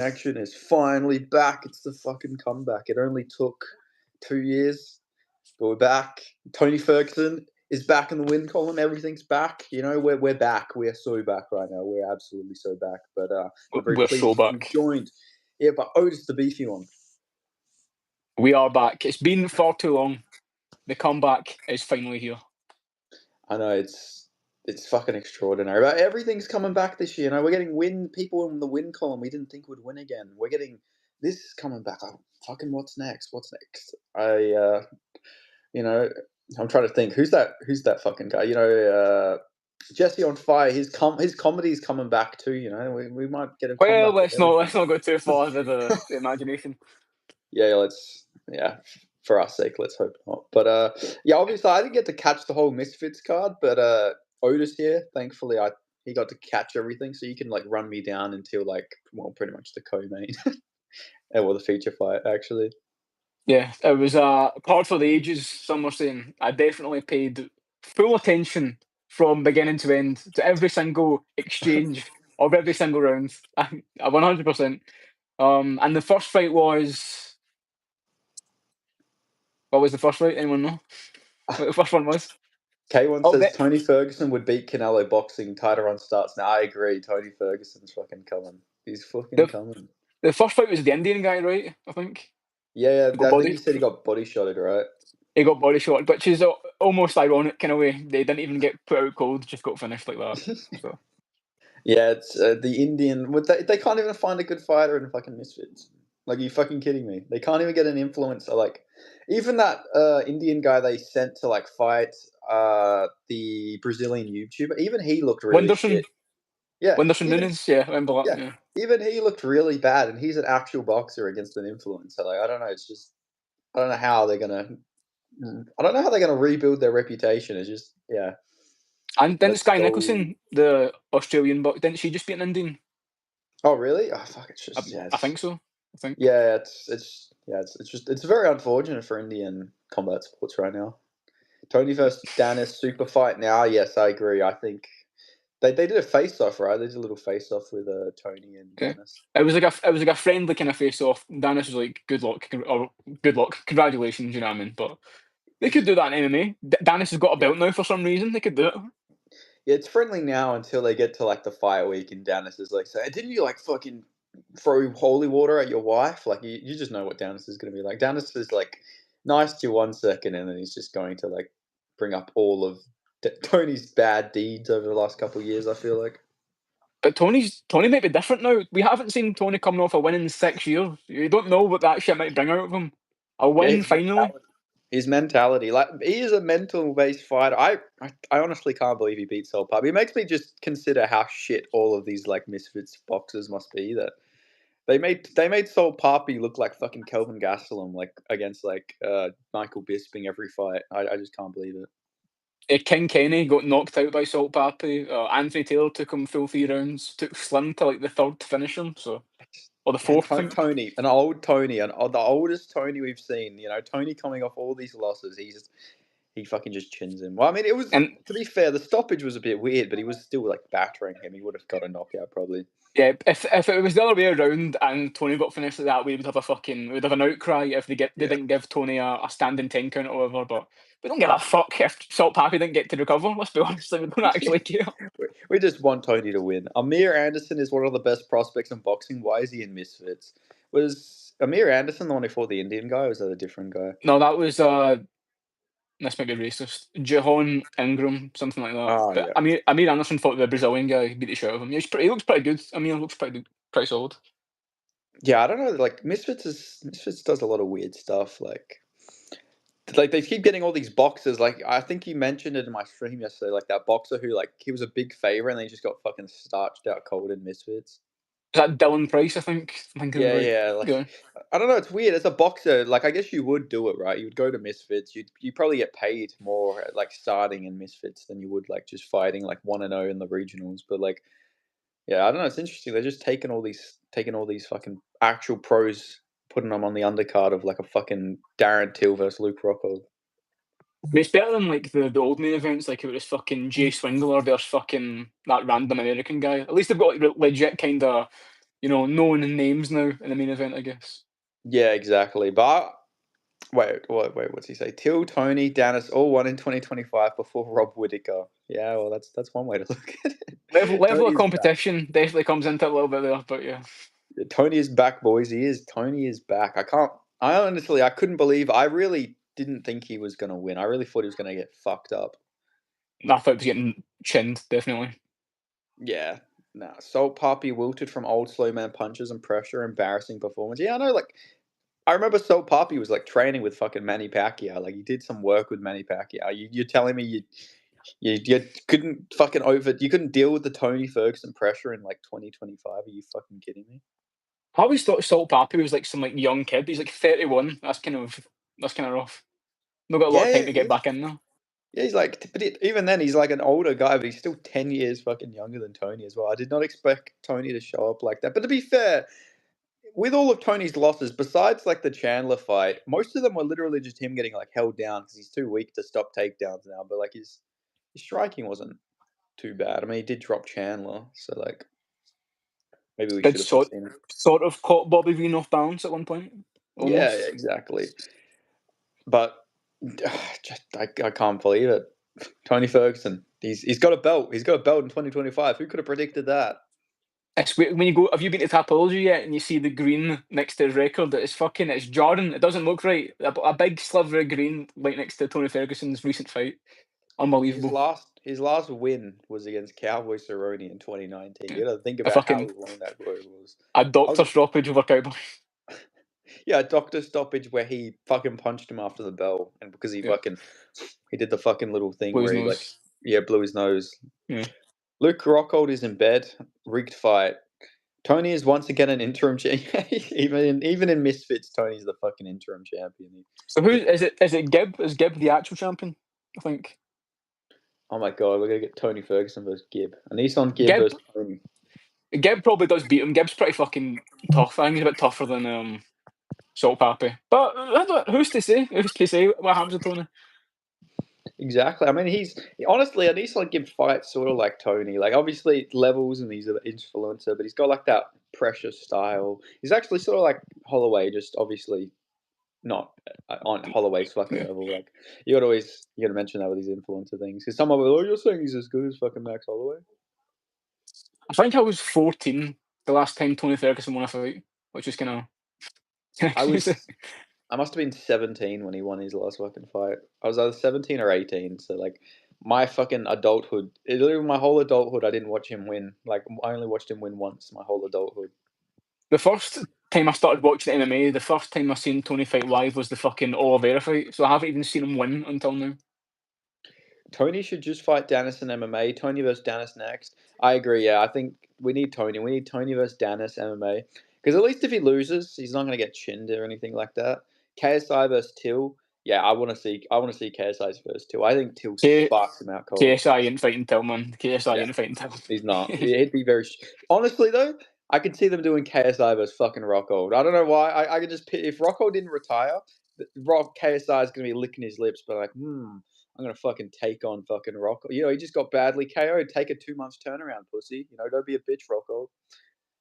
Action is finally back. It's the fucking comeback. It only took 2 years, but we're back. Tony Ferguson is back in the win column. Everything's back. You know, we're back. We're so back right now. We're absolutely so back. But I'm very We're so pleased to be back. joined here by Otis the Beefy one. We are back. It's been far too long. The comeback is finally here. I know it's fucking extraordinary. But everything's coming back this year. You know, we're getting people in the win column we didn't think would win again. We're getting this coming back. Oh, fucking what's next? What's next? You know, I'm trying to think who's that fucking guy. You know, Jesse on Fire. His comedy's coming back too. You know, we might get a Well, comeback. let's not go too far with the imagination. Yeah, for our sake, let's hope not. But yeah, obviously I didn't get to catch the whole Misfits card, but Otis here, thankfully he got to catch everything, so you can like run me down until pretty much the co-main. Or the feature fight actually. Yeah, it was a card for the ages. Some were saying I definitely paid full attention from beginning to end to every single exchange of every single round. 100%. And the first fight was what was the first fight? Anyone know what the first one was? K1 Oh, says Tony Ferguson would beat Canelo boxing. Title run starts now. I agree. Tony Ferguson's fucking coming. He's fucking coming. The first fight was the Indian guy, right? I think. Yeah, I think he said he got body shotted, right? He got body shot, which is almost ironic in a way. They didn't even get put out cold, just got finished like that. So. Yeah, it's the Indian. They can't even find a good fighter in fucking Misfits. Like, are you fucking kidding me? They can't even get an influencer. Like, even that Indian guy they sent to like fight the Brazilian YouTuber, even he looked really shit. Yeah, Wonderson Nunes, yeah, I remember that. Yeah. Even he looked really bad, and he's an actual boxer against an influencer. Like, I don't know. It's just I don't know how they're gonna rebuild their reputation. It's just And didn't Sky Nicholson, the Australian box, didn't she just beat an Indian? Oh really? Oh fuck! It's just I think so. I think. Yeah, it's very unfortunate for Indian combat sports right now. Tony versus Danis super fight now. Yes, I agree. I think they did a face off, right? They did a little face off with Tony and Danis. It was like a friendly kind of face off. Danis was like, "Good luck," or "Good luck, congratulations," you know what I mean? But they could do that in MMA. Danis has got a belt now for some reason. They could do it. Yeah, it's friendly now until they get to like the fight week, and Danis is like, "So didn't you like fucking throw holy water at your wife?" Like you just know what Danis is going to be like. Danis is like nice to you 1 second, and then he's just going to like bring up all of Tony's bad deeds over the last couple of years. I feel like. But Tony might be different now. We haven't seen Tony coming off a win in 6 years. You don't know what that shit might bring out of him. A win finally. His mentality, like he is a mental-based fighter. I honestly can't believe he beat Soul Papi. It makes me just consider how shit all of these like Misfits boxers must be. That they made Soul Papi look like fucking Kelvin Gastelum, like against like Michael Bisping every fight. I just can't believe it. King Kenny got knocked out by Salt Papi. Anthony Taylor took him full 3 rounds. Took Slim to like the 3rd to finish him. So, or the 4th. And Tony, an old Tony, and the oldest Tony we've seen. You know, Tony coming off all these losses, he fucking just chins him. Well, I mean, it was, to be fair, the stoppage was a bit weird, but he was still like battering him. He would have got a knockout probably. Yeah, if it was the other way around and Tony got finished like that, we would have an outcry if they didn't give Tony a standing 10 count or whatever. But we don't give a fuck if Salt Papi didn't get to recover. Let's be honest, we don't actually care. We just want Tony to win. Amir Anderson is one of the best prospects in boxing. Why is he in Misfits? Was Amir Anderson the one who fought the Indian guy, or was that a different guy? No, that was this might be racist. Jahan Ingram, something like that. Oh, but yeah. Amir Anderson fought the Brazilian guy, beat the shit out of him. He looks pretty good. Amir looks pretty solid. Yeah, I don't know. Like Misfits does a lot of weird stuff. Like they keep getting all these boxers. Like I think you mentioned it in my stream yesterday. Like that boxer who like he was a big favorite and then he just got fucking starched out cold in Misfits. Is that Dylan Price? I think. Yeah. Like, I don't know. It's weird. As a boxer, like I guess you would do it, right? You would go to Misfits. You probably get paid more like starting in Misfits than you would like just fighting like 1-0 in the regionals. But like, yeah, I don't know. It's interesting. They're just taking all these fucking actual pros, putting them on the undercard of like a fucking Darren Till versus Luke Rockhold. It's better than like the old main events, like it was fucking Jay Swingler versus fucking that random American guy. At least they've got like legit kind of known names now in the main event, I guess. Yeah, exactly. But wait, what's he say? Till, Tony, Dennis all won in 2025 before Rob Whittaker. Yeah, well, that's one way to look at it. Level Tony of is back. competition definitely comes into it a little bit there, but yeah. Tony is back, boys. He is. Tony is back. I couldn't believe. I really didn't think he was gonna win. I really thought he was gonna get fucked up. I thought it was getting chinned, definitely. Yeah. Nah. Salt Papi wilted from old slow man punches and pressure. Embarrassing performance. Yeah, I know. Like, I remember Salt Papi was like training with fucking Manny Pacquiao. Like, he did some work with Manny Pacquiao. You're telling me you couldn't you couldn't deal with the Tony Ferguson pressure in like 2025? Are you fucking kidding me? I always thought Salt Papi was like some like young kid. He's like 31. That's kind of rough. Not got a lot Yeah, of time yeah, to he get is. back in there. Yeah, he's like, but even then, he's like an older guy, but he's still 10 years fucking younger than Tony as well. I did not expect Tony to show up like that. But to be fair, with all of Tony's losses, besides like the Chandler fight, most of them were literally just him getting like held down because he's too weak to stop takedowns now. But like his striking wasn't too bad. I mean, he did drop Chandler, so like maybe we Did should have sort seen it. sort of caught Bobby Green off balance at one point, Yeah, almost. exactly. But just I can't believe it. Tony Ferguson, he's got a belt. He's got a belt in 2025. Who could have predicted that? It's weird when you go. Have you been to Tapology yet? And you see the green next to his record. It's jarring. It doesn't look right. A big sliver of green right next to Tony Ferguson's recent fight. His Unbelievable. last win was against Cowboy Cerrone in 2019. Yeah. You got to think A about how fucking long that road was. a I doctor was stoppage over Cowboy. yeah, a doctor stoppage where he fucking punched him after the bell, and because Yeah, he did the fucking little thing blew his where he like nose. blew his nose. Yeah. Luke Rockhold is in bed. Rigged fight. Tony is once again an interim champion. even in Misfits, Tony's the fucking interim champion. So who He, is it? Is it Gibb? Is Gibb the actual champion? I think oh my god, we're gonna get Tony Ferguson versus Gibb. And he's on Gibb Gibb. versus Tony. Gibb probably does beat him. Gibb's pretty fucking tough. I think he's a bit tougher than Salt Pappy. But who's to say? Who's to say what happens to Tony? Exactly. I mean, honestly, I need to like give fights sort of like Tony. Like, obviously, levels and he's an influencer, but he's got like that pressure style. He's actually sort of like Holloway, just obviously not on Holloway's fucking Yeah. level. Like, you got to mention that with these influencer things because someone will, oh, you're saying he's as good as fucking Max Holloway. I think I was 14 the last time Tony Ferguson won a fight, which is kind of I crazy. was, I must have been 17 when he won his last fucking fight. I was either 17 or 18. So like, my fucking adulthood, literally my whole adulthood, I didn't watch him win. Like, I only watched him win once. My whole adulthood. The first time I started watching MMA, the first time I seen Tony fight live was the fucking Oliveira fight. So I haven't even seen him win until now. Tony should just fight Danis in MMA. Tony versus Danis next. I agree. Yeah, I think we need Tony. We need Tony versus Danis MMA because at least if he loses, he's not going to get chinned or anything like that. KSI versus Till. Yeah, I want to see. I want to see KSI's first Till. I think Till K- sparks him out cold. KSI ain't fighting Tillman. KSI Yeah, ain't fighting he's not. Tillman. It'd be very. Honestly though, I could see them doing KSI versus fucking Rockhold. I don't know why. I could just if Rockhold didn't retire, KSI is going to be licking his lips, but like, I'm gonna fucking take on fucking Rock. You know, he just got badly KO'd. Take a 2 months turnaround, pussy. You know, don't be a bitch, Rocco.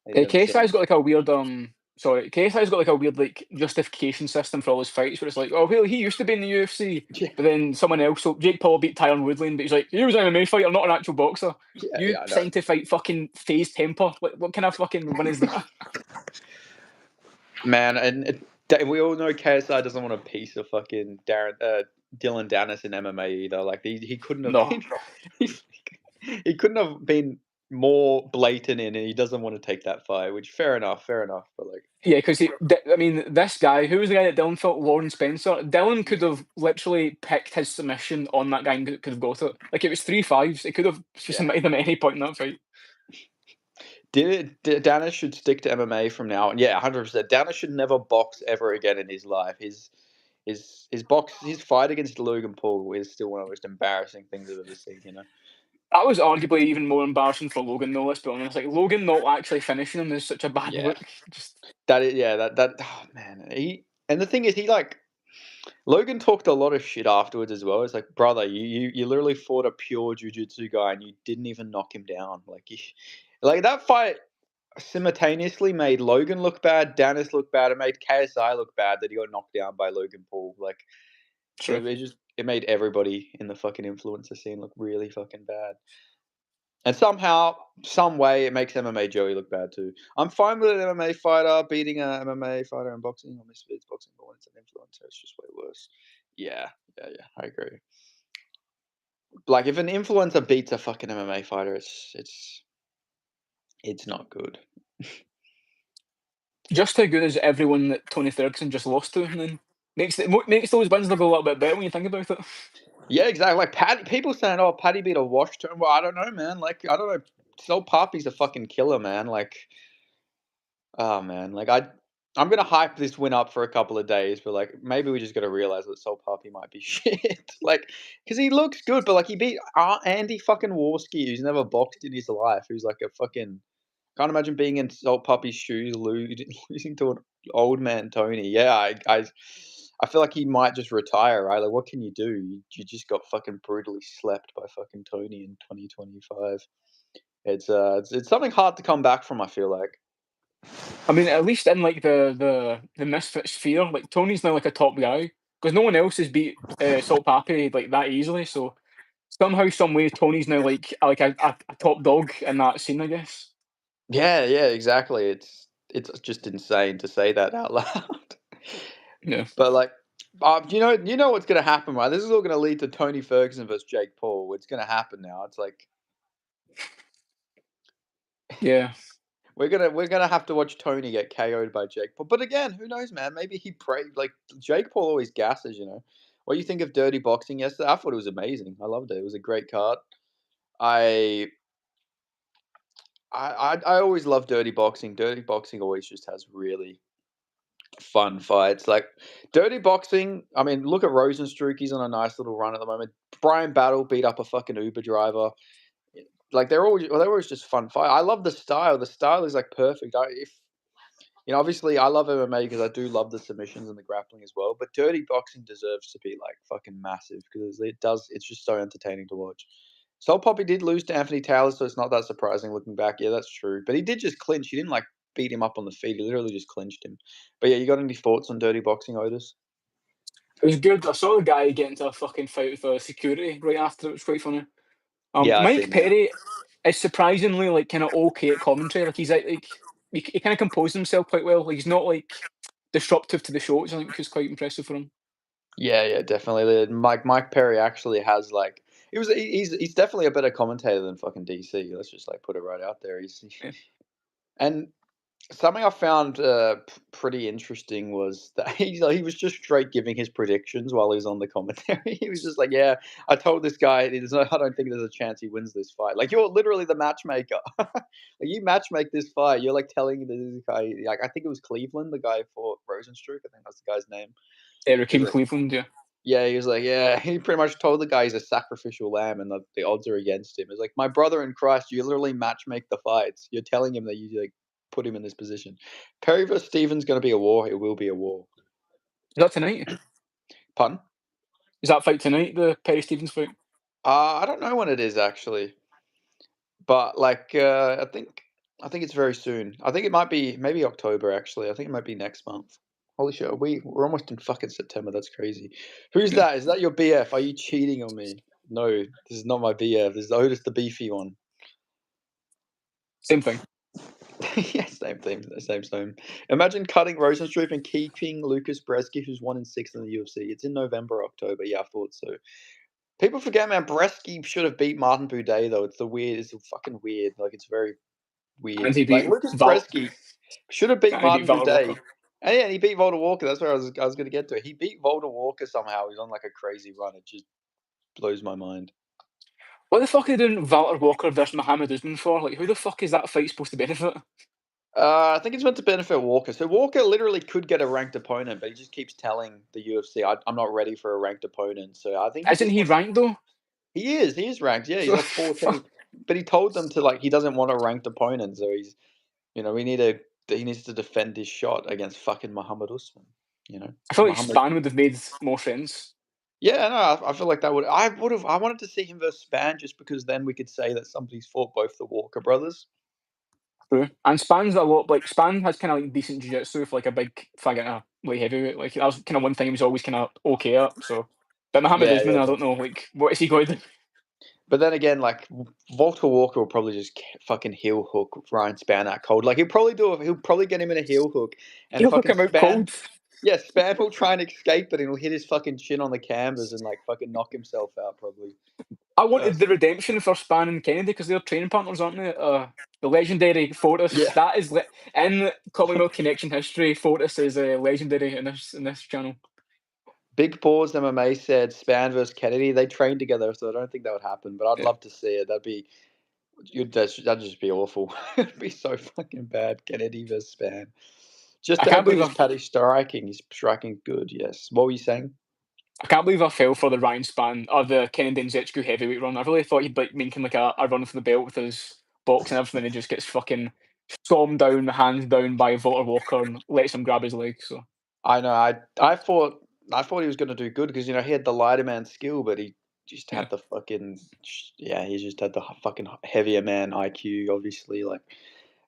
And he's gonna chill. KSI's got like a weird KSI's got like a weird like justification system for all his fights where it's like, oh well, he used to be in the UFC, Yeah, but then someone else. So Jake Paul beat Tyron Woodley, but he's like, he was an MMA fighter, not an actual boxer. yeah, You yeah. I know. signed to fight fucking Phase Temper. What kind of fucking one is that? Man, and we all know KSI doesn't want a piece of fucking Dylan Dennis in MMA either. Like he couldn't have No. been. He couldn't have been more blatant in, and he doesn't want to take that fight. Which fair enough, fair enough. But like, Yeah, because I mean, this guy, who was the guy that Dylan fought, Warren Spencer. Dylan could have literally picked his submission on that guy and could have got it. Like it was 3-5s. It could have yeah. submitted him at any point in that fight. Dennis should stick to MMA from now on. Yeah, 100%. Dennis should never box ever again in his life. His fight against Logan Paul is still one of the most embarrassing things I've ever seen. You know. That was arguably even more embarrassing for Logan, though. Let's be honest. Like Logan not actually finishing him is such a bad Yeah, look. Just that is. Yeah, that. Oh man, and the thing is, he like Logan talked a lot of shit afterwards as well. It's like, brother, you literally fought a pure jiu-jitsu guy and you didn't even knock him down. Like that fight. simultaneously made Logan look bad, Dennis look bad, it made KSI look bad that he got knocked down by Logan Paul. Like True. it made everybody in the fucking influencer scene look really fucking bad. And somehow, some way, it makes MMA Joey look bad too. I'm fine with an MMA fighter beating a MMA fighter in boxing or misfits boxing, but when it's an influencer, it's just way worse. Yeah, yeah, I agree. Like if an influencer beats a fucking MMA fighter, it's not good. Just how good is everyone that Tony Ferguson just lost to, and then makes those wins look a little bit better when you think about it. Yeah, exactly. Like Patty, people saying, "Oh, Patty beat a wash turn." Well, I don't know, man. Like I don't know. Soul Papi's a fucking killer, man. Like, oh man, like I'm gonna hype this win up for a couple of days, but like maybe we just gotta realize that Soul Papi might be shit. Like, because he looks good, but like he beat Andy fucking Warski, who's never boxed in his life, who's like a fucking can't imagine being in Salt Puppy's shoes, losing to an old man Tony. Yeah, I feel like he might just retire, right? Like, what can you do? You just got fucking brutally slept by fucking Tony in 2025. It's something hard to come back from. I feel like. I mean, at least in like the misfit sphere, like Tony's now like a top guy because no one else has beat Salt Pappy like that easily. So somehow, some way, Tony's now like a top dog in that scene, I guess. Yeah, yeah, exactly. It's just insane to say that out loud. Yeah, But like, you know what's gonna happen, right? This is all gonna lead to Tony Ferguson versus Jake Paul. It's gonna happen now. It's like yeah. we're gonna have to watch Tony get KO'd by Jake Paul. But again, who knows, man? Maybe he prayed like Jake Paul always gasses, you know. What do you think of Dirty Boxing yesterday? I thought it was amazing. I loved it. It was a great card. I I always love Dirty Boxing. Dirty Boxing always just has really fun fights. Like Dirty Boxing, I mean, look at Rosenstruck. He's on a nice little run at the moment. Brian Battle beat up a fucking Uber driver. Like they're always just fun fight. I love the style. The style is like perfect. If you know, obviously, I love MMA because I do love the submissions and the grappling as well. But Dirty Boxing deserves to be like fucking massive because it does. It's just so entertaining to watch. Soul Poppy did lose to Anthony Taylor, so it's not that surprising looking back. Yeah, that's true. But he did just clinch. He didn't like beat him up on the feet. He literally just clinched him. But yeah, you got any thoughts on Dirty Boxing, Otis? It was good. I saw the guy get into a fucking fight with security right after. It was quite funny. Yeah, I Mike seen that. Perry is surprisingly like kind of okay at commentary. Like he's like he kind of composed himself quite well. Like he's not like disruptive to the show, which I think is quite impressive for him. Yeah, yeah, definitely. Mike Perry actually has like he's definitely a better commentator than fucking DC. Let's just like put it right out there. Yeah. And something I found pretty interesting was that he was just straight giving his predictions while he was on the commentary. He was just like, "Yeah, I told this guy, I don't think there's a chance he wins this fight." Like you're literally the matchmaker. Like you matchmake this fight. You're like telling this guy, like I think it was Cleveland, the guy for Rosenstruck. I think that's the guy's name. He's Raheem like, Cleveland, yeah. yeah, he was like, yeah. He pretty much told the guy he's a sacrificial lamb, and the odds are against him. It's like my brother in Christ. You literally matchmake the fights. You're telling him that you like put him in this position. Perry versus Stevens going to be a war. It will be a war. Is that tonight? Pun? Is that fight tonight? The Perry Stevens fight? I don't know when it is actually, but like I think it's very soon. I think it might be maybe October actually. I think it might be next month. Holy shit, we're almost in fucking September. That's crazy. Who's Yeah, that? Is that your BF? Are you cheating on me? No, this is not my BF. This is Otis the beefy one. same thing. Yeah, same thing, same. Imagine cutting Rosenstruck and keeping Lucas Bresky, who's 1-6 in the UFC. It's in November, October. Yeah, I thought so. People forget, man. Bresky should have beat Martin Buday though. It's fucking weird. Like it's very And weird. he Like beat Lucas Bresky should have beat and he beat Martin Valor Buday. Walker. And yeah, and he beat Volta Walker. That's where I was going to get to. He beat Volta Walker somehow. He's on like a crazy run. It just blows my mind. What the fuck are they doing Valor Walker versus Muhammad Usman for? Like, who the fuck is that fight supposed to benefit? I think it's meant to benefit Walker. So Walker literally could get a ranked opponent, but he just keeps telling the UFC, I'm not ready for a ranked opponent. So I think he Isn't just he wants. ranked though? He is ranked. Yeah, he's So like 14th. But he told them to like he doesn't want a ranked opponent. So he's we need he needs to defend his shot against fucking Muhammad Usman. You know, I feel like Muhammad. Span would have made more sense. Yeah, no, I feel like that would. I wanted to see him versus Span just because then we could say that somebody's fought both the Walker brothers. True. And Span's a lot like Span has kind of like decent jiu-jitsu for like a big faggot light heavyweight. Like that was kind of one thing he was always kind of okay at. So, but Mohammed Yeah, Usman, yeah. I don't know. Like, what is he going to do? But then again, like Walter Walker will probably just fucking heel hook Ryan Spann out cold. Like he'll probably get him in a heel hook, and He'll fucking come out Spann. cold. Yeah, Spann will try and escape it, and he'll hit his fucking chin on the canvas and like fucking knock himself out. Probably. I wanted That's the redemption for Span and Kennedy because they're training partners, aren't they? The legendary Fortis. yeah. That is in Commonwealth Connection history. Fortis is legendary in this channel. Big Paws MMA said Spann versus Kennedy. They trained together, so I don't think that would happen. But I'd Yeah. love to see it. That'd just be awful. It'd be so fucking bad. Kennedy versus Spann. Just I how can't good believe is I Paddy striking? He's striking good. Yes. What were you saying? I can't believe I fell for the Ryan Span or the Kennedy and Zechku heavyweight run. I really thought he'd like making like a run for the belt with his box and everything. And he just gets fucking stormed down, hands down by Walter Walker and lets him grab his leg. So I know. I thought he was going to do good because he had the lighter man skill, but he just yeah, had the fucking yeah. He just had the fucking heavier man IQ. Obviously, like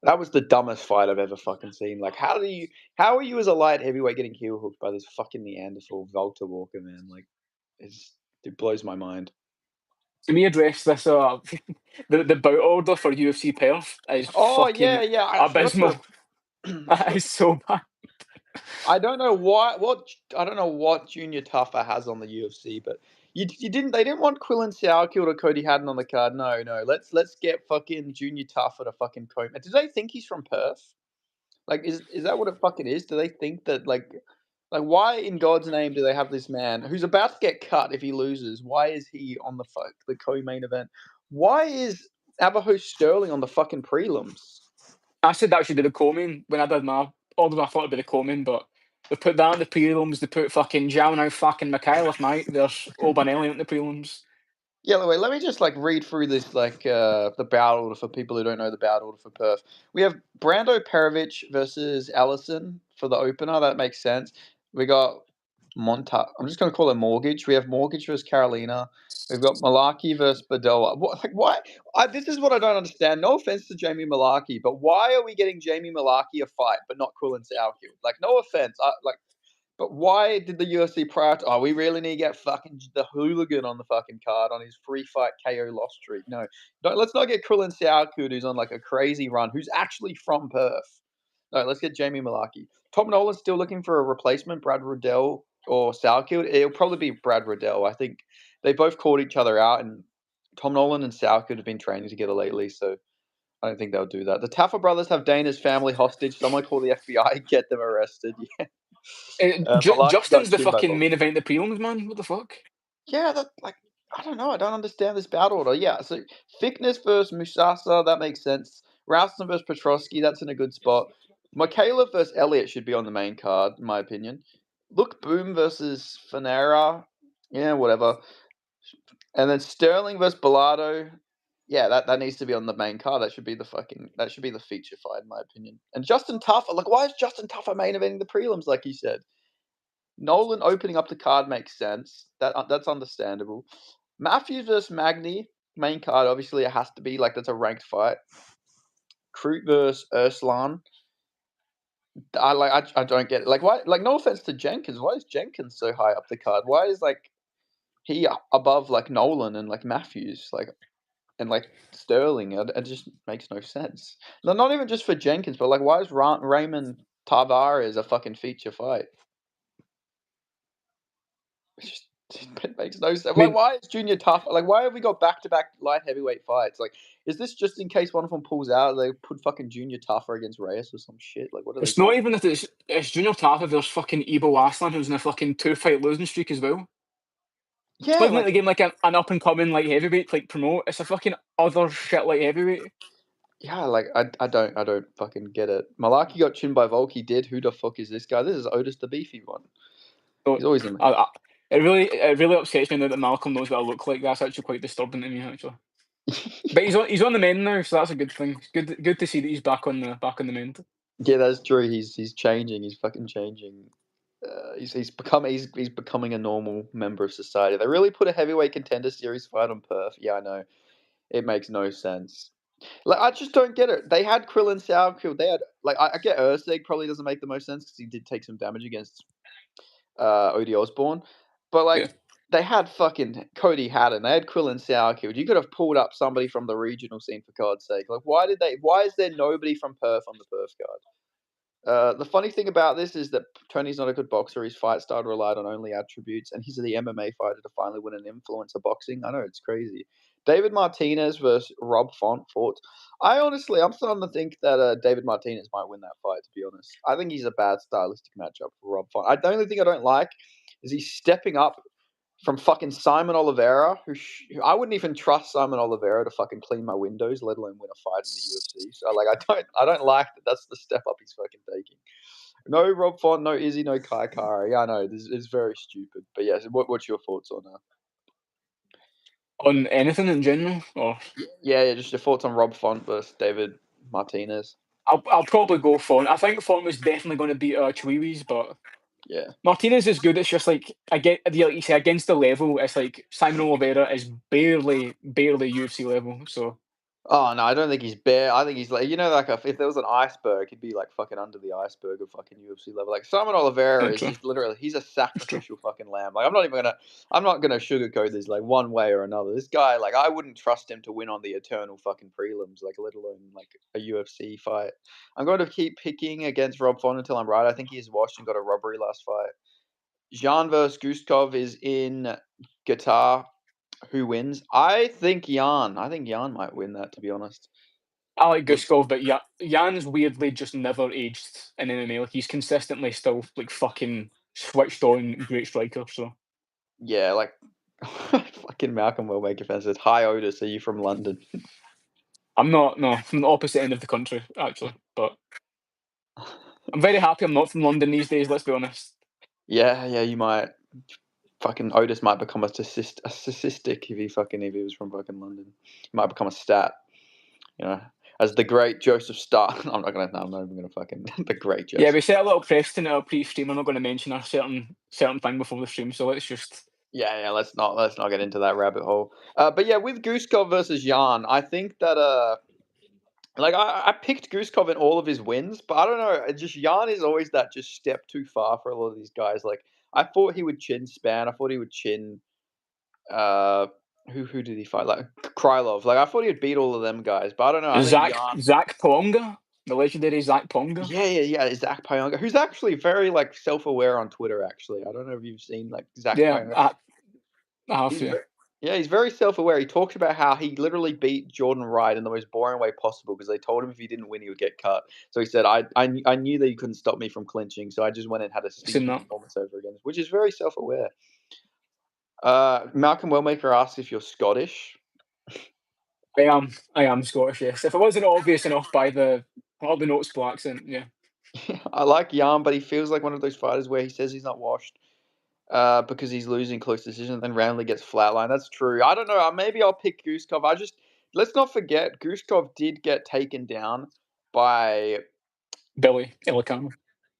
that was the dumbest fight I've ever fucking seen. Like, how are you as a light heavyweight getting heel hooked by this fucking Neanderthal Walter Walker, man? Like, it blows my mind. to me, address this. The bout order for UFC Perth is Oh fucking yeah, yeah. I forgot abysmal. to. I That forgot is so bad. I don't know why. I don't know what Junior Tuffer has on the UFC, but you didn't. They didn't want Quillen Sauerkill or Cody Haddon on the card. No, no. Let's get fucking Junior Tuffer to fucking coat. Do they think he's from Perth? Like, is that what it fucking is? Do they think that like why in God's name do they have this man who's about to get cut if he loses? Why is he on the co-main event? Why is Abajo Sterling on the fucking prelims? I said that should be the co-main when I did my order. I thought it'd be the co-main, but they put that in the prelims. They put fucking Zhao now fucking Mikhailov night. There's Obanelli in the prelims. Yeah, wait, let me just like read through this the bout order for people who don't know the bout order for Perth. We have Brando Perovic versus Allison for the opener. That makes sense. We got I'm just gonna call it Mortgage. We have Mortgage versus Carolina. We've got Malaki versus Badoa. What like why? This is what I don't understand. No offense to Jamie Malaki, but why are we getting Jamie Malaki a fight but not Quillen Sauerkill? Like no offense. But why did the UFC prior oh, we really need to get fucking the hooligan on the fucking card on his free fight KO loss streak. No, let's not get Krillin Sauerkud, who's on like a crazy run, who's actually from Perth. No, let's get Jamie Malaki. Tom Nolan's still looking for a replacement, Brad Riddell or Sauerkud. It'll probably be Brad Riddell. I think they both called each other out, and Tom Nolan and Sauerkud have been training together lately, so I don't think they'll do that. The Taffer brothers have Dana's family hostage. Someone call the FBI, get them arrested. Yeah. Malaki got Justin's the chinned by fucking main Volk. event of the prelims, man. What the fuck? Yeah, that like I don't know. I don't understand this battle order. Yeah, so Thickness versus Musasa, that makes sense. Rouston versus Petrosky, that's in a good spot. Michaela versus Elliott should be on the main card, in my opinion. Look Boom versus Fanera. Yeah, whatever. And then Sterling versus Bilardo. Yeah, that needs to be on the main card. That should be the feature fight, in my opinion. And Justin Tuffer, like why is Justin Tuffer main eventing the prelims, like you said? Nolan opening up the card makes sense. That's understandable. Matthews versus Magny, main card, obviously it has to be like that's a ranked fight. Crute versus Urslan. I don't get it. Like why like no offense to Jenkins. Why is Jenkins so high up the card? Why is like he above like Nolan and like Matthews? Like and like Sterling. It just makes no sense. No, not even just for Jenkins, but like why is Raymond Tavares a fucking feature fight? It just it makes no sense. I mean, Why is Junior tough? Like, why have we got back-to-back light heavyweight fights? Like, is this just in case one of them pulls out? They put fucking Junior tougher against Reyes or some shit. Like, what are they it's not doing? even that it's Junior Taffa. There's fucking Ebo Aslan who's in a fucking 2-fight losing streak as well. It's not Yeah, even like like, the game like an up and coming like heavyweight like promote. It's a fucking other shit like heavyweight. yeah, like I don't fucking get it. Malaki got chinned by Volk. He did. Who the fuck is this guy? This is Otis the beefy one. So He's always in. I, I, it really upsets me now that Malcolm knows what I look like. That's actually quite disturbing to me actually. But he's on the mend now, so that's a good thing. It's good to see that he's back on the mend. Yeah, that's true. He's changing. He's fucking changing. He's becoming a normal member of society. They really put a heavyweight contender series fight on Perth. Yeah, I know. It makes no sense. Like, I just don't get it. They had Krillin Sourkill. They had like I get Ursig probably doesn't make the most sense because he did take some damage against Odie Osborne, but Yeah. like they had fucking Cody Haddon. They had Krillin Sourkill. You could have pulled up somebody from the regional scene for God's sake. Like, why did they? Why is there nobody from Perth on the Perth card? The funny thing about this is that Tony's not a good boxer. His fight style relied on only attributes, and he's the MMA fighter to finally win an influencer boxing. I know it's crazy. David Martinez versus Rob Font fought. I'm starting to think that David Martinez might win that fight. To be honest, I think he's a bad stylistic matchup for Rob Font. The only thing I don't like is he's stepping up from fucking Simon Oliveira, who I wouldn't even trust Simon Oliveira to fucking clean my windows, let alone win a fight in the UFC. So like, I don't like that. That's the step up he's fucking taking. No Rob Font, no Izzy, no Kai Kara. Yeah, I know this is very stupid. But yes, what's your thoughts on that? On anything in general, or Yeah, just your thoughts on Rob Font versus David Martinez. I'll probably go Font. I think Font was definitely going to beat Chiwiwis, but Yeah. Martinez is good. It's just like I get, like you say, against the level. It's like Simon Oliveira is barely UFC level. So Oh no, I don't think he's bare. I think he's like like if there was an iceberg, he'd be like fucking under the iceberg of fucking UFC level. Like Simon Oliveira yeah, is true. just literally he's a That's true. sacrificial fucking lamb. Like I'm not gonna sugarcoat this like one way or another. This guy like I wouldn't trust him to win on the eternal fucking prelims, like let alone like a UFC fight. I'm going to keep picking against Rob Font until I'm right. I think he's washed and got a robbery last fight. Jean versus Guskov is in Qatar. Who wins? I think Jan. I think Jan might win that. To be honest. I like Guskov, but yeah, Jan's weirdly just never aged in MMA. Like he's consistently still like fucking switched on, great striker. So Yeah, like fucking Malcolm will make offense. It's hi Otis, are you from London? I'm not. No, from the opposite end of the country actually. But I'm very happy I'm not from London these days. Let's be honest. Yeah, you might. Fucking Otis might become a statistic if he was from fucking London. He might become a stat, you know, as the great Joseph Star. I'm not even gonna fucking the great Yeah, Joseph. we set a little precedent in our pre-stream. I'm not going to mention a certain thing before the stream, so let's just Yeah, let's not get into that rabbit hole. But yeah, with Guskov versus Jan, I think that like I picked Guskov in all of his wins, but I don't know. Just Jan is always that just step too far for a lot of these guys. Like I thought he would chin Span. I thought he would chin uh who did he fight? Like Krylov. Like I thought he'd beat all of them guys, but I don't know. I think Jan. Zach Ponga, the legendary Zach Ponga. Yeah. Zach Pyonga, who's actually very like self-aware on Twitter. Actually, I don't know if you've seen like Zach Yeah, Pyonga. I have He's to. ve Yeah, he's very self-aware. He talks about how he literally beat Jordan Wright in the most boring way possible because they told him if he didn't win, he would get cut. So he said, I knew that you couldn't stop me from clinching, so I just went and had a Seen stinky that. performance over again," which is very self-aware. Malcolm Wellmaker asks if you're Scottish. I am Scottish. Yes, if it wasn't obvious enough by the hardly noticeable accent, yeah. I like Yarn, but he feels like one of those fighters where he says he's not washed, because he's losing close decisions and then randomly gets flatlined. That's true. I don't know. Maybe I'll pick Guskov. Let's not forget Guskov did get taken down by Billy Elikano.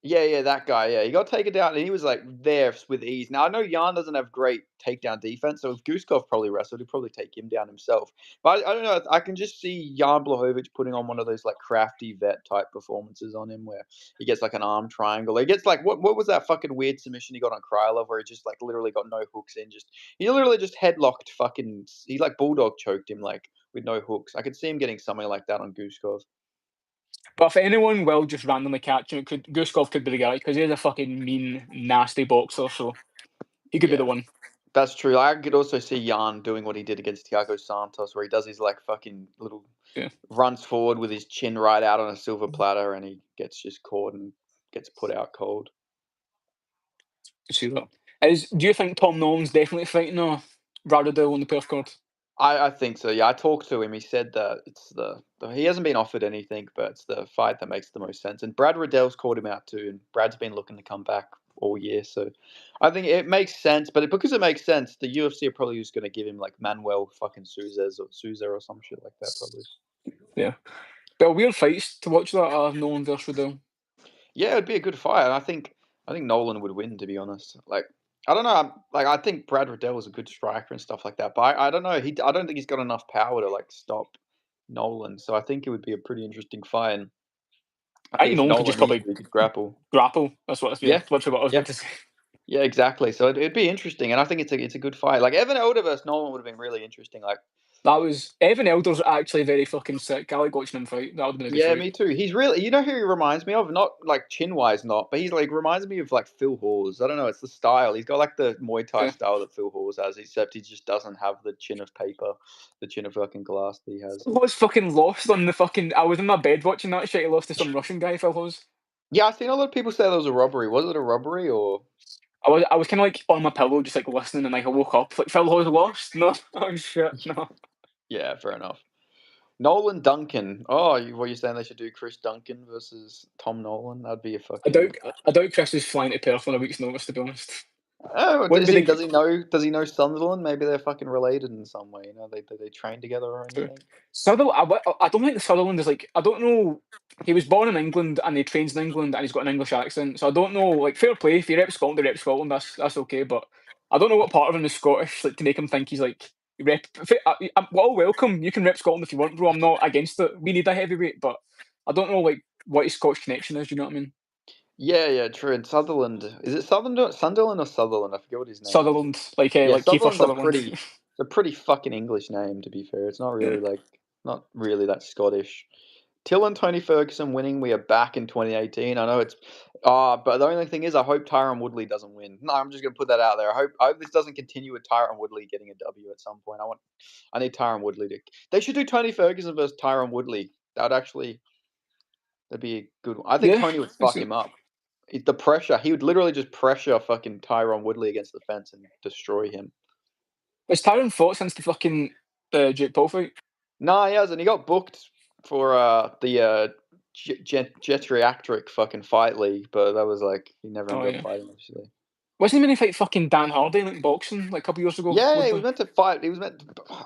yeah, that guy. Yeah, he got taken down and he was like there with ease. Now I know Jan doesn't have great takedown defense, so if Guskov probably wrestled, he'd probably take him down himself. But I don't know. I can just see Jan Blachowicz putting on one of those like crafty vet type performances on him, where he gets like an arm triangle. He gets like what was that fucking weird submission he got on Krylov, where he just like literally got no hooks in. He literally just headlocked fucking. He like bulldog choked him like with no hooks. I could see him getting something like that on Guskov. But if anyone will just randomly catch him, Guskov could be the guy because he's a fucking mean, nasty boxer. So he could be the Yeah. one. That's true. I could also see Jan doing what he did against Thiago Santos, where he does his like fucking little Yeah, runs forward with his chin right out on a silver platter, and he gets just caught and gets put out cold. to see that. Do you think Tom Nolan's definitely fighting Radadil on the perf card? I think so. Yeah, I talked to him. He said that it's he hasn't been offered anything, but it's the fight that makes the most sense. And Brad Riddell's called him out too, and Brad's been looking to come back all year. So I think it makes sense. But because it makes sense, the UFC are probably just going to give him like Manuel fucking Souza or some shit like that, probably. Yeah. But weird fights to watch that Nolan versus Radil. Yeah, it'd be a good fight, and I think Nolan would win, to be honest. Like, I don't know, like I think Brad Riddell is a good striker and stuff like that, but I don't know. I don't think he's got enough power to like stop Nolan. So I think it would be a pretty interesting fight. And I think if Nolan could just Nolan probably easily could grapple, grapple. That's what. Yeah, yeah, literally what I was yeah, about to say. yeah, exactly. So it'd be interesting, and I think it's a good fight. Like Evan Elder versus Nolan would have been really interesting. Like, That was Evan Elder's actually very fucking sick. I like watching him fight. That would have been a good yeah, fight. me too. He's really, you know who he reminds me of? Not like chin wise, not, but he's like reminds me of like Phil Hawes. I don't know. It's the style. He's got like the Muay Thai Yeah. style that Phil Hawes has, except he just doesn't have the chin of paper, the chin of fucking glass that he has. Was fucking lost on the fucking. I was in my bed watching that shit. He lost to some Russian guy. Phil Hose. Yeah, I've seen a lot of people say there was a robbery. Was it a robbery or? I was kind of like on my pillow, just like listening, and like I woke up like Phil Hose lost. No, oh shit, no. Yeah, fair enough. Nolan Duncan. Oh, what you saying they should do Chris Duncan versus Tom Nolan? That'd be a I fucking. doubt. I doubt Chris is flying to Perth on a week's notice. To be honest, Oh, wouldn't be the. does he know? Does he know Sunderland? Maybe they're fucking related in some way. You know, they train together or True. anything. Sutherland, I don't think Sutherland is like. I don't know. He was born in England and he trains in England and he's got an English accent. So I don't know. Like fair play. If you rep Scotland, you rep Scotland. That's okay. But I don't know what part of him is Scottish. Like to make him think he's like rep. Well, welcome. You can rep Scotland if you want, bro. I'm not against it. We need a heavyweight, but I don't know like what his Scottish connection is. You know what I mean? Yeah, yeah, true. And Sutherland, is it Sunderland or Sutherland? I forget what his name is. Sutherland, Yeah, like Kiefer Sutherland's a Sutherland. pretty, it's a pretty fucking English name to be fair. It's not Yeah. really like, not really that Scottish. Till and Tony Ferguson winning, we are back in 2018. I know it's, but the only thing is, I hope Tyron Woodley doesn't win. No, I'm just gonna put that out there. I hope this doesn't continue with Tyron Woodley getting a W at some point. I need Tyron Woodley to. They should do Tony Ferguson versus Tyron Woodley. That'd be a good one. I think Yeah. Tony would That's fuck it. him up. The pressure, he would literally just pressure fucking Tyron Woodley against the fence and destroy him. Has Tyron fought since the fucking Jake Paul fight? No, he hasn't. He got booked for the geriatric fucking fight league, but that was like he never Oh ended up yeah. fighting. Obviously, Wasn't he meant to fight fucking Dan Hardy like boxing like a couple years ago? yeah, he was Woodley. meant to fight. He was meant.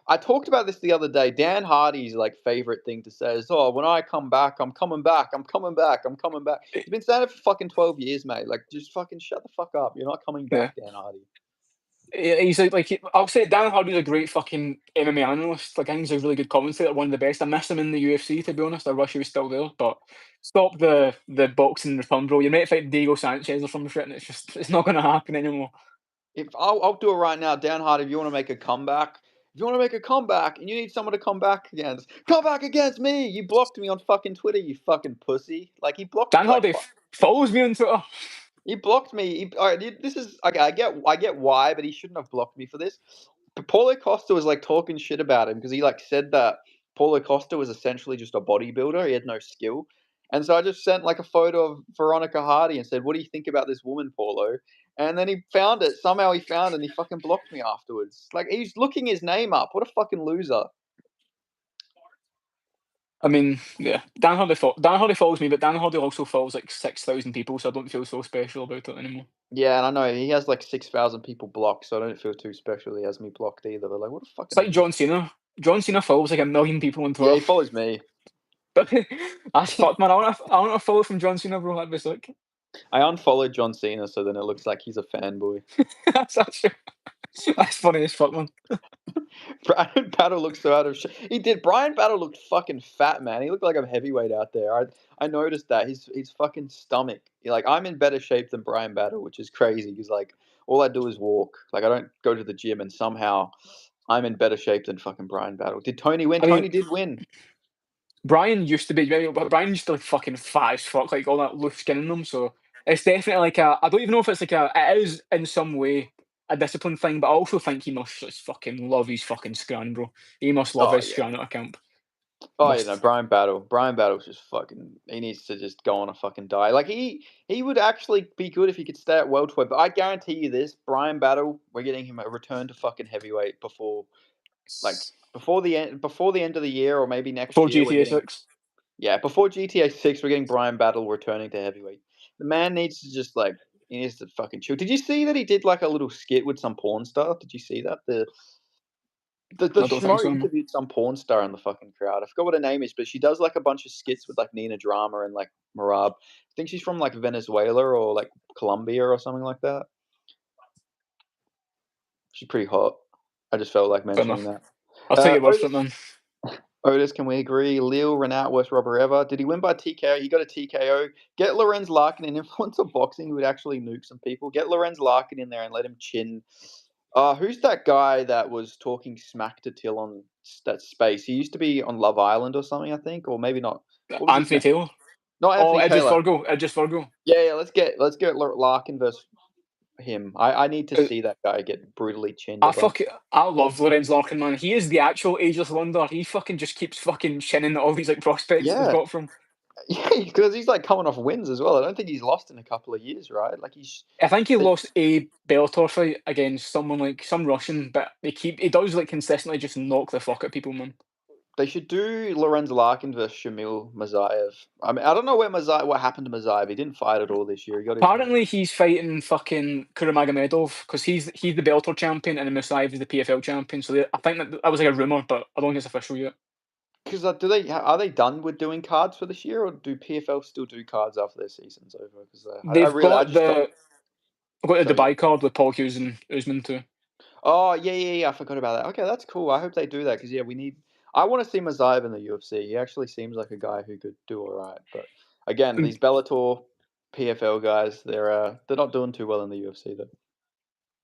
I talked about this the other day. Dan Hardy's like favorite thing to say is, "Oh, when I come back, I'm coming back. I'm coming back. I'm coming back." He's been saying it for fucking 12 years, mate. Like, just fucking shut the fuck up. You're not coming Yeah. back, Dan Hardy. He's I'll say Dan Hardy's a great fucking MMA analyst. Like I think he's a really good commentator, one of the best. I miss him in the UFC to be honest. I wish he was still there. But stop the boxing return, bro. You might fight Diego Sanchez or some shit, and it's not gonna happen anymore. If I'll do it right now, Dan Hardy. If you want to make a comeback, if you want to make a comeback, and you need someone to come back against me. You blocked me on fucking Twitter, you fucking pussy. Like he blocked Dan me like Hardy follows me on Twitter. he blocked me. All right, this is okay. I get why, but he shouldn't have blocked me for this. But Paulo Costa was like talking shit about him because he like said that Paulo Costa was essentially just a bodybuilder. He had no skill. And so I just sent like a photo of Veronica Hardy and said, "What do you think about this woman, Paulo?" And then he found it. Somehow he found it and he fucking blocked me afterwards. Like he's looking his name up. What a fucking loser. I mean, yeah, Dan Hardy follows me, but Dan Hardy also follows like 6,000 people, so I don't feel so special about it anymore. Yeah, and I know he has like 6,000 people blocked, so I don't feel too special. He has me blocked either. But like, what a It's fucking like loser. John Cena. John Cena follows like 1 million people on Yeah, Twitter. he follows me. But that's fucked, man. I want to follow from John Cena, bro. That'd be sick. I unfollowed John Cena, so then it looks like he's a fanboy. that's actually, that's funny as fuck, man. Brian Battle looks so out of shape. He did. Brian Battle looked fucking fat, man. He looked like a heavyweight out there. I noticed that his fucking stomach. Like I'm in better shape than Brian Battle, which is crazy because like all I do is walk. Like I don't go to the gym, and somehow I'm in better shape than fucking Brian Battle. Did Tony win? I mean, Tony did win. Brian used to be, but Brian used to like fucking fat as fuck, like all that loose skin in them. So it's definitely like a. I don't even know if it's like a. It is in some way a discipline thing, but I also think he must just fucking love his fucking scran, bro. He must love Oh his yeah. scran at a camp. Oh, you know, Must. Brian Battle. Brian Battle's just fucking. He needs to just go on a fucking diet. Like he would actually be good if he could stay at welterweight. But I guarantee you this: Brian Battle, we're getting him a return to fucking heavyweight like before the end of the year or maybe next Before year. We're GTA getting 6. before GTA 6. We're getting Brian Battle returning to heavyweight. The man needs to just like he needs to fucking chill. Did you see that he did like a little skit with some porn star? Did you see that the I don't think schmo so. No. interviewed some porn star in the fucking crowd. I forgot what her name is, but she does like a bunch of skits with like Nina Drama and like Marab. I think she's from like Venezuela or like Colombia or something like that. She's pretty hot. I just felt like Fair mentioning enough. that. I'll take Uh, your word over, for it, man. Otis, can we agree? Lil, Renat, worst robber ever. Did he win by TKO? He got a TKO. Get Lorenz Larkin in. If he wants a boxing, he would actually nuke some people. Get Lorenz Larkin in there and let him chin. Who's that guy that was talking smack to Till on that space? He used to be on Love Island or something, I think, or maybe not. What was his Anthony name? Taylor. Not Oh, Anthony Idris Taylor. Virgo. Idris Virgo. Yeah, let's get Larkin versus him. I need to Uh, see that guy get brutally chinned a bunch. I love Lorenz Larkin, man. He is the actual ageless wonder. He fucking just keeps fucking chinning all these like prospects that they've Yeah, got from. yeah, because he's like coming off wins as well. I don't think he's lost in a couple of years, right? Like I think he lost it's a Bellator fight against someone like some Russian, but he does like consistently just knock the fuck out people, man. they should do Lorenz Larkin versus Shamil Mazayev. I mean, I don't know what happened to Mazayev. He didn't fight at all this year. He got injured. Apparently, he's fighting fucking Kuramagomedov because he's the Bellator champion and then Musayev is the PFL champion. So I think that was like a rumor, but I don't think it's official yet. Because are they done with doing cards for this year, or do PFL still do cards after their season's over? Because They've I got just don't. the Sorry. Dubai card with Paul Hughes and Usman too. Oh yeah. I forgot about that. Okay, that's cool. I hope they do that because yeah, we need. I want to see Mazayev in the UFC. He actually seems like a guy who could do all right. But again, these Bellator, PFL guys, they're not doing too well in the UFC though.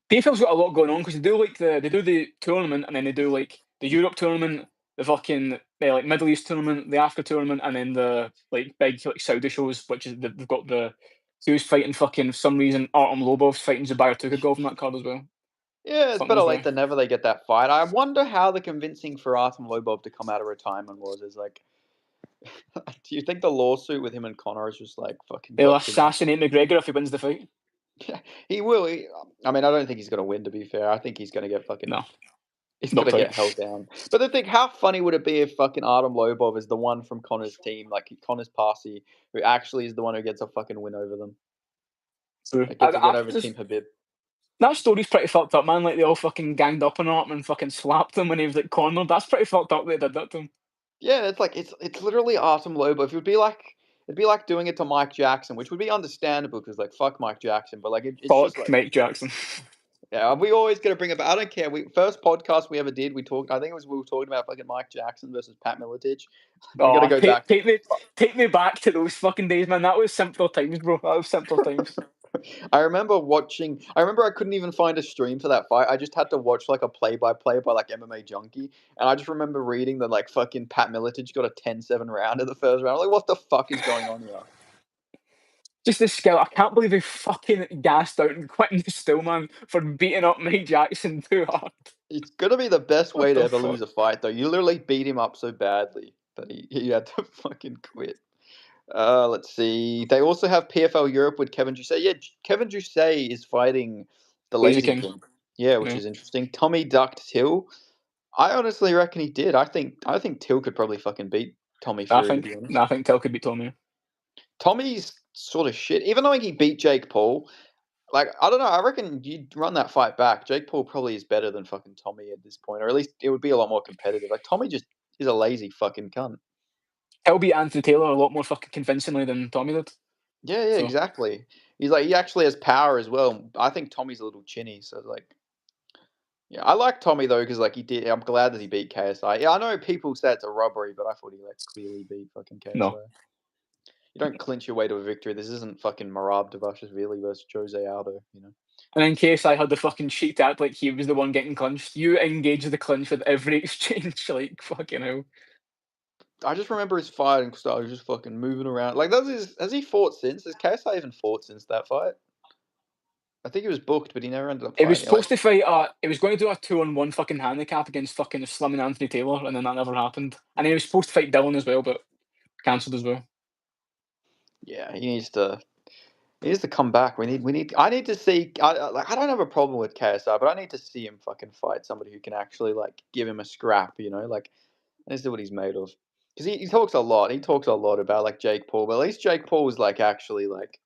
PFL's got a lot going on because they do the tournament and then they do like the Europe tournament, the fucking like Middle East tournament, the Africa tournament, and then the like big like Saudi shows, which is they've got the who's fighting fucking for some reason Artem Lobov's fighting Zubair Tukhugov on that card as well. Yeah, it's Fuck better knows late why. than never they get that fight. I wonder how the convincing for Artem Lobov to come out of retirement was. Is like, do you think the lawsuit with him and Connor is just like fucking They'll got to him? assassinate McGregor if he wins the fight. Yeah, he will. I mean, I don't think he's gonna win. To be fair, I think he's gonna get fucking. No, He's knocked gonna out. get held down. But the thing, how funny would it be if fucking Artem Lobov is the one from Connor's team, like Connor's posse, who actually is the one who gets a fucking win over them? True. Like gets a win over Team Habib. That story's pretty fucked up, man. Like they all fucking ganged up on Artem and fucking slapped him when he was like cornered. That's pretty fucked up. They did that to him. Yeah, it's like it's literally Artem Lobov. It'd be like doing it to Mike Jackson, which would be understandable because like fuck Mike Jackson, but like it's just Fuck like Mike Jackson. yeah, we always gonna bring it back. I don't care. We first podcast we ever did, we talked. I think it was we were talking about fucking Mike Jackson versus Pat Miletich. We got to Oh, go back. take me back to those fucking days, man. That was simpler times, bro. That was simpler times. I remember watching. I remember I couldn't even find a stream for that fight. I just had to watch like a play-by-play by like MMA Junkie, and I just remember reading that like fucking Pat Miletich got a 10-7 round in the first round. I'm like, what the fuck is going on here? Just the skill. I can't believe they fucking gassed out and quitting the still, man, for beating up Mike Jackson too hard. It's gonna be the best What way to the ever fuck? lose a fight, though. You literally beat him up so badly that he had to fucking quit. Let's see. They also have PFL Europe with Kevin Jusset. Yeah, Kevin Jusset is fighting the Lazy Lazy King. King. Yeah, which Yeah. is interesting. Tommy ducked Till. I honestly reckon he did. I think Till could probably fucking beat Tommy Fury, to be honest. I think Till could beat Tommy. Tommy's sort of shit. Even though he beat Jake Paul, like I don't know. I reckon you'd run that fight back. Jake Paul probably is better than fucking Tommy at this point, or at least it would be a lot more competitive. Like Tommy just is a lazy fucking cunt. Till beat Anthony Taylor a lot more fucking convincingly than Tommy did. Yeah, So exactly. He actually has power as well. I think Tommy's a little chinny, so like yeah, I like Tommy though because like he did. I'm glad that he beat KSI. Yeah, I know people say it's a robbery, but I thought he like clearly beat fucking no. KSI. You don't clinch your way to a victory. This isn't fucking Marab Dvalishvili versus Jose Aldo, you know. And in case I had the fucking cheat to act like he was the one getting clinched, you engage the clinch with every exchange, like fucking hell. I just remember his fighting style. He was just fucking moving around. Like, has he fought since? Has KSI even fought since that fight? I think he was booked, but he never ended up It was fighting. Like, supposed to fight. It was going to do a 2-on-1 fucking handicap against fucking Slim and Anthony Taylor, and then that never happened. And he was supposed to fight Dylan as well, but cancelled as well. yeah, he needs to come back. I need to see. I don't have a problem with KSI, but I need to see him fucking fight somebody who can actually like give him a scrap. You know, like I need to see what he's made of. Because he talks a lot. He talks a lot about like Jake Paul, but at least Jake Paul was like actually like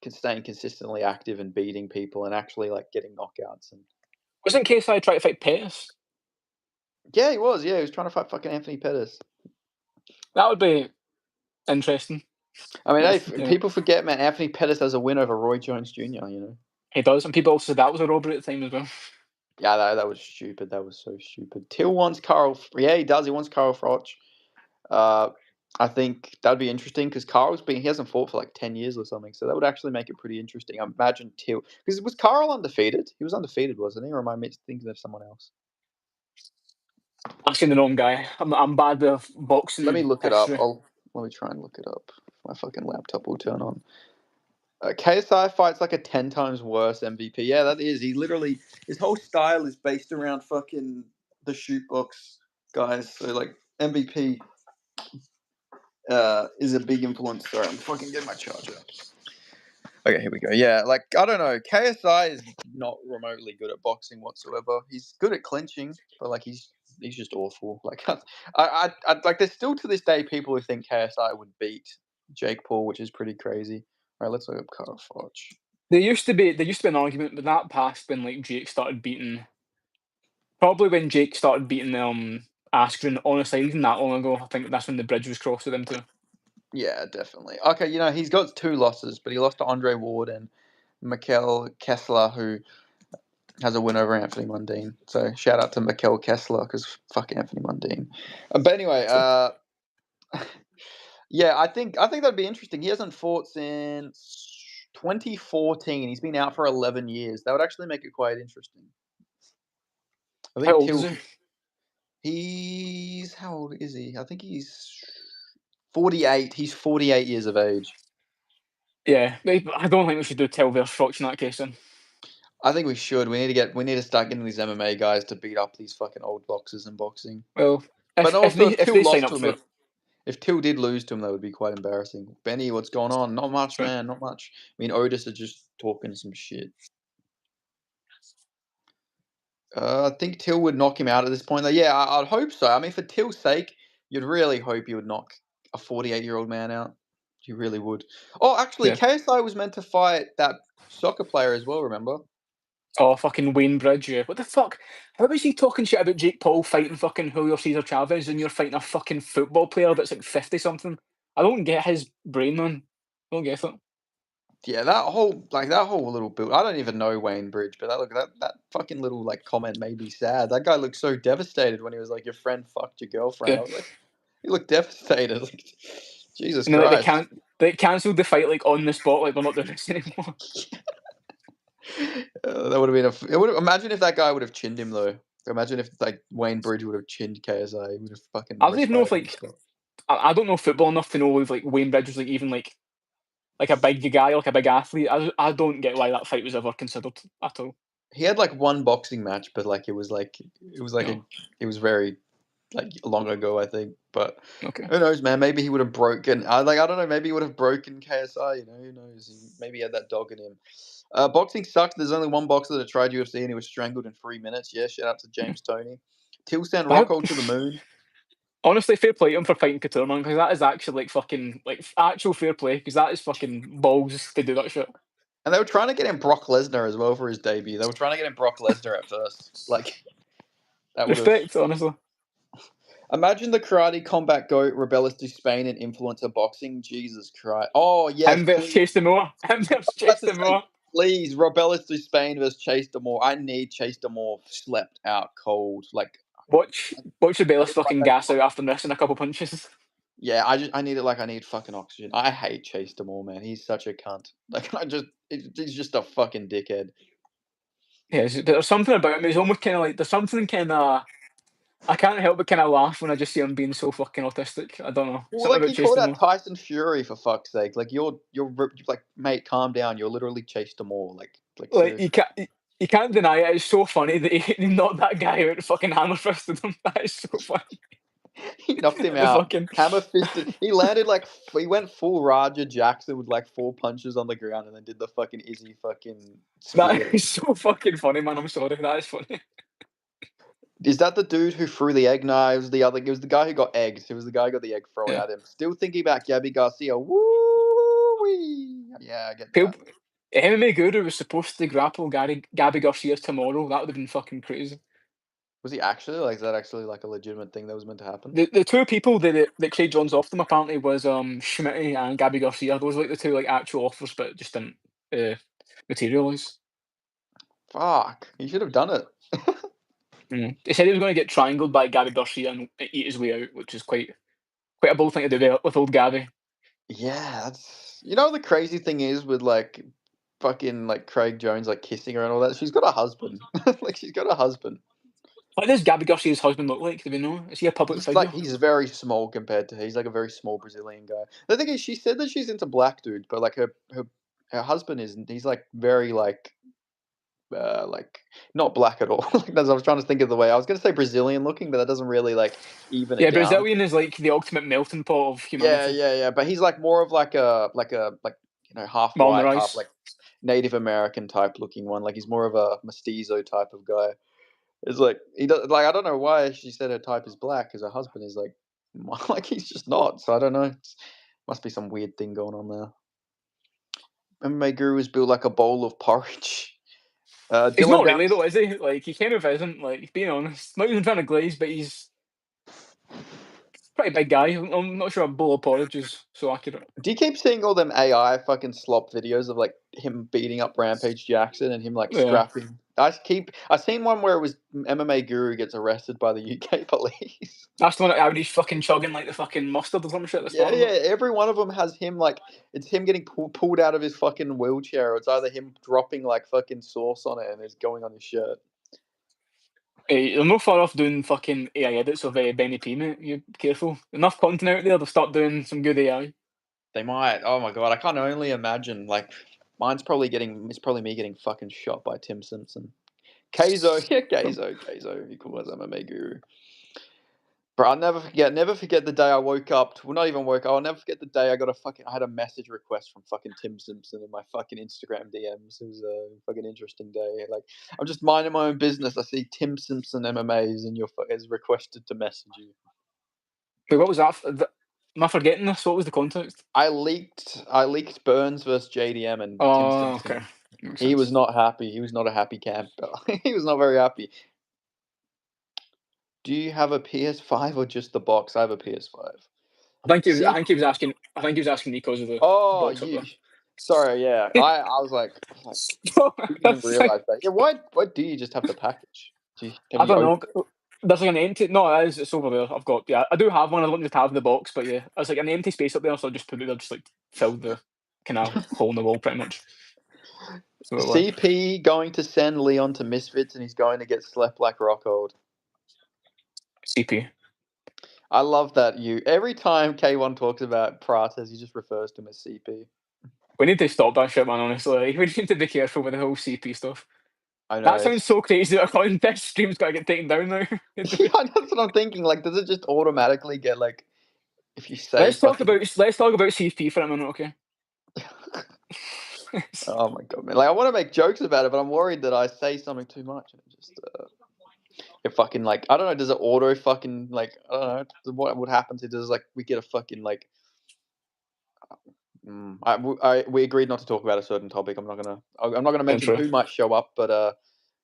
staying consistently active and beating people and actually like getting knockouts and Wasn't KSI trying to fight Pettis? yeah, he was. Yeah, he was trying to fight fucking Anthony Pettis. That would be interesting. I mean, hey, Yeah, people forget, man. Anthony Pettis has a win over Roy Jones Jr. You know. he does, and people also said that was a robbery at the time as well. Yeah, that was stupid. That was so stupid. Till wants Carl. Yeah, he does. He wants Carl Froch. Uh, I think that'd be interesting because he hasn't fought for like 10 years or something, so that would actually make it pretty interesting. I imagine Till, because was Carl undefeated? He was undefeated, wasn't he? Or am I thinking of someone else? Asking the wrong guy. I'm bad with Let me boxing look it up. history. Let me try and look it up. My fucking laptop will turn on. KSI fights like a 10 times worse MVP. Yeah, that is. He literally, his whole style is based around fucking the shoot box guys. So like MVP is a big influence. Sorry, I'm fucking getting my charger. Okay, here we go. Yeah, like I don't know. KSI is not remotely good at boxing whatsoever. He's good at clinching, but like he's just awful. Like I like there's still to this day people who think KSI would beat Jake Paul, which is pretty crazy. All right, let's look up Carl Froch. There used to be an argument, but that passed when like Jake started beating. Probably when Jake started beating Askren. Honestly, even that long ago, I think that's when the bridge was crossed with them two. Yeah, definitely. Okay, he's got two losses, but he lost to Andre Ward and Mikkel Kessler, who has a win over Anthony Mundine. So shout out to Mikkel Kessler because fuck Anthony Mundine. But anyway, True. yeah, I think that'd be interesting. He hasn't fought since 2014. He's been out for 11 years. That would actually make it quite interesting. I How think old is Till he? he's how old is he? I think he's 48. He's 48 years of age. Yeah, I don't think we should do 12 versus Fox in that case. Then. I think we should. We need to start getting these MMA guys to beat up these fucking old boxers in boxing. Well, But if also, they if if Till they sign lost up to him, for it, if Till did lose to him, that would be quite embarrassing. Benny, what's going on? Not much, true. man. Not much. I mean, Otis are just talking some shit. I think Till would knock him out at this point. Though. Yeah, I'd hope so. I mean, for Till's sake, you'd really hope he would knock a 48-year-old man out. You really would. Oh, actually, Yeah. KSI was meant to fight that soccer player as well. Remember? Oh, fucking Wayne Bridge, yeah. What the fuck? How is he talking shit about Jake Paul fighting fucking Julio Cesar Chavez and you're fighting a fucking football player that's like 50 something? I don't get his brain, man. I don't get it. Yeah, that whole little build. I don't even know Wayne Bridge, but that fucking little like comment made me sad. That guy looked so devastated when he was like, "Your friend fucked your girlfriend." Yeah. I was like, he looked devastated. Like, Jesus And then like Christ. they cancelled the fight like on the spot, like we're not doing this anymore. That would have been a. It would imagine if that guy would have chinned him though. Imagine if like Wayne Bridge would have chinned KSI. He would have fucking I don't wrist even know if fighted him. like I don't know football enough to know if like Wayne Bridge was like even like a big guy, like a big athlete. I don't get why that fight was ever considered at all. He had like one boxing match, but like No. it was very like long ago, I think. But Okay. who knows, man? Maybe he would have broken. I don't know. Maybe he would have broken KSI. Who knows? Maybe he had that dog in him. Boxing sucks. There's only one boxer that tried UFC and he was strangled in 3 minutes. Yeah, shout out to James Toney. Till sent But Rocco to the moon. honestly, fair play to him for fighting Couture, man, because that is actually like fucking like actual fair play, because that is fucking balls to do that shit. And they were trying to get him Brock Lesnar as well for his debut. They were trying to get him Brock Lesnar at first. Like that would have. Respect, honestly. Imagine the karate combat goat rebellious to Spain and influencer boxing. Jesus Christ. Oh yes, Him versus please. Chase Demore. Him versus About Chase to say, Demore. please, Robellis to Spain versus Chase Demore. I need Chase Demore slept out cold. Like, Watch the I Bellis need like fucking a, gas out after missing a couple punches. yeah, I need it like I need fucking oxygen. I hate Chase Demore, man. He's such a cunt. Like, he's just a fucking dickhead. Yeah, there's something about him. He's almost kind of like there's something kind of. I can't help but kind of laugh when I just see him being so fucking autistic. I don't know Well, something like about he Chase called out Demore. Tyson Fury for fuck's sake. Like you're like, mate, calm down. You're literally Chase Demore. Like Like seriously. you can't deny it. It's so funny that he knocked that guy out and fucking hammer fisted him. That is so funny. He knocked him The out. fucking Hammer fisted. He landed like he went full Raja Jackson with like four punches on the ground, and then did the fucking Izzy fucking that spear. is so fucking funny, man. I'm sorry. That is funny. Is that the dude who threw the egg knives? The other, it was the guy who got eggs. It was the guy who got the egg thrown Yeah. at him. Still thinking about Gabby Garcia. Woo wee. Yeah, I get People, that. MMA Guru was supposed to grapple Gabby Garcia tomorrow. That would have been fucking crazy. Was he actually like? Is that actually like a legitimate thing that was meant to happen? The two people that Craig Johns off them apparently was Schmitty and Gabby Garcia. Those were like the two like actual offers, but just didn't uh, materialise. Fuck, he should have done it. He said he was going to get triangled by Gabby Garcia and eat his way out, which is quite. quite a bold thing to do with old Gabby. Yeah, that's the crazy thing is with like fucking like Craig Jones like kissing her and all that. She's got a husband. Like she's got a husband. What does Gabby Garcia's husband look like? Do we know? Is he a public figure? He's very small compared to her. He's like a very small Brazilian guy. The thing is, she said that she's into black dudes, but like her husband isn't. He's like very like not black at all. Like I was trying to think of the way I was gonna say Brazilian looking, but that doesn't really like even Yeah, it down. Brazilian is like the ultimate melting pot of Yeah, humanity. yeah, yeah. But he's like more of like half Mal white, half rice. like Native American type looking one. Like he's more of a mestizo type of guy. It's like he does like I don't know why she said her type is black because her husband is like like he's just not. So I don't know. Must be some weird thing going on there. MMA Guru is built like a bowl of porridge. He's Dylan not really Bounce. though, is he? Like he kind of isn't. Like being honest, not even trying to glaze, but he's a pretty big guy. I'm not sure a bowl of porridge is so accurate. Do you keep seeing all them AI fucking slop videos of like him beating up Rampage Jackson and him like Yeah, scrapping? I seen one where it was MMA Guru gets arrested by the UK police. that's the one that he's fucking chugging like the fucking mustard or some shit at the Yeah, start of it. yeah. Every one of them has him like it's him getting pulled out of his fucking wheelchair. Or it's either him dropping like fucking sauce on it and it's going on his shirt. Hey, they're not far off doing fucking AI edits of Benny P, mate. You careful. Enough content out there, they'll start doing some good AI. They might. Oh my god, I can't only imagine. Like, it's probably me getting fucking shot by Tim Simpson. Keizo, yeah, Keizo, he calls MMA Guru. Bro, I'll never forget the day I woke up. Well, not even woke. I'll never forget the day I had a message request from fucking Tim Simpson in my fucking Instagram DMs. It was a fucking interesting day. Like, I'm just minding my own business. I see Tim Simpson MMA is requested to message you. Wait, what was that? Am I forgetting this? What was the context? I leaked Burns versus JDM and Tim Oh, okay. Simpson. Makes He was sense. not happy. He was not a happy camper. He was not very happy. Do you have a PS5 or just the box? I have a PS5. I See, think he was asking. I think he was asking me because of the oh, box up you. there. Sorry, yeah. I was like, didn't even realize that. Yeah, why do you just have the package? Have I you don't know. opened it? There's like an empty. No, it is. It's over there. I've got. Yeah, I do have one. I don't just have the box, but yeah, there's like an empty space up there, so I just put it there, just like filled the kind of hole in the wall, pretty much. So it was. CP going to send Leon to Misfits and he's going to get slept like Rockhold. CP. I love that you every time K1 talks about Prates, he just refers to him as CP. We need to stop that shit, man. Honestly, like, we need to be careful with the whole CP stuff. I know That it's sounds so crazy. That this stream's got to get taken down now. yeah, that's what I'm thinking. Like, does it just automatically get like if you say Let's talk fucking about CP for a minute, okay? oh my god, man. Like I want to make jokes about it, but I'm worried that I say something too much and it fucking like I don't know, does it auto fucking like I don't know what happens if does like we get a fucking like we agreed not to talk about a certain topic. I'm not gonna mention Intro. who might show up, but The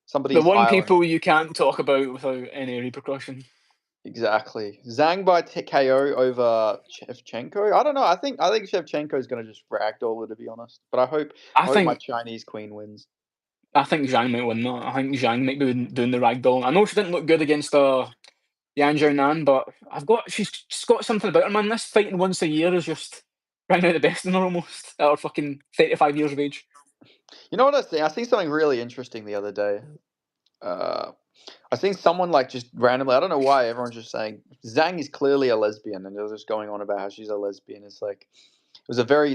somebody's one island. people you can't talk about without any repercussion. Exactly. Zhang by KO over Shevchenko. I don't know. I think Shevchenko is going to just ragdoll her, to be honest. But I I hope my think Chinese queen wins. I think Zhang might win that. I think Zhang might be doing the ragdoll. I know she didn't look good against Yan Nan, but she's got something about her, man. This fighting once a year is just bringing out the best in her almost at her fucking 35 years of age. You know what I see? I seen something really interesting the other day. Uh, I seen someone like just randomly. I don't know why everyone's just saying Zhang is clearly a lesbian, and they're just going on about how she's a lesbian. It's like it was a very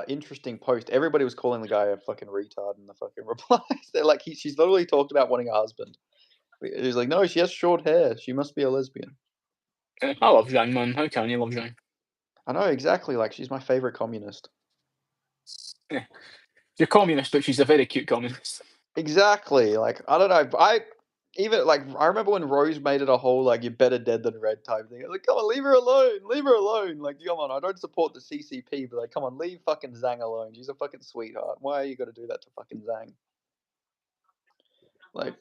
interesting post. Everybody was calling the guy a fucking retard in the fucking replies. They're like she's literally talked about wanting a husband. He's like, no, she has short hair. She must be a lesbian. I love Zhang, man. How can you love Zhang? I know exactly. Like she's my favorite communist. Yeah. You're communist, but she's a very cute communist. Exactly. Like I don't know. I even like I remember when Rose made it a whole like you're better dead than red type thing. Like, come on, leave her alone. Leave her alone. Like, come on. I don't support the CCP, but like, come on, leave fucking Zhang alone. She's a fucking sweetheart. Why are you gonna do that to fucking Zhang? Like,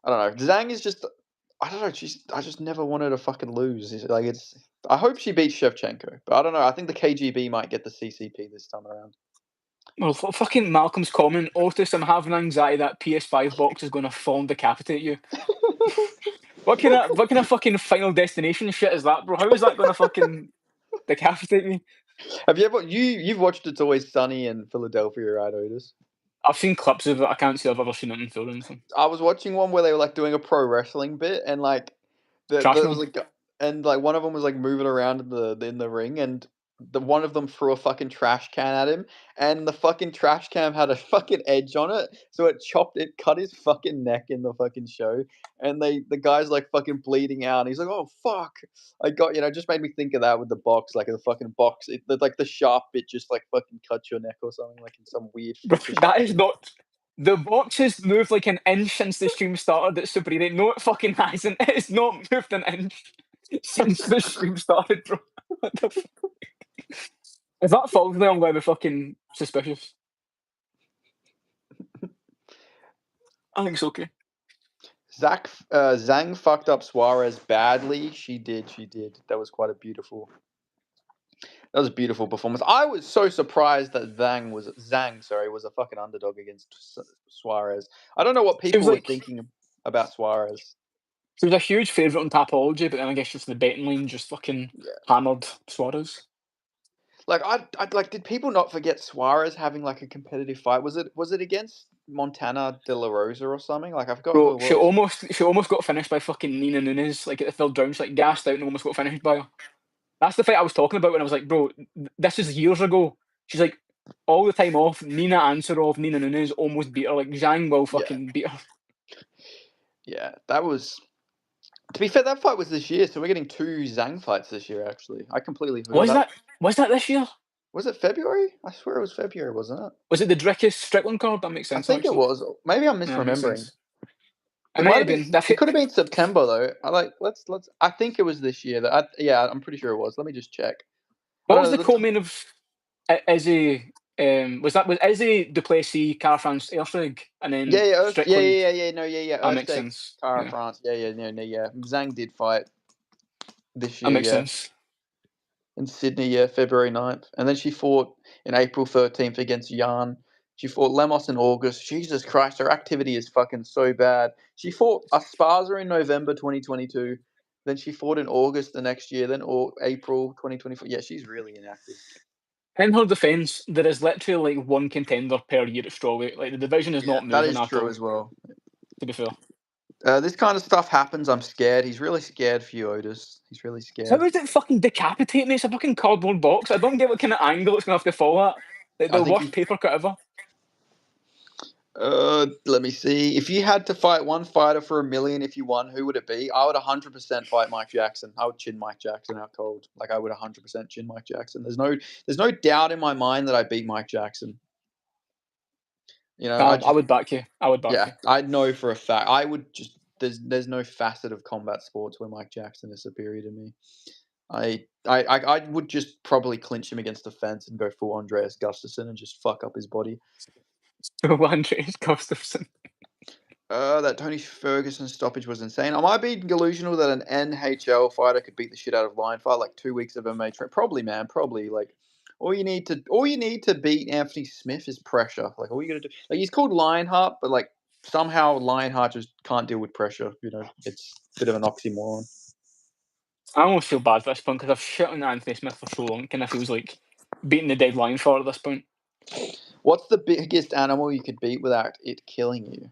I don't know. Zhang is just. I don't know. I just never wanted to fucking lose. Like it's. I hope she beats Shevchenko, but I don't know. I think the KGB might get the CCP this time around. Well, fucking Malcolm's comment, Otis, I'm having anxiety that PS5 box is going to fall and decapitate you. What kind of fucking Final Destination shit is that, bro? How is that gonna fucking decapitate me? Have you ever you've watched It's Always Sunny in Philadelphia, right, Otis? I've seen clips of it. I can't say I've ever seen it in full or anything. I was watching one where they were like doing a pro wrestling bit, and like Trash the was man. like, and like one of them was like moving around in the ring, and the one of them threw a fucking trash can at him, and the fucking trash can had a fucking edge on it, so it cut his fucking neck in the fucking show, and the guy's like fucking bleeding out, and he's like, oh fuck, I got it just made me think of that with the box, like the fucking box, like the sharp bit just like fucking cuts your neck or something, like in some weird Bro, freakish that is way. not. The box has moved like an inch since the stream started at Super 8. No, it fucking hasn't. It has not moved an inch since the stream started, bro. What the If that falls there, I'm going to be fucking suspicious. I think it's okay. Zhang fucked up Suarez badly. She did. She did. That was quite a beautiful. That was a beautiful performance. I was so surprised that Zhang, sorry, was a fucking underdog against Suarez. I don't know what She was people were like, thinking about Suarez. she was a huge favourite on Tapology, but then I guess just the betting line just fucking Yeah. hammered Suarez. Like I'd like. Did people not forget Suarez having like a competitive fight? Was it against Montana De La Rosa or something? Like I forgot who Bro, it she was. almost she almost got finished by fucking Nina Nunes, like at the third round. She like gassed out and almost got finished by her. That's the fight I was talking about when I was like, bro, this is years ago. She's like, all the time off. Nina Ansaroff, Nina Nunes almost beat her. Like Zhang will Yeah, fucking beat her. yeah. That was. To be fair, that fight was this year, so we're getting two Zhang fights this year. Actually, I completely forgot. Was that was that this year? Was it February? I swear it was February, wasn't it? Was it the Drickus Strickland card? That makes I sense think it actually. was. Maybe I'm Yeah, that makes misremembering. sense. It It might might have have been. been. That It could have been September though. Let's. I think it was this year. Yeah, I'm pretty sure it was. Let me just check. I what don't was know. the co-main of Izzy? Was Izzy Duplessis, Cara France Airstrig, and Yeah, then yeah, Strickland? no, yeah, yeah. That makes Ersteg, sense. Tara Yeah, France. Yeah, yeah, no, no, yeah. Zhang did fight this that year, makes yeah, sense. in Sydney, yeah, February 9th. And then she fought in April 13th against Jan. She fought Lemos in August. Jesus Christ, her activity is fucking so bad. She fought Asparza in November 2022. Then she fought in August the next year. Then April 2024. Yeah, she's really inactive. In her defence, there is literally like one contender per year at strawweight. Like the division is Yeah, not that moving is at true all. as well. To be fair, This kind of stuff happens. I'm scared. He's really scared for you, Otis. He's really how scared. is it fucking decapitate me? It's a fucking cardboard box. I don't get what kind of angle it's gonna have to fall at. Like I the think worst he. paper cut ever. Let me see. If you had to fight one fighter for a million, if you won, who would it be? I would 100% fight Mike Jackson. I would chin Mike Jackson out cold. Like I would 100% chin Mike Jackson. There's no doubt in my mind that I beat Mike Jackson. You know, I I just would back you. I would back yeah, you. I know for a fact. I would just there's no facet of combat sports where Mike Jackson is superior to me. I would just probably clinch him against the fence and go full Andreas Gustafsson and just fuck up his body. So Andreas Gustafsson. That Tony Ferguson stoppage was insane. I might be delusional that an NHL fighter could beat the shit out of Lion fight like 2 weeks of MMA training. Probably, man. Probably. Like all you need to beat Anthony Smith is pressure. Like all you gotta do. Like he's called Lionheart, but like somehow Lionheart just can't deal with pressure. You know, it's a bit of an oxymoron. I almost feel bad for this point because I've shit on Anthony Smith for so long. Kind of feels like beating the deadline for at this point. What's the biggest animal you could beat without it killing you?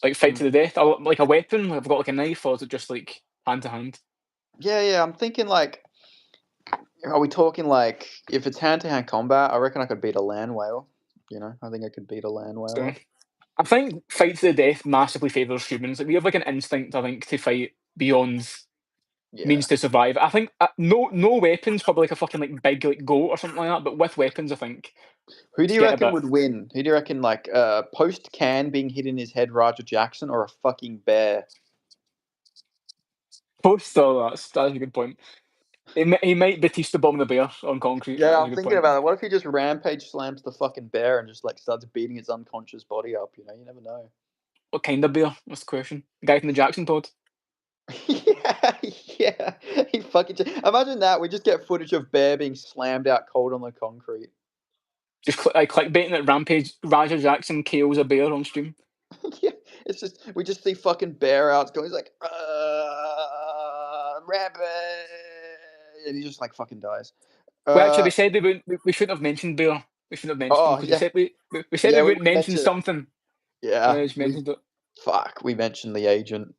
Like fight to the death. Like a weapon. I've got like a knife, or is it just like hand to hand? Yeah, yeah. I'm thinking like, are we talking like if it's hand to hand combat? I reckon I could beat a land whale. You know, I think I could beat a land whale So up. I think fight to the death massively favours humans. Like we have like an instinct, I think, to fight beyond Yeah. means to survive. I think no weapons, probably like a fucking like big like goat or something like that. But with weapons, I think Who do it's you getting a reckon bit would win? Who do you reckon like post can being hit in his head, Roger Jackson, or a fucking bear? post. Oh, that's a good point. He might Batista bomb the bear on concrete. Yeah, That's a I'm good thinking point. about it. What if he just rampage slams the fucking bear and just like starts beating its unconscious body up? You know, you never know. What kind of bear? That's the question. Guy from the Jackson pod. Yeah, yeah. He fucking imagine that. We just get footage of bear being slammed out cold on the concrete. Just clickbaiting that Rampage Raja Jackson KOs a bear on stream. Yeah, It's just we just see fucking bear outs going. He's like, rabbit, and he just like fucking dies. Well, actually, Uh, we said we shouldn't have mentioned Bear. We shouldn't have mentioned him oh because yeah, we said we yeah, we wouldn't would mention mention it. something. Yeah, We just mentioned it. we mentioned the agent.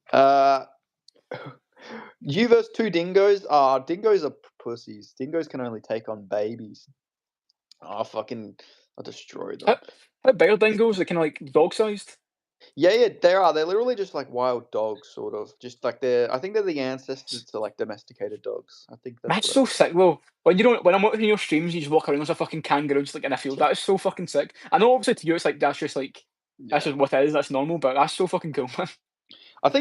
You versus two dingoes. Dingoes are pussies. Dingoes can only take on babies. Fucking, I'll destroy How, them. how bear dingoes are kind of like dog sized. Yeah, yeah, they are. They're literally just like wild dogs, sort of. Just like they're. I think they're the ancestors to like domesticated dogs. I think that's That's what I so read. sick though. When you don't, when I'm watching your streams, you just walk around as a fucking kangaroo, just like in a field. That is so fucking sick. I know, obviously, to you, it's like that's Yeah. just what it is. That's normal, but that's so fucking cool, man. I'm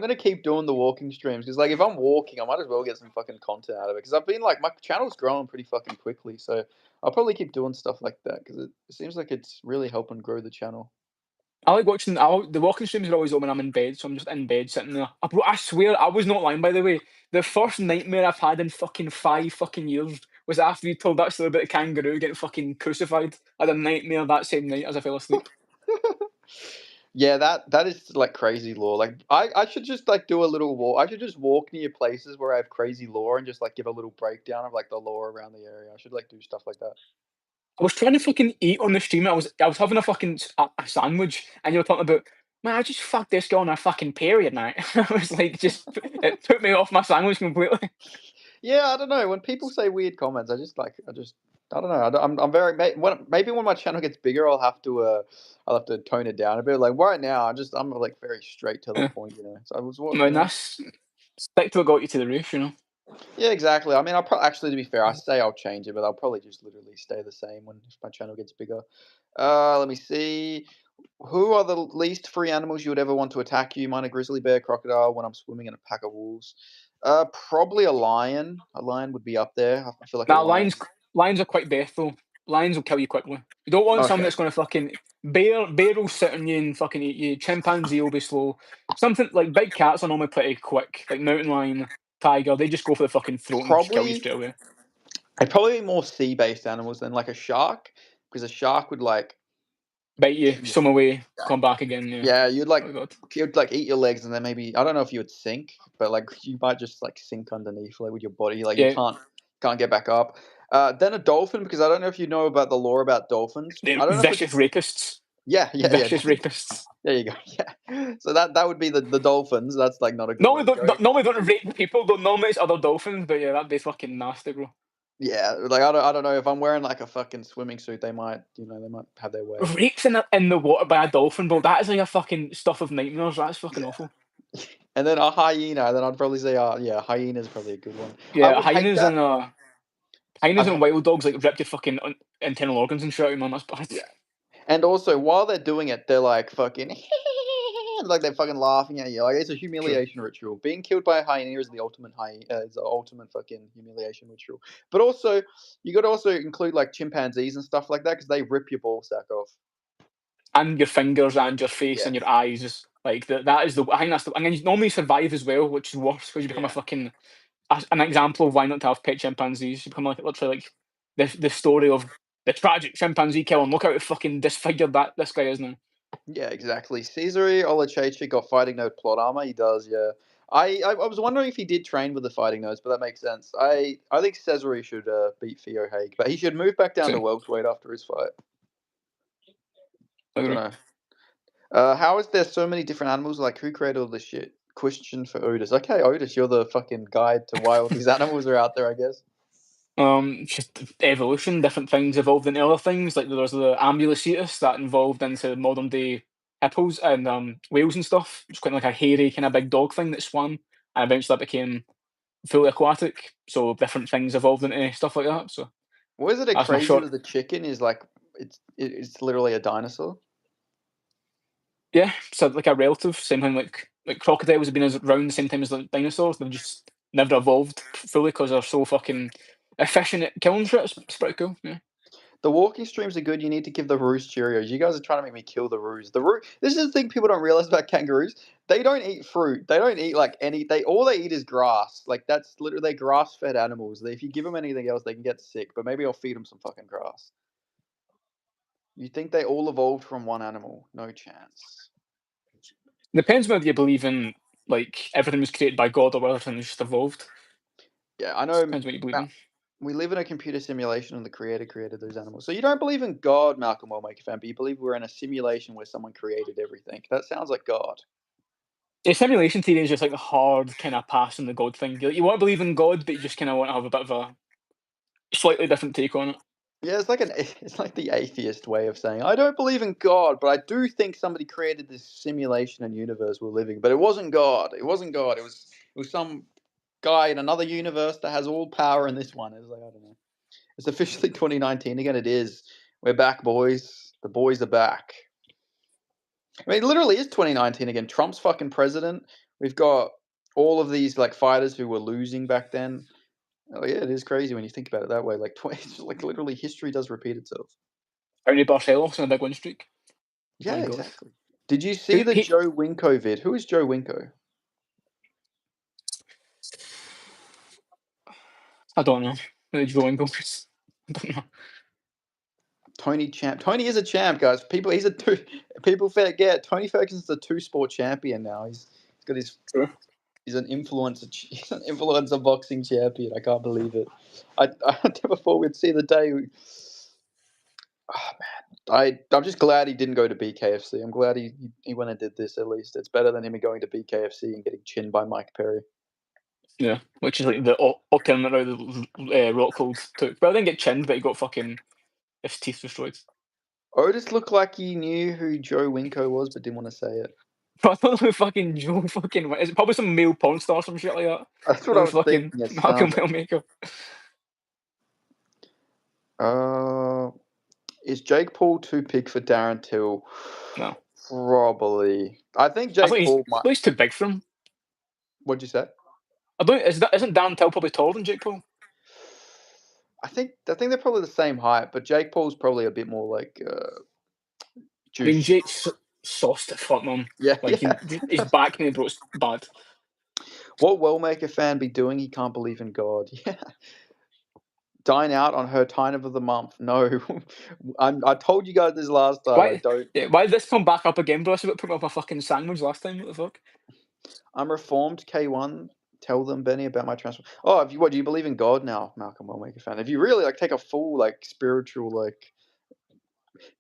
gonna keep doing the walking streams because like if I'm walking, I might as well get some fucking content out of it because I've been like my channel's growing pretty fucking quickly, so I'll probably keep doing stuff like that because it seems like it's really helping grow the channel. I like watching. The walking streams are always on when I'm in bed, so I'm just in bed sitting there. Bro, I swear, I was not lying. By the way, the first nightmare I've had in fucking 5 fucking years was after you told that story about the kangaroo getting fucking crucified. I had a nightmare that same night as I fell asleep. Yeah, that is like crazy lore. Like I should just like do a little walk. I should just walk near places where I have crazy lore and just like give a little breakdown of like the lore around the area. I should like do stuff like that. I was trying to fucking eat on the stream. I was having a fucking a sandwich, and you were talking about, man, I just fucked this girl on her fucking period night. I was like, just it took me off my sandwich completely. Yeah, I don't know. When people say weird comments, I don't know. I'm very maybe when my channel gets bigger, I'll have to tone it down a bit. Like right now, I'm like very straight to the Yeah. point, you know. So I was what Man, you know. that's stick to what got you to the roof, you know. Yeah, exactly. I mean, actually, to be fair, I say I'll change it, but I'll probably just literally stay the same when if my channel gets bigger. Let me see. Who are the least free animals you would ever want to attack you? Mine are grizzly bear, crocodile. When I'm swimming in a pack of wolves, probably a lion. A lion would be up there. I feel like a Now, lion. lions are quite death though. Lions will kill you quickly. You don't want something Okay. that's going to fucking bear will sit on you and fucking eat you. Chimpanzee will be slow. Something like big cats are normally pretty quick. Like mountain lion, tiger, they just go for the fucking throat and just kill you Probably, straight away. I'd probably be more sea-based animals than like a shark, because a shark would like Bite you, chew your swim fucking away, come back again. Yeah. yeah, Oh god. you'd like eat your legs and then maybe I don't know if you would sink, but like you might just like sink underneath like with your body, like you Yeah. can't get back up. Then a dolphin, because I don't know if you know about the lore about dolphins. They're I don't know if vicious it's rapists. yeah. Vicious rapists. There you go. Yeah. So that would be the dolphins. That's like not a good way to go. Normally don't rape people. Don't normally it's other dolphins. But yeah, that'd be fucking nasty, bro. Yeah, like I don't know if I'm wearing like a fucking swimming suit, they might have their way. Rapes in the water by a dolphin, bro. That is like a fucking stuff of nightmares. That's fucking Yeah. awful. And then a hyena, then I'd probably say, yeah, hyena is probably a good one. I Yeah, would hate that. hyenas I'd and ha- wild dogs like rip your fucking internal organs and shit out, man. That's bad. yeah. And also, while they're doing it, they're like fucking, like they're fucking laughing at you. Like it's a True. humiliation ritual. Being killed by a hyena is the ultimate is the ultimate fucking humiliation ritual. But also, you got to also include like chimpanzees and stuff like that because they rip your ball sack off. And your fingers and your face and Yeah, your eyes. Like that is the. I think that's the. And then you normally survive as well, which is worse because you become a yeah, fucking an example of why not to have pet chimpanzees. You become like literally like the story of the tragic chimpanzee killing. Look how fucking disfigured that this guy is now. yeah, exactly. Caesare Olachechi got fighting node plot armor. He does, yeah. I was wondering if he did train with the fighting nodes, but that makes sense. I think Cesare should beat Theo Haig, but he should move back down to So welterweight after his fight. I I don't agree. know. How is there so many different animals? Like, who created all this shit? Question for Otis. Okay, Otis, you're the fucking guide to why all these animals are out there, I guess. Just evolution, different things evolved into other things. Like there's the Ambulocetus that evolved into modern day hippos and whales and stuff. It's quite like a hairy kind of big dog thing that swam, and eventually that became fully aquatic. So different things evolved into stuff like that. So What is it that's my crazy short. that the chicken is like it's literally a dinosaur? Yeah, so like a relative, same thing like crocodiles have been around the same time as like dinosaurs. They've just never evolved fully because they're so fucking efficient at killing shit. It's pretty cool. Yeah. The walking streams are good. You need to give the roos Cheerios. You guys are trying to make me kill the roos. This is the thing people don't realize about kangaroos. They don't eat fruit. They don't eat like any. They all they eat is grass. Like that's literally they're grass fed animals. If you give them anything else, they can get sick. But maybe I'll feed them some fucking grass. You think they all evolved from one animal? No chance. Depends whether you believe in like everything was created by God or whether everything was just evolved. Yeah, I know. Depends what you believe in. We live in a computer simulation and the creator created those animals. So you don't believe in God, Malcolm Wellmaker fan, but you believe we're in a simulation where someone created everything. That sounds like God. Yeah, simulation theory is just like the hard kind of pass on the God thing. You want to believe in God, but you just kind of want to have a bit of a slightly different take on it. Yeah, it's like it's like the atheist way of saying I don't believe in God, but I do think somebody created this simulation and universe we're living. But it wasn't God. It wasn't God. It was some guy in another universe that has all power in this one. It's like I don't know. It's officially 2019 again. It is. We're back, boys. The boys are back. I mean, it literally is 2019 again. Trump's fucking president. We've got all of these like fighters who were losing back then. Oh yeah, it is crazy when you think about it that way. Like 20, like literally history does repeat itself. Ernie Barcelos on a big win streak. My Yeah, God. exactly. Did you see Who the he Joe Winko vid? Who is Joe Winko? I don't know. Who Joe goes. I don't know. Tony Champ. Tony is a champ, guys. He's a two. People forget Tony Ferguson's a two-sport champion now. He's got his. True. He's an influencer. He's an influencer boxing champion. I can't believe it. I never thought we'd see the day. Oh, man, I'm just glad he didn't go to BKFC. I'm glad he went and did this. At least it's better than him going to BKFC and getting chinned by Mike Perry. Yeah, which is like the alternative route that Rockhold took. Well, I didn't get chinned, but he got fucking his teeth destroyed. Otis looked like he knew who Joe Winko was, but didn't want to say it. But I don't know who fucking Joe fucking is it probably some male porn star or some shit like that? That's what I No was fucking thinking. It Malcolm sounded. Wellmaker. Uh, is Jake Paul too big for Darren Till? No. Probably. I think I Jake thought Paul might. he's too big for him. What'd you say? I don't isn't Dan Till probably taller than Jake Paul? I think they're probably the same height, but Jake Paul's probably a bit more like I mean juice. Jake's sauced at fuck man. Yeah, Like yeah. his back knee bro's bad. What Wellmaker fan be doing? He can't believe in God. Yeah. Dine out on her time of the month. No, I told you guys this last time. I Why don't. yeah, why did this come back up again, bro? I about put me up a fucking sandwich last time, what the fuck? I'm reformed. K1. Tell them, Benny, about my transfer. Oh, what do you believe in God now, Malcolm Wellmaker fan? If you really like take a full like spiritual like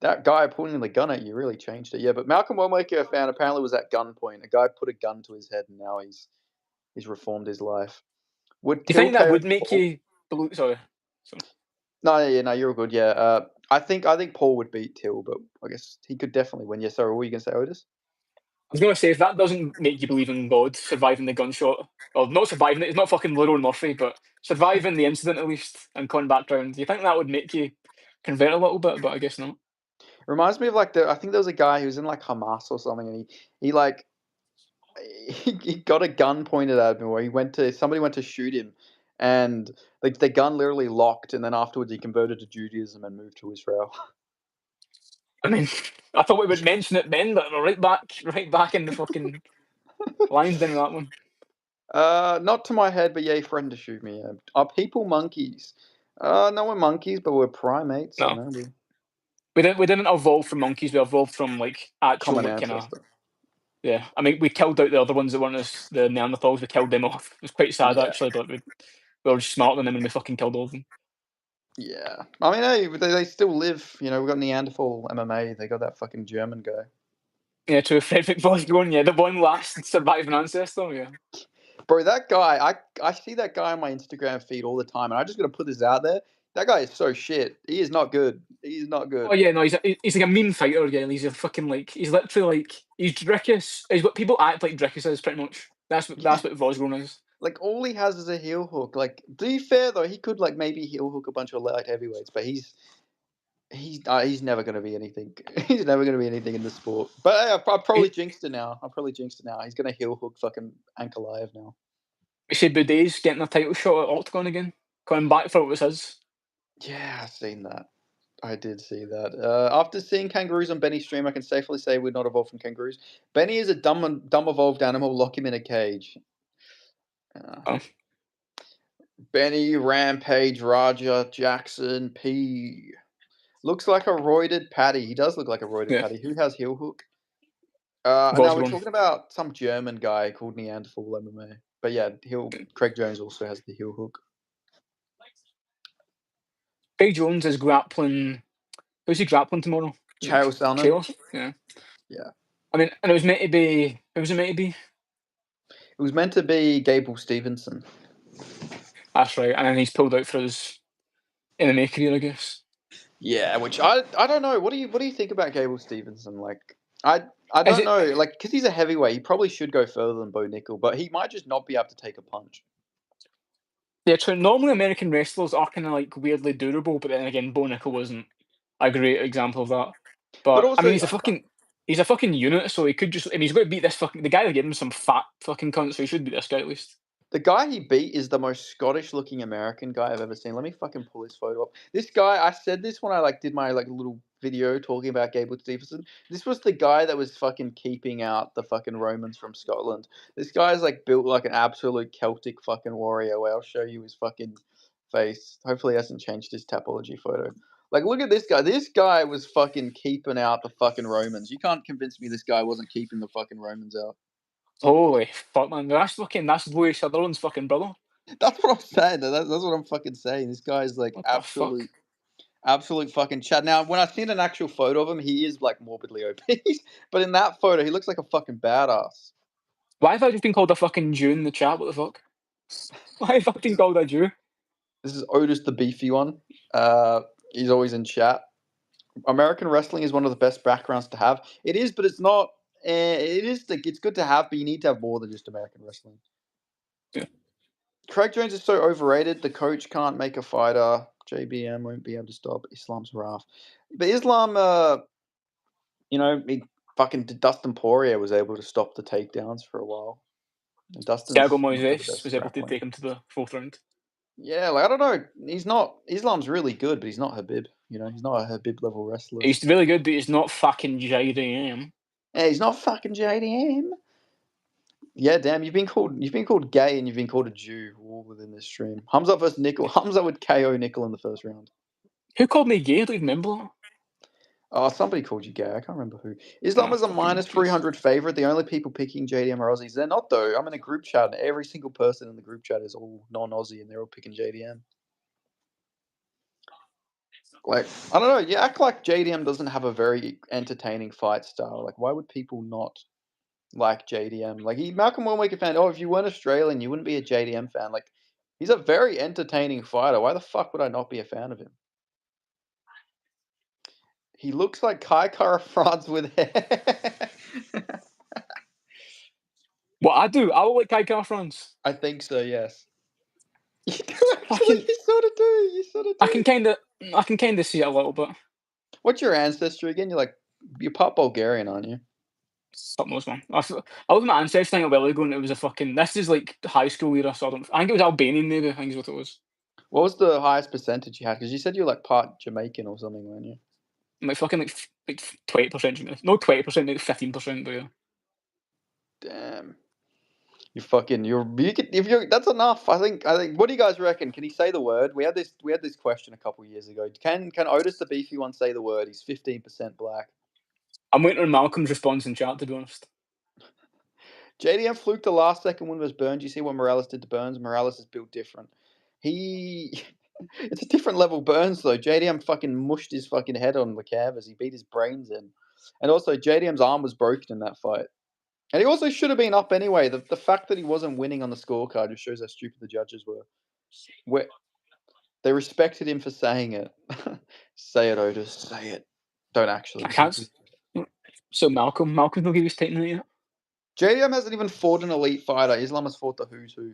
that guy pointing the gun at you really changed it. Yeah, but Malcolm Wellmaker fan apparently was at gunpoint. A guy put a gun to his head, and now he's reformed his life. Would Do you Till think that KO would make Paul? you believe sorry. So No, yeah, no, you're all good. Yeah, I think Paul would beat Till, but I guess he could definitely win. Yeah, sorry, what were you gonna say, Otis? I was gonna say if that doesn't make you believe in God, surviving the gunshot, or not surviving it, it's not fucking Laurel Murphy, but surviving the incident at least and coming back round. Do you think that would make you convert a little bit? But I guess not. Reminds me of like I think there was a guy who was in like Hamas or something, and he like he got a gun pointed at him where somebody went to shoot him, and like the gun literally locked, and then afterwards he converted to Judaism and moved to Israel. I mean, I thought we would mention it then, but we're right back in the fucking lines then with that one. Not to my head, but yeah, he threatened to shoot me. Are people monkeys? No, we're monkeys, but we're primates. No, we didn't evolve from monkeys. We evolved from like actual Common like kind of ancestor. yeah. I mean, we killed out the other ones that weren't as the Neanderthals. We killed them off. It was quite sad Yeah, actually, but we were just smarter than them and we fucking killed all of them. yeah. I mean, hey, they still live. You know, we've got Neanderthal MMA. They got that fucking German guy. Yeah, to Frederick Vosborn, yeah, the one last surviving ancestor, yeah. Bro, that guy, I see that guy on my Instagram feed all the time, and I just gotta put this out there. That guy is so shit. He is not good. He's not Oh good. yeah, no, he's like a mean fighter, yeah. He's a fucking like he's literally like he's Drickus. He's what people act like Drickus is pretty much. That's what Yeah. that's what Vosborn is. Like all he has is a heel hook. Like, to be fair though, he could like maybe heel hook a bunch of light heavyweights, but he's never gonna be anything. He's never gonna be anything in the sport. But hey, I probably We jinxed it now. He's gonna heel hook fucking Ankalaev now. say Boudet's getting a title shot at Octagon again, coming back for what was his. Yeah, I've seen that. I did see that. After seeing kangaroos on Benny's stream, I can safely say we're not evolved from kangaroos. Benny is a dumb evolved animal. Lock him in a cage. Uh, Oh, Benny, Rampage, Raja, Jackson, P. Looks like a roided Patty. He does look like a roided yeah. Patty. Who has heel hook? What's Now we're going? talking about some German guy called Neanderthal MMA. But yeah, Craig Jones also has the heel hook. Big Jones is grappling. Who's he grappling tomorrow? Is it Chael Sonnen. Chaos? Yeah. Yeah. I mean, and it was meant to be. Who was it meant to be? It was meant to be Gable Stevenson. That's right. And then he's pulled out for his MMA career, I guess. Yeah, which I don't know. What do you think about Gable Stevenson? Like I Is don't it? know. Like because he's a heavyweight, he probably should go further than Bo Nickel, but he might just not be able to take a punch. Yeah, true. Normally, American wrestlers are kind of like weirdly durable, but then again, Bo Nickel wasn't a great example of that. But But I also, mean, he's a fucking unit, so he could just. I mean, he's going to beat this fucking the guy that gave him some fat fucking cunt, so he should beat this guy at least. the guy he beat is the most Scottish-looking American guy I've ever seen. Let me fucking pull his photo up. This guy, I said this when I did my little video talking about Gable Stevenson. This was the guy that was fucking keeping out the fucking Romans from Scotland. This guy's built like an absolute Celtic fucking warrior. Where I'll show you his fucking face. Hopefully, he hasn't changed his topology photo. Look at this guy. This guy was fucking keeping out the fucking Romans. You can't convince me this guy wasn't keeping the fucking Romans out. Holy fuck, man! That's Louis Sutherland's fucking brother. That's what I'm saying. That's what I'm fucking saying. This guy's What the fuck? absolute fucking Chad. Now, when I've seen an actual photo of him, he is morbidly obese. But in that photo, he looks like a fucking badass. Why have I just been called a fucking Jew in the chat? What the fuck? Why have I been called a Jew? This is Otis, the beefy one. Uh, he's always in chat. American wrestling is one of the best backgrounds to have. It is, but it's not. It's good to have, but you need to have more than just American wrestling. Yeah. Craig Jones is so overrated. The coach can't make a fighter. JBM won't be able to stop Islam's wrath. But Islam, Dustin Poirier was able to stop the takedowns for a while. And Thiago Dustin's not the Moises best was able to grappling. take him to the fourth round. Yeah, I don't know. He's not. Islam's really good, but he's not Habib. He's not a Habib level wrestler. He's really good, but he's not fucking JDM. Yeah, he's not fucking JDM. Yeah, damn. You've been called gay and you've been called a Jew all within this stream. Hamza versus Nickel. Hamza would KO Nickel in the first round. Who called me gay? I don't even remember that. Oh, somebody called you gay. I can't remember who. Islam Ah, is a fucking minus piece. 300 favorite. The only people picking JDM are Aussies. They're not, though. I'm in a group chat, and every single person in the group chat is all non-Aussie, and they're all picking JDM. I don't know. You act like JDM doesn't have a very entertaining fight style. Why would people not like JDM? Malcolm Wellmaker a fan. Oh, if you weren't Australian, you wouldn't be a JDM fan. He's a very entertaining fighter. Why the fuck would I not be a fan of him? He looks like Kai Kara France with hair. What I do? I look like Kai Car France. I think so, yes. You do actually. Fucking, You sort of do. You sort of I can do. kind of, I can kind of see it a little bit. What's your ancestry again? You're part Bulgarian, aren't you? Fuck knows, man. I was my ancestry thing a while ago, and it was a fucking. This is like high school era, so I think it was Albanian, maybe. I think is what it was. What was the highest percentage you had? Because you said you're part Jamaican or something, weren't you? Like fucking like 20%. No 20%, like 15%. But yeah. Damn. If you're that's enough. I think what do you guys reckon? Can he say the word? We had this question a couple years ago. Can Otis the beefy one say the word? He's 15% black. I'm waiting on Malcolm's response in chat, to be honest. JDM fluked the last second win was Burns. You see what Morales did to Burns? Morales is built different. He it's a different level Burns though. JDM fucking mushed his fucking head on Lecav as he beat his brains in. And also JDM's arm was broken in that fight. And he also should have been up anyway. The fact that he wasn't winning on the scorecard just shows how stupid the judges were. They respected him for saying it. Say it, Otis. Say it. Don't I actually. can't. Simply. So Malcolm's not give his taking it yet. JDM hasn't even fought an elite fighter. Islam has fought the who's who.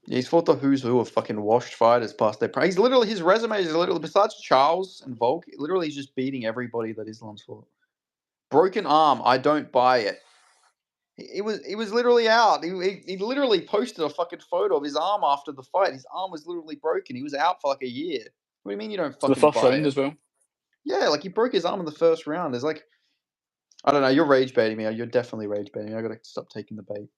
He's fought the who's who of fucking washed fighters past their prime. He's literally his resume is literally besides Charles and Volk, literally he's just beating everybody that Islam's fought. Broken arm, I don't buy it. He was literally out. He literally posted a fucking photo of his arm after the fight. His arm was literally broken. He was out for a year. What do you mean you don't So the fucking first buy round it? as well. Yeah, he broke his arm in the first round. There's I don't know. You're rage baiting me. You're definitely rage baiting me. I gotta stop taking the bait.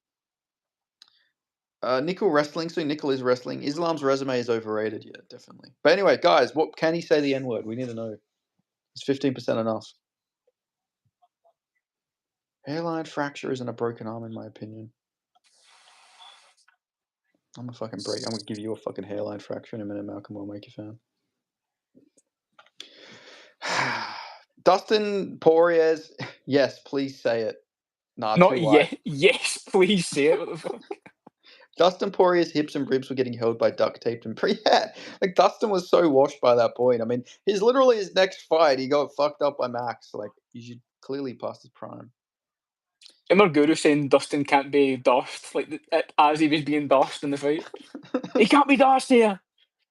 Nickel wrestling. So Nickel is wrestling. Islam's resume is overrated. Yeah, definitely. But anyway, guys, what can he say the N word? We need to know. Is 15% enough? Hairline fracture isn't a broken arm, in my opinion. I'm gonna give you a fucking hairline fracture in a minute, Malcolm. Will make you fan. Dustin Poirier, yes, please say it. Nah, Not too white. yes, please say it. What the fuck? Dustin Poirier's hips and ribs were getting held by duct tape and yeah, like Dustin was so washed by that point. I mean, his next fight, he got fucked up by Max. Like, he should clearly past his prime. Remember Guru saying Dustin can't be Dust, like as he was being Dust in the fight. He can't be Dust here.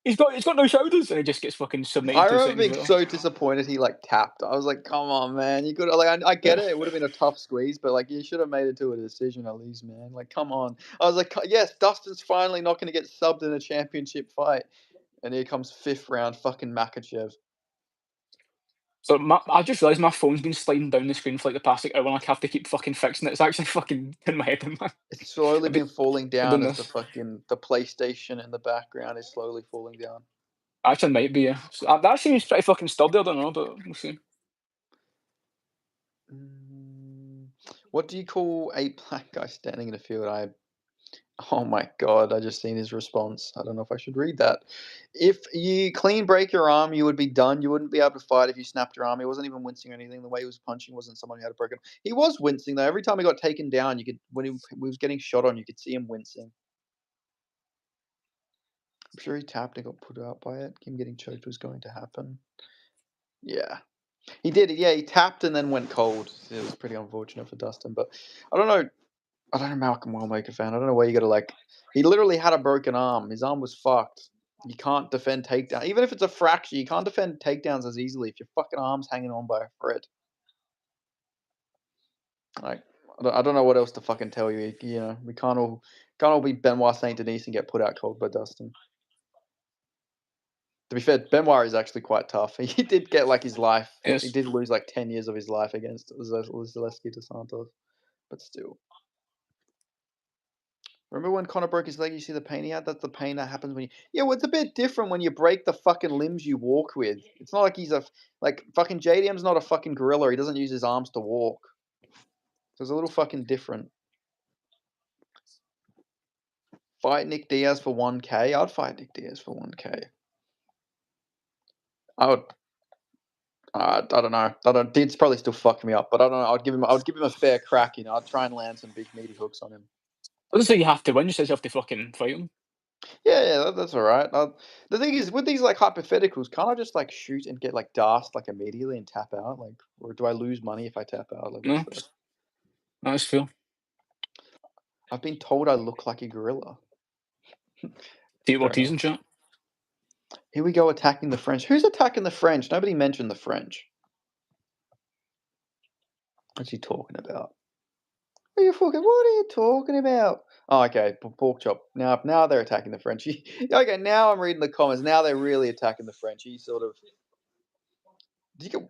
He's got no shoulders, and he just gets fucking I submitted 2 remember seconds being later. so disappointed he like tapped. I was like, "Come on, man! You could like I get Yeah. it. It would have been a tough squeeze, but like you should have made it to a decision at least, man. Like, come on!" I was like, "Yes, Dustin's finally not going to get subbed in a championship fight." And here comes fifth round, fucking Makachev. So I just realised my phone's been sliding down the screen for like the past like hour, and I have to keep fucking fixing it. It's actually fucking in my head, man. It's slowly I've been been falling down doing as the this. fucking the PlayStation in the background is slowly falling down. Actually, might be. Yeah. So, that seems pretty fucking sturdy. I don't know, but we'll see. Mm, what do you call a black guy standing in a field? Oh my god, I just seen his response. I don't know if I should read that. If you clean break your arm, you would be done. You wouldn't be able to fight if you snapped your arm. He wasn't even wincing or anything. The way he was punching wasn't someone who had a broken. He was wincing though. Every time he got taken down, you could when he was getting shot on, you could see him wincing. I'm sure he tapped and got put out by it. Him getting choked was going to happen. Yeah, he did. Yeah, he tapped and then went cold. It was pretty unfortunate for Dustin, but I don't know. I don't know Malcolm Wellmaker fan. I don't know where you gotta like. He literally had a broken arm. His arm was fucked. You can't defend takedown. Even if it's a fracture, you can't defend takedowns as easily if your fucking arm's hanging on by a thread. Like, I don't know what else to fucking tell you. You know, we can't all be Benoit Saint Denis and get put out cold by Dustin. To be fair, Benoit is actually quite tough. He did get like his life. He Yes. did lose like 10 years of his life against Zaleski dos Santos, but still. Remember when Connor broke his leg? You see the pain he had? That's the pain that happens when you. Yeah, well, it's a bit different when you break the fucking limbs you walk with. It's not like he's like fucking JDM's not a fucking gorilla. He doesn't use his arms to walk. So it's a little fucking different. Fight Nick Diaz for 1K. I'd fight Nick Diaz for 1K. I would. I don't know. I don't. It's probably still fucking me up, but I don't know. I'd give him a fair crack. You know, I'd try and land some big meaty hooks on him. I don't say you have to win. You says you have to fucking fight him. Yeah, yeah, that's all right. The thing is, with these like hypotheticals, can't I just like shoot and get like dast like immediately and tap out? Like, or do I lose money if I tap out? Like, what's No, the? that's fair. I've been told I look like a gorilla. Take Fair what enough. and shit. Here we go attacking the French. Who's attacking the French? Nobody mentioned the French. What's he talking about? What are you talking about? Oh, okay, pork chop. Now they're attacking the French. Okay, now I'm reading the comments. Now they're really attacking the French. He sort of.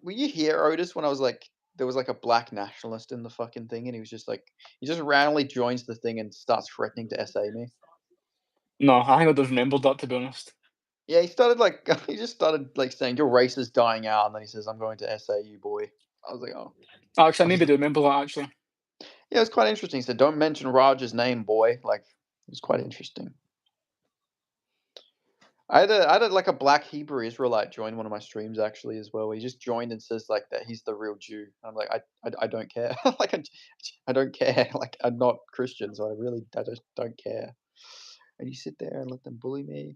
Were you here, Otis, when I was like, there was like a black nationalist in the fucking thing, and he was just like, he just randomly joins the thing and starts threatening to SA me. No, I think I just remembered that, to be honest. Yeah, he started like, he just started like saying your race is dying out, and then he says, "I'm going to SA you, boy." I was like, oh, Actually, I I was maybe like, do remember that, actually. yeah, it was quite interesting. He said, "Don't mention Raj's name, boy." Like, it was quite interesting. I had like a black Hebrew Israelite join one of my streams actually as well. He just joined and says like that he's the real Jew. I'm like I don't care. Like I don't care. Like I'm not Christian, so I just don't care. And you sit there and let them bully me.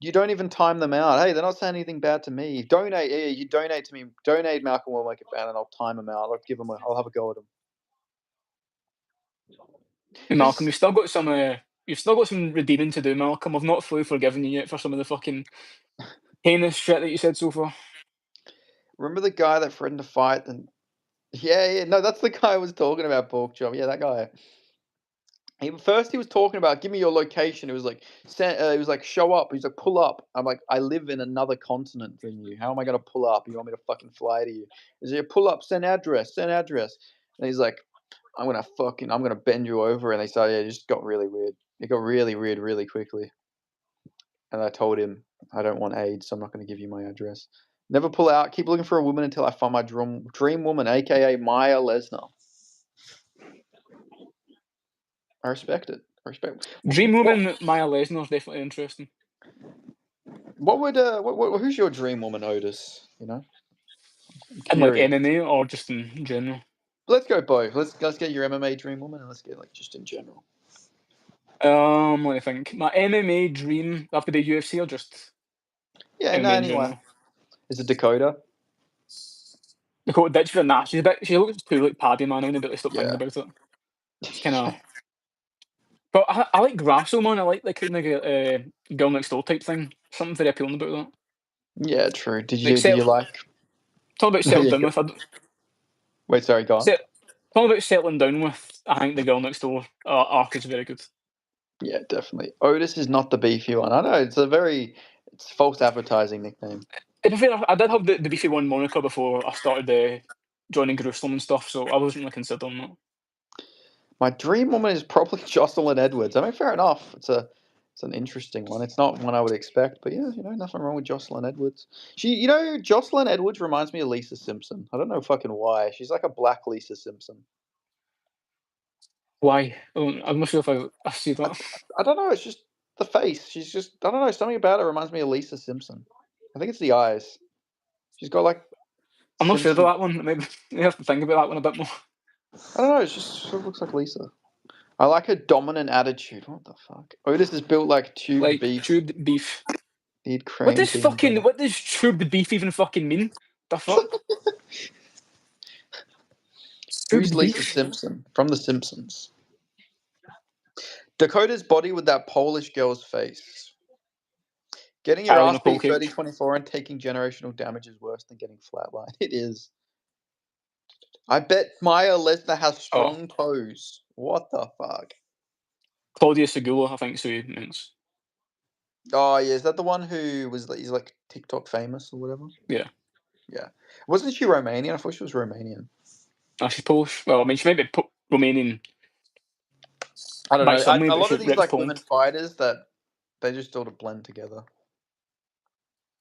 You don't even time them out. Hey, they're not saying anything bad to me. Donate, yeah, you donate to me. Donate Malcolm will make a fan, and I'll time them out. I'll have a go at them. Hey, Malcolm, Because you've still got some redeeming to do, Malcolm. I've not fully forgiven you yet for some of the fucking heinous shit that you said so far. remember the guy that threatened to fight and yeah, no, that's the guy I was talking about, pork chop. Yeah, that guy. He was talking about give me your location. It was like it was like show up. He's like pull up. I'm like I live in another continent than you. How am I gonna pull up? You want me to fucking fly to you? Is he pull up? Send address. Send address. And he's like I'm gonna bend you over. And they started. Yeah, it just got really weird. It got really weird really quickly. And I told him I don't want AIDS, so I'm not gonna give you my address. Never pull out. Keep looking for a woman until I find my dream woman, aka Maya Lesnar. I respect it. I respect. Dream Woman, Maya Lesnar's definitely interesting. What would who's your dream woman, Otis? You know, I'm And like curious. MMA or just in general. Let's go both. Let's get your MMA dream woman, and let's get like just in general. Let me think. My MMA dream after the UFC or just Yeah, no, MMA in anyway. general. Is it Dakota? Dakota Ditchfield, nah, she looks too like Paddy Man. I need to stop thinking Yeah. about it. It's kind of. But I like Grasso, man. I like the kind of girl next door type thing. Something very appealing about that. Yeah, true. Did Like you do you like? talk about No, settling yeah, down with. wait, sorry, go on. Set, talk about settling down with. I think the girl next door arc is very good. Yeah, definitely. Otis is not the beefy one. I know it's false advertising nickname. To be fair, I did have the beefy one moniker before I started joining Jerusalem and stuff, so I wasn't really considering that. My dream woman is probably Jocelyn Edwards. I mean, fair enough. It's an interesting one. It's not one I would expect, but yeah, nothing wrong with Jocelyn Edwards. Jocelyn Edwards reminds me of Lisa Simpson. I don't know fucking why. She's like a black Lisa Simpson. Why? I'm not sure if I see I, that. I don't know. It's just the face. I don't know. Something about her reminds me of Lisa Simpson. I think it's the eyes. She's got like I'm not sure Simpson. about that one. Maybe you have to think about that one a bit more. I don't know. It's just sort of looks like Lisa. I like her dominant attitude. What the fuck? Otis is built like tubed Like beef. tubed beef. Need cream peanut butter. What does tubed beef even fucking mean? The fuck? Who's Tubed Lisa beef? Simpson from The Simpsons? Dakota's body with that Polish girl's face. Getting your Charlie ass Nicole beat Cage. 30-24 and taking generational damage is worse than getting flatlined. It is. I bet Maya Lesnar has Oh, strong toes. What the fuck? Claudia Segula, I think is who he means. Oh yeah, is that the one who he's like TikTok famous or whatever? Yeah. Yeah. Wasn't she Romanian? I thought she was Romanian. Ah, she's Polish. Well, I mean, she might be Romanian I don't by know. some way, A but lot she of these reps like women Poland. fighters that they just sort of blend together.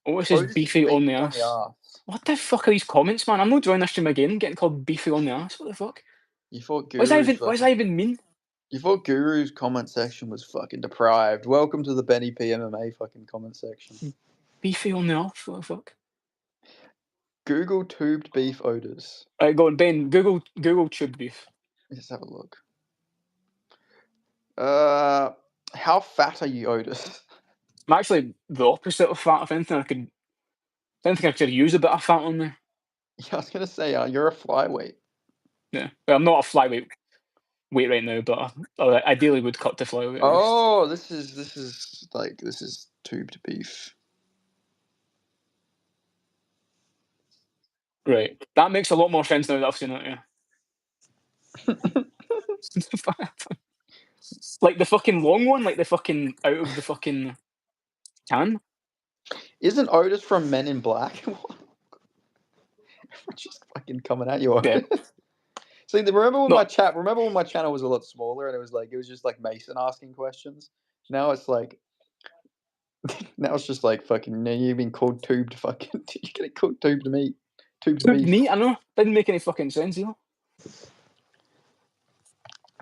Otis is Otis is beefy on the beefy on the ass. ass. What the fuck are these comments, man? I'm not joining this stream again, getting called beefy on the ass. What the fuck? You thought What does that even mean? You thought Guru's comment section was fucking deprived. Welcome to the Benny P MMA fucking comment section. Beefy on the ass? What the fuck? Google tubed beef Otis. Right, go on, Ben. Google tube beef. Let's have a look. How fat are you, Otis? I'm actually the opposite of fat. If anything, I could use a bit of fat on me. Yeah, I was gonna say, you're a flyweight. Yeah, well, I'm not a flyweight weight right now, but I ideally would cut to flyweight at least. Oh, this is tubed beef. Right, that makes a lot more sense now that I've seen it. Yeah, like the fucking long one, like the fucking out of the fucking can. Isn't Otis from Men in Black? Just fucking coming at you, Yeah, Otis. See, remember when no, my channel was a lot smaller and it was just like Mason asking questions. Now it's like now it's just like fucking. No, you've been called tubed. Fucking, you're getting called tubed meat, tubed tube beef. meat. I know, didn't make any fucking sense either.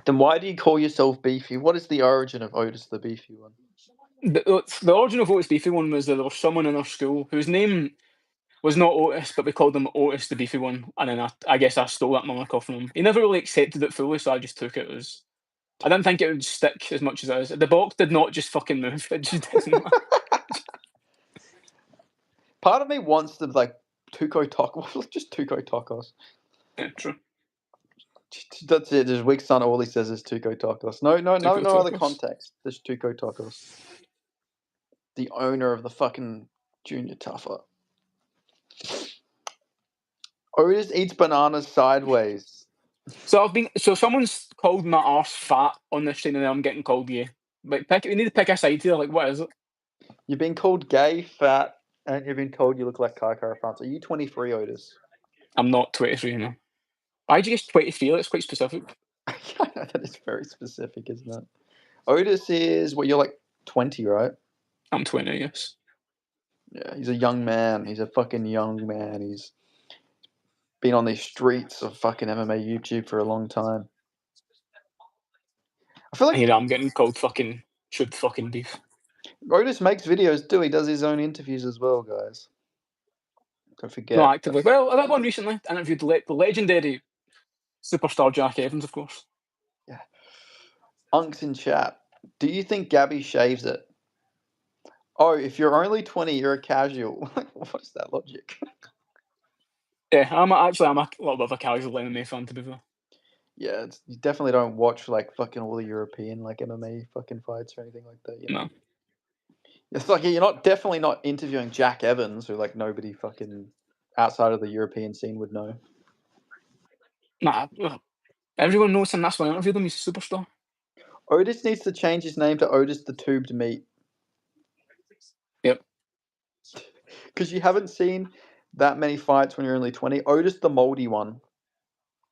Then why do you call yourself beefy? What is the origin of Otis the beefy one? The origin of Otis Beefy one was that there was someone in our school whose name was not Otis, but we called him Otis the Beefy one, and then I guess I stole that moniker from him. He never really accepted it fully, so I just took it as. I didn't think it would stick as much as it is. The box did not just fucking move; it just didn't. Part of me wants to like Tuco Tacos, just Tuco Tacos. Yeah, true. That's it. There's weak son. All he says is Tuco Tacos. No other context. Just Tuco Tacos. The owner of the fucking Junior Tougher. Otis eats bananas sideways. So someone's called my arse fat on this stream, and then I'm getting called gay. Like, you need to pick a side here. Like, what is it? You've been called gay, fat, and you've been told you look like Kai Kara France. Are you 23, Otis? I'm not 23 now. Why'd you guess 23? That's quite specific. That is very specific, isn't it? Otis is you're like 20, right? I'm 20, yes. Yeah, he's a young man. He's a fucking young man. He's been on these streets of fucking MMA YouTube for a long time. I feel like Here I'm getting called fucking should fucking beef. Otis makes videos too. He does his own interviews as well, guys. Don't Not forget. actively. Well, I did one recently. I interviewed the legendary superstar Jack Evans, of course. Yeah. Unks in chat. Do you think Gabby shaves it? Oh, if you're only 20, you're a casual. What is that logic? Yeah, I'm a little bit of a casual MMA fan, to be fair. Yeah, you definitely don't watch like fucking all the European like MMA fucking fights or anything like that. No, It's like you're not definitely not interviewing Jack Evans, who like nobody fucking outside of the European scene would know. nah. Everyone knows him. That's why I interviewed him. He's a superstar. Otis needs to change his name to Otis the Tubed Meat Yep, because you haven't seen that many fights when you're only 20. Otis the Moldy one.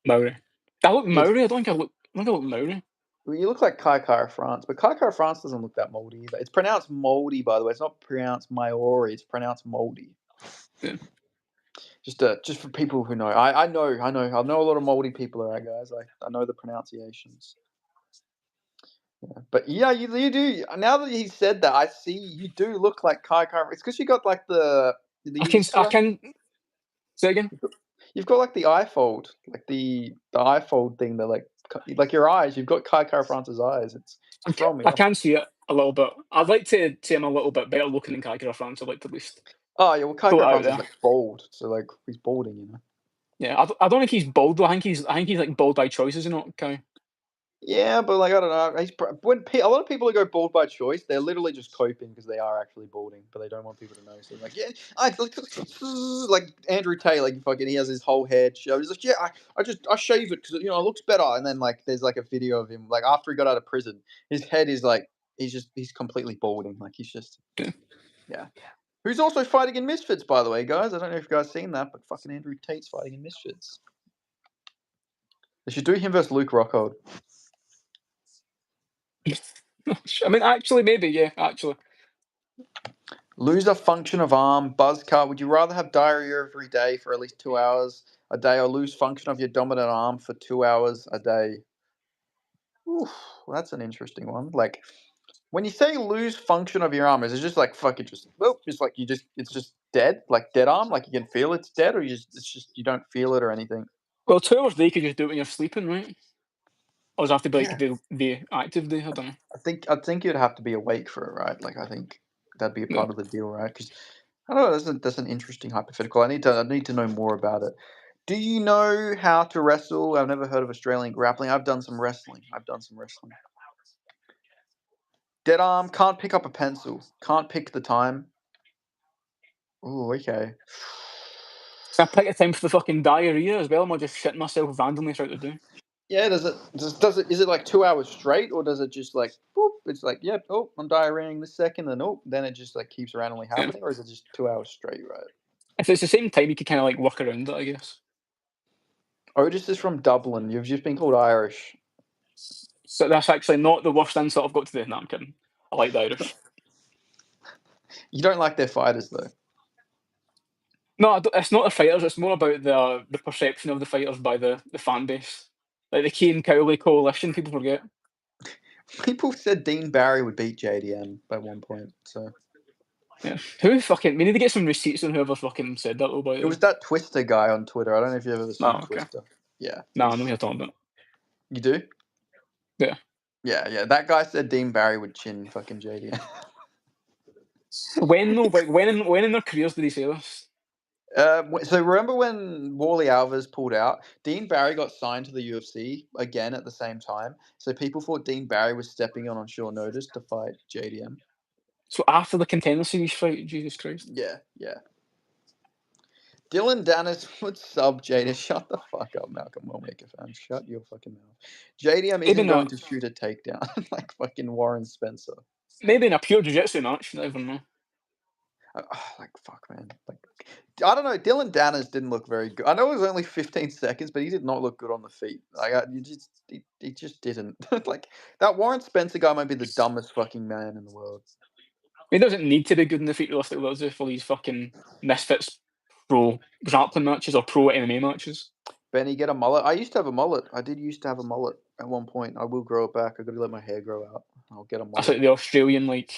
Maori. I look Looks Maori. I don't think I look. I think I look Maori. Well, you look like Kai Kara France, but Kai Kara France doesn't look that moldy either. It's pronounced moldy, by the way. It's not pronounced Maori. It's pronounced moldy. Yeah. Just for people who know. I know a lot of moldy people. All right, guys. I know the pronunciations. Yeah. But yeah, you do. Now that he said that, I see you do look like Kai Kara. It's because you got like I can. you I see can say again. you've got like the eye fold, like the eye fold thing that like your eyes. You've got Kai Kara France's eyes. It's thrown me I off. can see it a little bit. I'd like to say I'm a little bit better looking than Kagura France. I'd like to at least Oh yeah, well Kai throw it Kara out France is there. like bald, so like he's balding. Yeah, I don't think he's bald though. I think he's like bald by choice, is he not? Okay. Yeah, but like I don't know. A lot of people who go bald by choice, they're literally just coping because they are actually balding, but they don't want people to know. So like, yeah, I like Andrew Tate, like fucking, he has his whole head shaved. He's like, yeah, I shave it because it looks better. And then like, there's like a video of him like after he got out of prison, his head is like he's completely balding. Like he's just Yeah. yeah. Who's also fighting in Misfits, by the way, guys. I don't know if you guys seen that, but fucking Andrew Tate's fighting in Misfits. They should do him versus Luke Rockhold. I mean, actually, maybe yeah. Actually, Lose a function of arm, buzz cut. Would you rather have diarrhea every day for at least 2 hours a day, or lose function of your dominant arm for 2 hours a day? Oof, well, that's an interesting one. Like, when you say lose function of your arm, is it just like fuck it, just like it's just dead, like dead arm, like you can feel it's dead, or it's just you don't feel it or anything? well, 2 hours a day you could just do it when you're sleeping, right? Or does it have to be like Yeah, the active day? I don't know. I think you'd have to be awake for it, right? Like I think that'd be a Yeah. part of the deal, right? Because I don't know. That's an interesting hypothetical. I need to know more about it. Do you know how to wrestle? I've never heard of Australian grappling. I've done some wrestling. Dead arm, can't pick up a pencil, can't pick the time. Oh, okay. Can I pick a time for the fucking diarrhea as well? Am I just shitting myself randomly throughout the day? Yeah, is it like 2 hours straight, or does it just like boop? It's like, yep, oh, I'm diarrheaing this second, and oh, then it just like keeps randomly Yeah. happening, or is it just 2 hours straight, right? If it's the same time, you could kind of like work around it, I guess. Otis is from Dublin. You've just been called Irish. So that's actually not the worst insult I've got today. No, I'm kidding. I like the Irish. You don't like their fighters though. No, it's not the fighters. It's more about the perception of the fighters by the fan base. Like the Kane Cowley coalition, people forget. People said Dean Barry would beat JDM by one point, so Yeah. Who fucking? We need to get some receipts on whoever fucking said that. Though, by it the was way. that Twister guy on Twitter. I don't know if you've ever No, seen okay. Twister. Yeah, No, I know who you're talking about. you do. Yeah. Yeah. That guy said Dean Barry would chin fucking JDM. When though? Like when in their careers did he say this? So remember when Wally Alvarez pulled out? Dean Barry got signed to the UFC again at the same time. So people thought Dean Barry was stepping on short notice to fight JDM. So after the contender series fight, Jesus Christ. Yeah. Dylan Dennis would sub JDM. Shut the fuck up, Malcolm Wellmaker fan. Shut your fucking mouth. JDM Maybe isn't going not. to shoot a takedown like fucking Warren Spencer. Maybe in a pure jiu-jitsu match. You never know. Like fuck, man. Like I don't know. Dylan Danners didn't look very good. I know it was only 15 seconds, but he did not look good on the feet. Like he just didn't. Like that Warren Spencer guy might be the dumbest fucking man in the world. He doesn't need to be good in the feet realistically, does he, for these fucking misfits pro grappling matches or pro MMA matches. Benny, get a mullet. I used to have a mullet. I did used to have a mullet. At one point, I will grow it back. I got to let my hair grow out. I'll get a That's mullet. like the Australian like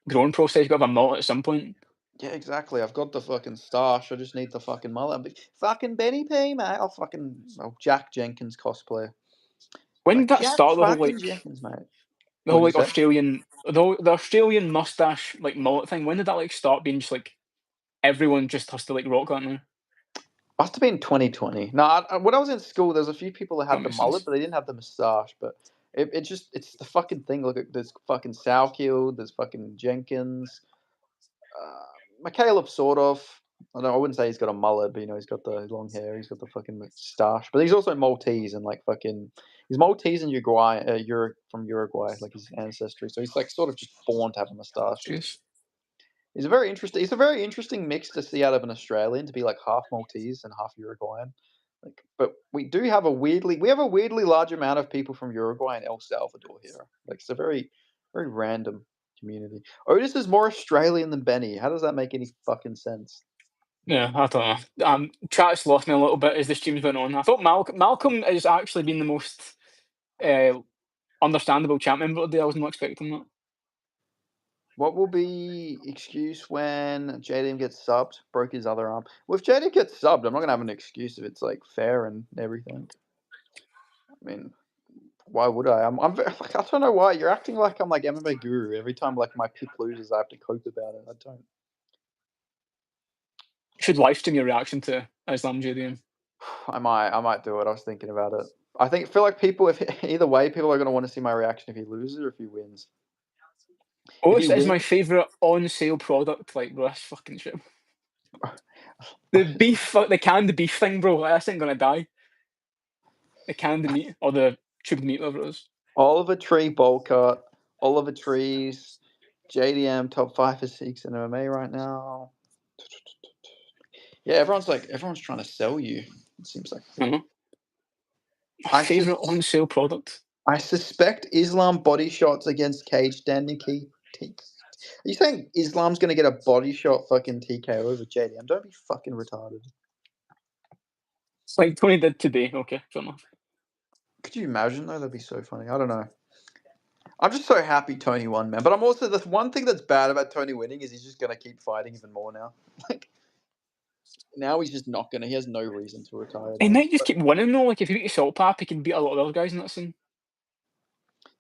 growing process. You got to have a mullet at some point. Yeah, exactly. I've got the fucking stash. I just need the fucking mullet. Fucking Benny P, mate. Jack Jenkins cosplay. When did Like that Jack start? fucking Jenkins, mate. The whole What'd you like say? the Australian mustache like mullet thing. When did that like start being just like everyone just has to like rock that now? Must have been 2020. No, when I was in school, there was a few people that That had the makes mullet, sense. but they didn't have the moustache. But it's the fucking thing. Look at there's fucking Salkiel, there's fucking Jenkins, McCaleb sort of. I wouldn't say he's got a mullet, but he's got the long hair. He's got the fucking moustache. But he's also Maltese and like fucking he's Maltese and Uruguay, from Uruguay, like his ancestry. So he's like sort of just born to have a moustache. Jeez. He's a very interesting. It's a very interesting mix to see out of an Australian to be like half Maltese and half Uruguayan. Like, but we have a weirdly large amount of people from Uruguay and El Salvador here. Like, it's a very, very random community. Otis is more Australian than Benny. How does that make any fucking sense? Yeah, I don't know. Chat's lost me a little bit as the stream's went on. I thought Malcolm has actually been the most uh, understandable chat member today. I was not expecting that. What will be excuse when JDM gets subbed? Broke his other arm. Well, if JDM gets subbed, I'm not gonna have an excuse if it's like fair and everything. I mean, why would I? Like, I don't know why you're acting like I'm like MMA guru every time like my pick loses. I have to cope about it. I don't. You should live stream your reaction to Islam JDM. I might do it. I was thinking about it. Feel like people, if either way, people are gonna want to see my reaction if he loses or if he wins. If he Otis is my wins, favourite on sale product. Like, bro, that's fucking shit. The beef, the canned beef thing, bro. This ain't gonna die. The canned meat or the tubed meat, whatever it is. Oliver Tree bowl cut, Oliver Trees, JDM top 5 or 6 in MMA right now. Yeah, everyone's trying to sell you. It seems like I know. My I favourite sus- on sale product. I suspect Islam body shots against cage standing key. Are you saying Islam's gonna get a body shot fucking TKO over JDM? Don't be fucking retarded. It's like Tony did today. Okay, fair enough. Could you imagine though? That'd be so funny. I don't know. I'm just so happy Tony won, man. But I'm also the one thing that's bad about Tony winning is he's just gonna keep fighting even more now. Like now he's just not gonna. He has no reason to retire He now. might just keep winning though. Like if he beats Saltpap, he can beat a lot of other guys in that scene.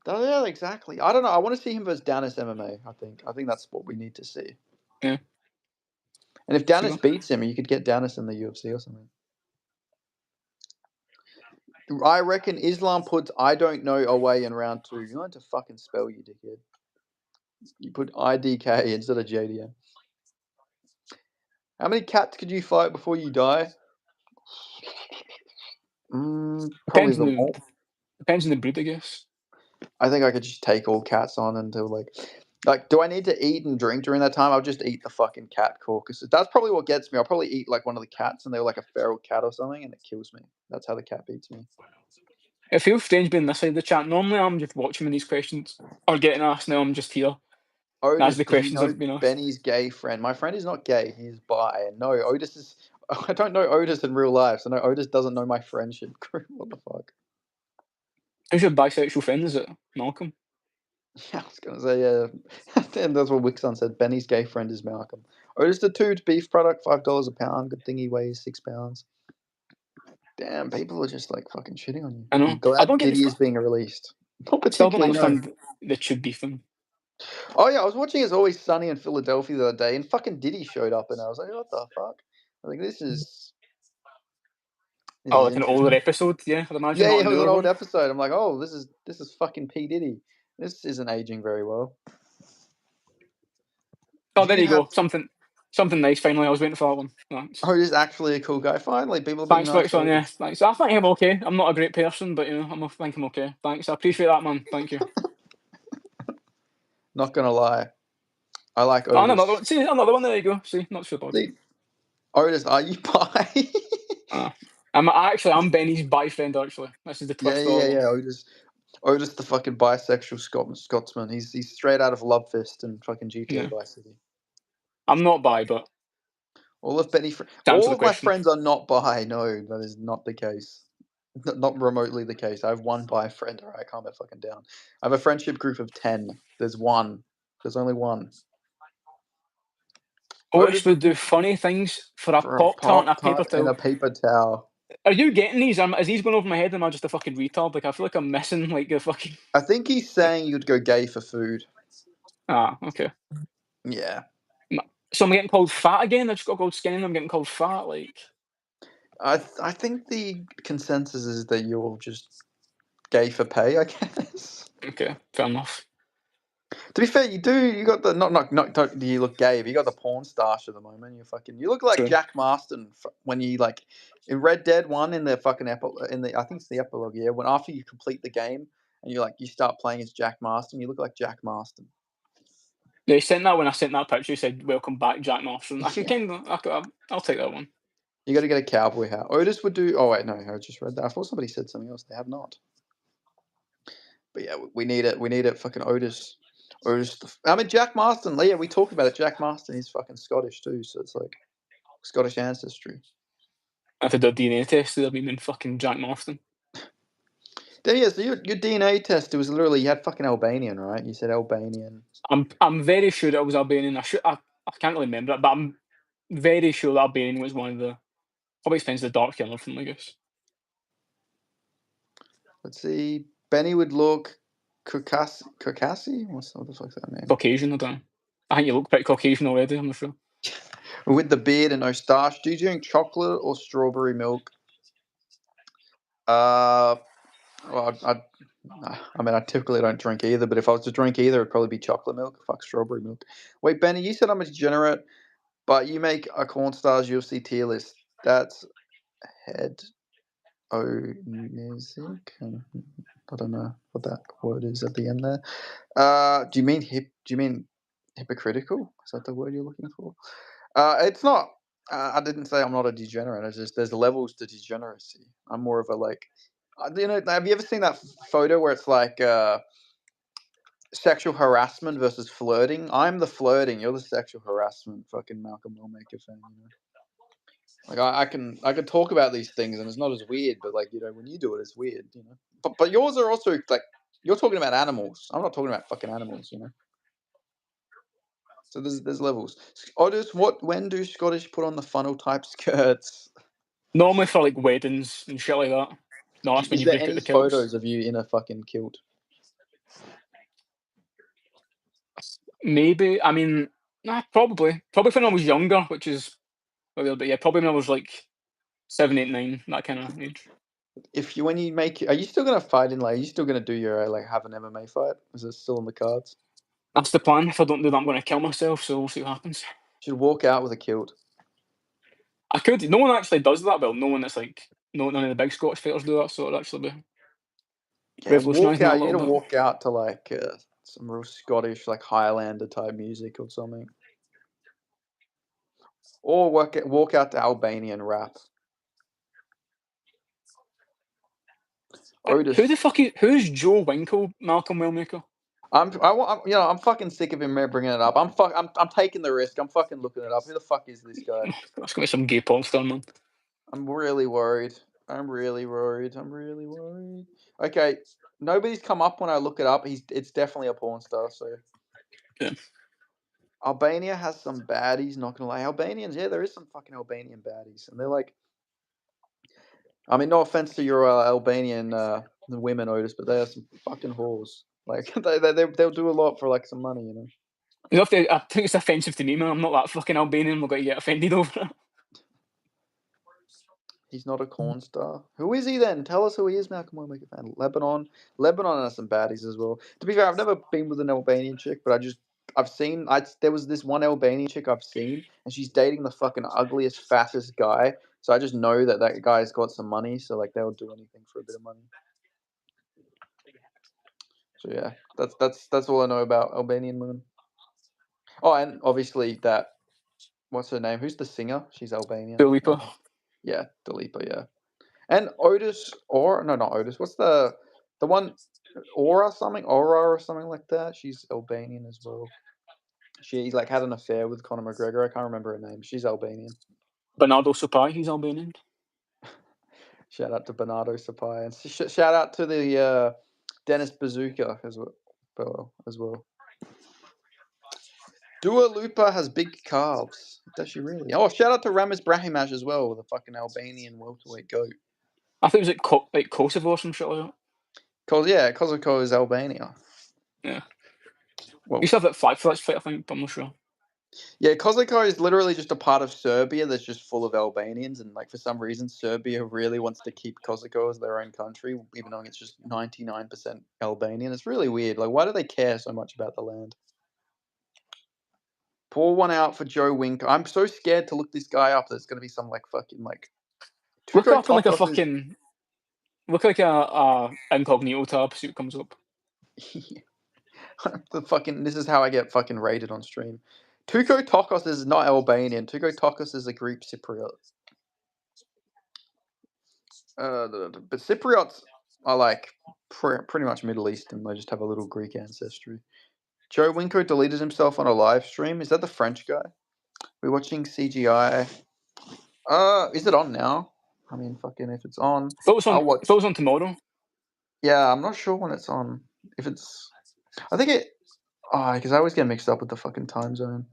Oh, yeah, exactly. I don't know. I want to see him versus Dennis MMA. I think that's what we need to see. Yeah, And if Dennis sure. beats him, you could get Dennis in the UFC or something. I reckon Islam puts I don't know away in round 2. You learn to fucking spell, you dickhead. You put IDK instead of JDM. How many cats could you fight before you die? Probably Depends on them the all. depends on the breed, I guess. I think I could just take all cats on until like, do I need to eat and drink during that time? I'll just eat the fucking cat because that's probably what gets me. I'll probably eat like one of the cats and they're like a feral cat or something and it kills me. That's how the cat beats me. It feels strange being this side of the chat. Normally, I'm just watching when these questions are getting asked. Now I'm just here as Otis, the does he questions are know being asked. Benny's gay friend? My friend is not gay. He's bi. And no, Otis is. I don't know Otis in real life, so no, Otis doesn't know my friendship group. What the fuck? Who's your bisexual friend? Is it Malcolm? Yeah, I was gonna say yeah. And that's what Wixon said. Benny's gay friend is Malcolm. Otis the Tubed beef product, $5 a pound. Good thing he weighs 6 pounds. Damn, people are just like fucking shitting on you. I I'm know. I glad don't get Diddy is being released. Not still don't particularly, no. understand the tube beef thing. Oh yeah, I was watching It's Always Sunny in Philadelphia the other day, and fucking Diddy showed up, and I was like, what the fuck? I think this Oh, is like an older interesting. episode, yeah, I'd imagine, Yeah, not yeah, a it was an newer old one. episode. I'm like, oh, this is fucking P Diddy. This isn't aging very well. Oh, If you there could you have, go. Something nice. Finally, I was waiting for that one. Thanks. oh, he's actually a cool guy. Finally, people are being Thanks, nice to Ferguson. Yeah, Otis. thanks. I think I'm okay. I'm not a great person, but I think I'm okay. Thanks. I appreciate that, man. Thank you. Not gonna lie, I like Oh, and another Otis. one. See, another one. There you go. See, not so bad. See, Otis, are you bi? Uh, I'm Benny's bi friend. Actually, this is the Yeah, twist all yeah, along. yeah. Otis, the fucking bisexual Scotsman. He's straight out of Love Fist and fucking GTA Yeah, Vice City. I'm not bi, but to answer All the of my question, friends are not bi. No, that is not the case. Not remotely the case. I have one bi friend. All right, calm that fucking down. I have a friendship group of 10. There's one. There's only one. Otis Otis would would do do funny things for a for a Pop-Tart and a pop paper tart and a towel. paper towel. Are you getting these? Is these going over my head? Am I just a fucking retard? Like, I feel like I'm missing, like, the fucking... I think he's saying you'd go gay for food. Ah, okay. Yeah. M So I'm getting called fat again? I just got called skinny and I'm getting called fat, like... I think the consensus is that you're just gay for pay, I guess. Okay, fair enough. To be fair, you got the not don't do you look gay, but you got the porn stash at the moment. You look like True. Jack Marston when you like in Red Dead 1 in the fucking in the I think it's the epilogue, yeah, when after you complete the game and you start playing as Jack Marston, you look like Jack Marston. Yeah, he sent that when I sent that picture, he said, "Welcome back, Jack Marston." I can Yeah. kinda I'll take that one. You got to get a cowboy hat. Otis would do. Oh wait, no, I just read that. I thought somebody said something else. They have not. But yeah, we need it. We need it. Fucking Otis. Otis. I mean, Jack Marston. Yeah, we talked about it. Jack Marston. He's fucking Scottish too, so it's like Scottish ancestry. I had to do a DNA test, they'd have been fucking Jack Marston. Then yeah, so your DNA test, it was literally you had fucking Albanian, right? You said Albanian. I'm very sure it was Albanian. I can't really remember it, but I'm very sure that Albanian was one of the... Probably explains the dark humour from, I guess. Let's see. Benny would look Caucasi? What the fuck's that name? Caucasian, I don't know. I think you look pretty Caucasian already, I'm not sure. With the beard and no stash. Do you drink chocolate or strawberry milk? Uh, well, I mean, I typically don't drink either, but if I was to drink either, it'd probably be chocolate milk. Fuck strawberry milk. Wait, Benny, you said I'm a degenerate, but you make a Corn Stars UFC tier list. That's head o music. I don't know what that word is at the end there. Do you mean Do you mean hypocritical? Is that the word you're looking for? It's not. I didn't say I'm not a degenerate. It's just there's levels to degeneracy. I'm more of a like. Have you ever seen that photo where it's like sexual harassment versus flirting? I'm the flirting. You're the sexual harassment. Fucking Malcolm Lawmaker fan. You know? Like I can talk about these things and it's not as weird, but like when you do it, it's weird. But yours are also like you're talking about animals. I'm not talking about fucking animals. So there's levels. Otis, when do Scottish put on the funnel type skirts? Normally for, like, weddings and shit like that. No, that's when Is you there break out any the kilts. photos of you in a fucking kilt? Maybe, I mean, nah, probably. Probably when I was younger, which is a little bit, yeah, probably when I was, like, 7, 8, 9, that kinda age. If you when you make, are you still gonna fight in like? Are you still gonna do your like have an MMA fight? Is it still on the cards? That's the plan. If I don't do that, I'm gonna kill myself, so we'll see what happens. Should walk out with a kilt. I could. No one actually does that. Well, no one that's like no none of the big Scottish fighters do that, so it'd actually be Yeah, walk revolutionising that a out. You little gotta bit. walk out to like some real Scottish like Highlander type music or something, or walk out to Albanian rap. Who the Otis, fuck is who's Joe Winkle, Malcolm Wellmaker? I'm fucking sick of him bringing it up. I'm taking the risk. I'm fucking looking it up. Who the fuck is this guy? That's gonna be some gay porn star, man. I'm really worried. I'm really worried. I'm really worried. Okay, nobody's come up when I look it up. It's definitely a porn star. So Yeah. Albania has some baddies. Not gonna lie, Albanians. Yeah, there is some fucking Albanian baddies, and they're like. I mean, no offense to your Albanian women, Otis, but they are some fucking whores. Like they'll do a lot for like some money. You have to, I think it's offensive to me, man. I'm not that fucking Albanian. I'm not gonna get offended over it. He's not a corn star. Who is he then? Tell us who he is, Malcolm. We'll make a fan. Lebanon has some baddies as well. To be fair, I've never been with an Albanian chick, but I've seen. There was this one Albanian chick I've seen, and she's dating the fucking ugliest, fattest guy. So I just know that guy's got some money. So like they'll do anything for a bit of money. So yeah, that's all I know about Albanian women. Oh, and obviously that. What's her name? Who's the singer? She's Albanian. Dua Lipa. Yeah, Dalipa. Yeah. And Otis, or no, not Otis. What's the one? Aura or something like that. She's Albanian as well. She like had an affair with Conor McGregor. I can't remember her name. She's Albanian. Bernardo Sopai, he's Albanian. Shout out to Bernardo Sapai and shout out to the Dennis Bazooka as well. Dua Lipa has big calves. Does she really? Oh, shout out to Ramis Brahimaj as well, the fucking Albanian welterweight goat. I think it was like Kosovo or some shit like that. Kosovo is Albania. Yeah. Well, You used to have that flag for that fight, I think, but I'm not sure. yeah, Kosovo is literally just a part of Serbia that's just full of Albanians, and like for some reason, Serbia really wants to keep Kosovo as their own country, even though it's just 99% Albanian. It's really weird. Like, why do they care so much about the land? Pour one out for Joe Winker. I'm so scared to look this guy up. There's gonna be some like fucking like. Look it Tuco up in like a Tokos is fucking look like a incognito tab, see what comes up. this is how I get fucking rated on stream. Tuco Tokos is not Albanian. Tuco Tokos is a Greek Cypriot. But Cypriots are like pretty much Middle Eastern. They just have a little Greek ancestry. Joe Winko deleted himself on a live stream. Is that the French guy? We're watching CGI. Is it on now? I mean, fucking, if it's on, I'll watch. If it was on tomorrow. Yeah, I'm not sure when it's on. If it's, I think it. Oh, because I always get mixed up with the fucking time zone.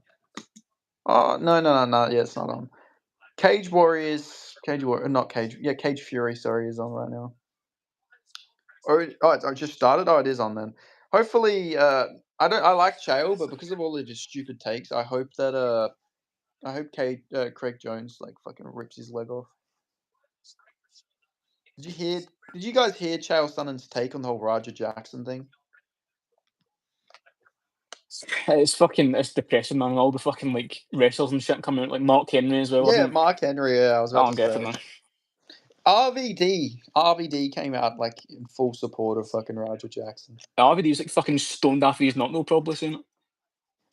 Oh no. Yeah, it's not on. Cage Fury. Sorry, is on right now. It just started. Oh, it is on then. Hopefully, I like Chael, but because of all the just stupid takes, I hope Craig Jones like fucking rips his leg off. Did you guys hear Chael Sonnen's take on the whole Roger Jackson thing? It's depressing, man. All the fucking like wrestlers and shit coming out, like Mark Henry as well. Yeah, Mark Henry. Yeah, I was I about don't to get say. it, man. RVD came out like in full support of fucking Roger Jackson. RVD was like fucking stoned after he's not no probably saying it.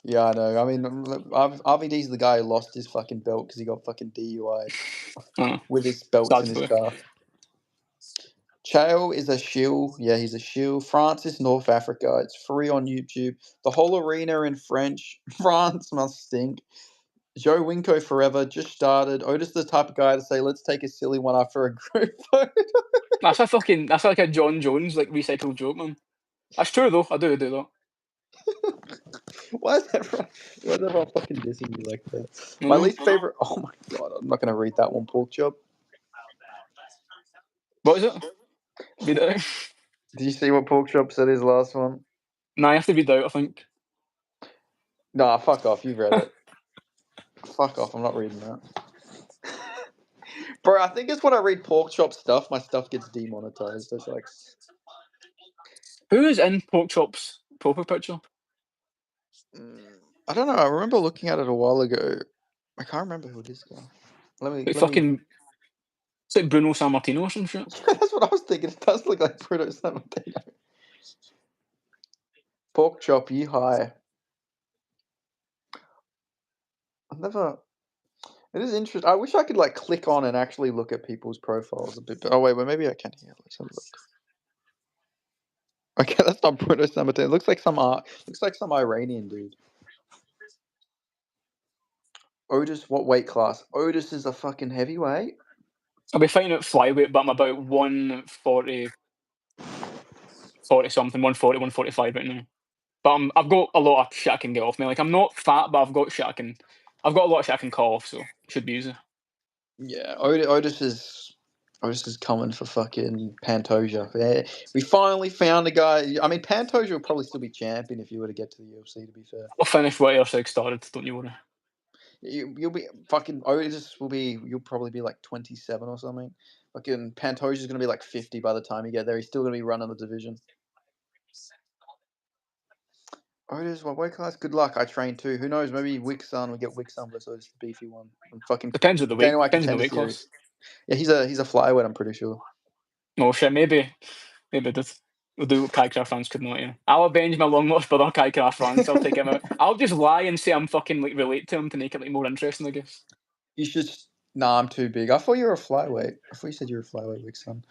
Yeah, I know. I mean, RVD's the guy who lost his fucking belt because he got fucking DUI'd with his belts in his car. Chael is a shill. Yeah, he's a shill. Francis, North Africa. It's free on YouTube. The whole arena in French. France must stink. Joe Winko forever. Just started. Otis the type of guy to say, let's take a silly one after a group vote. That's like a John Jones like recycled joke, man. That's true though. I do that. Why is everyone fucking dissing me like that? My least favorite. Oh my god, I'm not gonna read that one, pork chop. What is it? Read it out. Did you see what pork chop said his last one? Nah, you have to read out, I think. Nah, fuck off. You've read it. Fuck off. I'm not reading that. Bro, I think it's when I read pork chop stuff, my stuff gets demonetized. It's like. Who is in pork chop's proper picture? I don't know. I remember looking at it a while ago. I can't remember who it is now. It's like Bruno Sammartino or some shit. That's what I was thinking. It does look like Bruno Sammartino. Pork chop, you high. It is interesting. I wish I could like click on and actually look at people's profiles a bit. But, wait, maybe I can here. Let's have a look. Okay, that's not Bruno Sammartino. It looks like some Iranian dude. Otis, what weight class? Otis is a fucking heavyweight. I'll be fighting at flyweight, but I'm about 140 something, 140, 145 right now. But I've got a lot of shit I can get off me. Like I'm not fat, but I've got a lot of shit I can call off, so it should be easy. Yeah, Otis is coming for fucking Pantoja. Yeah, we finally found a guy. I mean, Pantoja will probably still be champion if you were to get to the UFC. To be fair, I'll finish what else I started. Don't you worry. You'll be fucking Otis will be. You'll probably be like 27 or something. Fucking Pantoja's gonna be like 50 by the time you get there. He's still gonna be running the division. Otis, what weight class? Good luck. I train too. Who knows? Maybe Wixon will get Wixon versus the beefy one. And fucking depends on the weight. Depends on the weight series. class. Yeah, he's a flyweight. I'm pretty sure. Oh shit, maybe this. We'll do what Kai Kara fans could not. Yeah, I'll avenge my long lost brother Kai Kara fans. I'll take him out. I'll just lie and say I'm fucking like relate to him to make it like more interesting, I guess. You should. Nah, I'm too big. I thought you were a flyweight. I thought you said you were a flyweight, Wixon.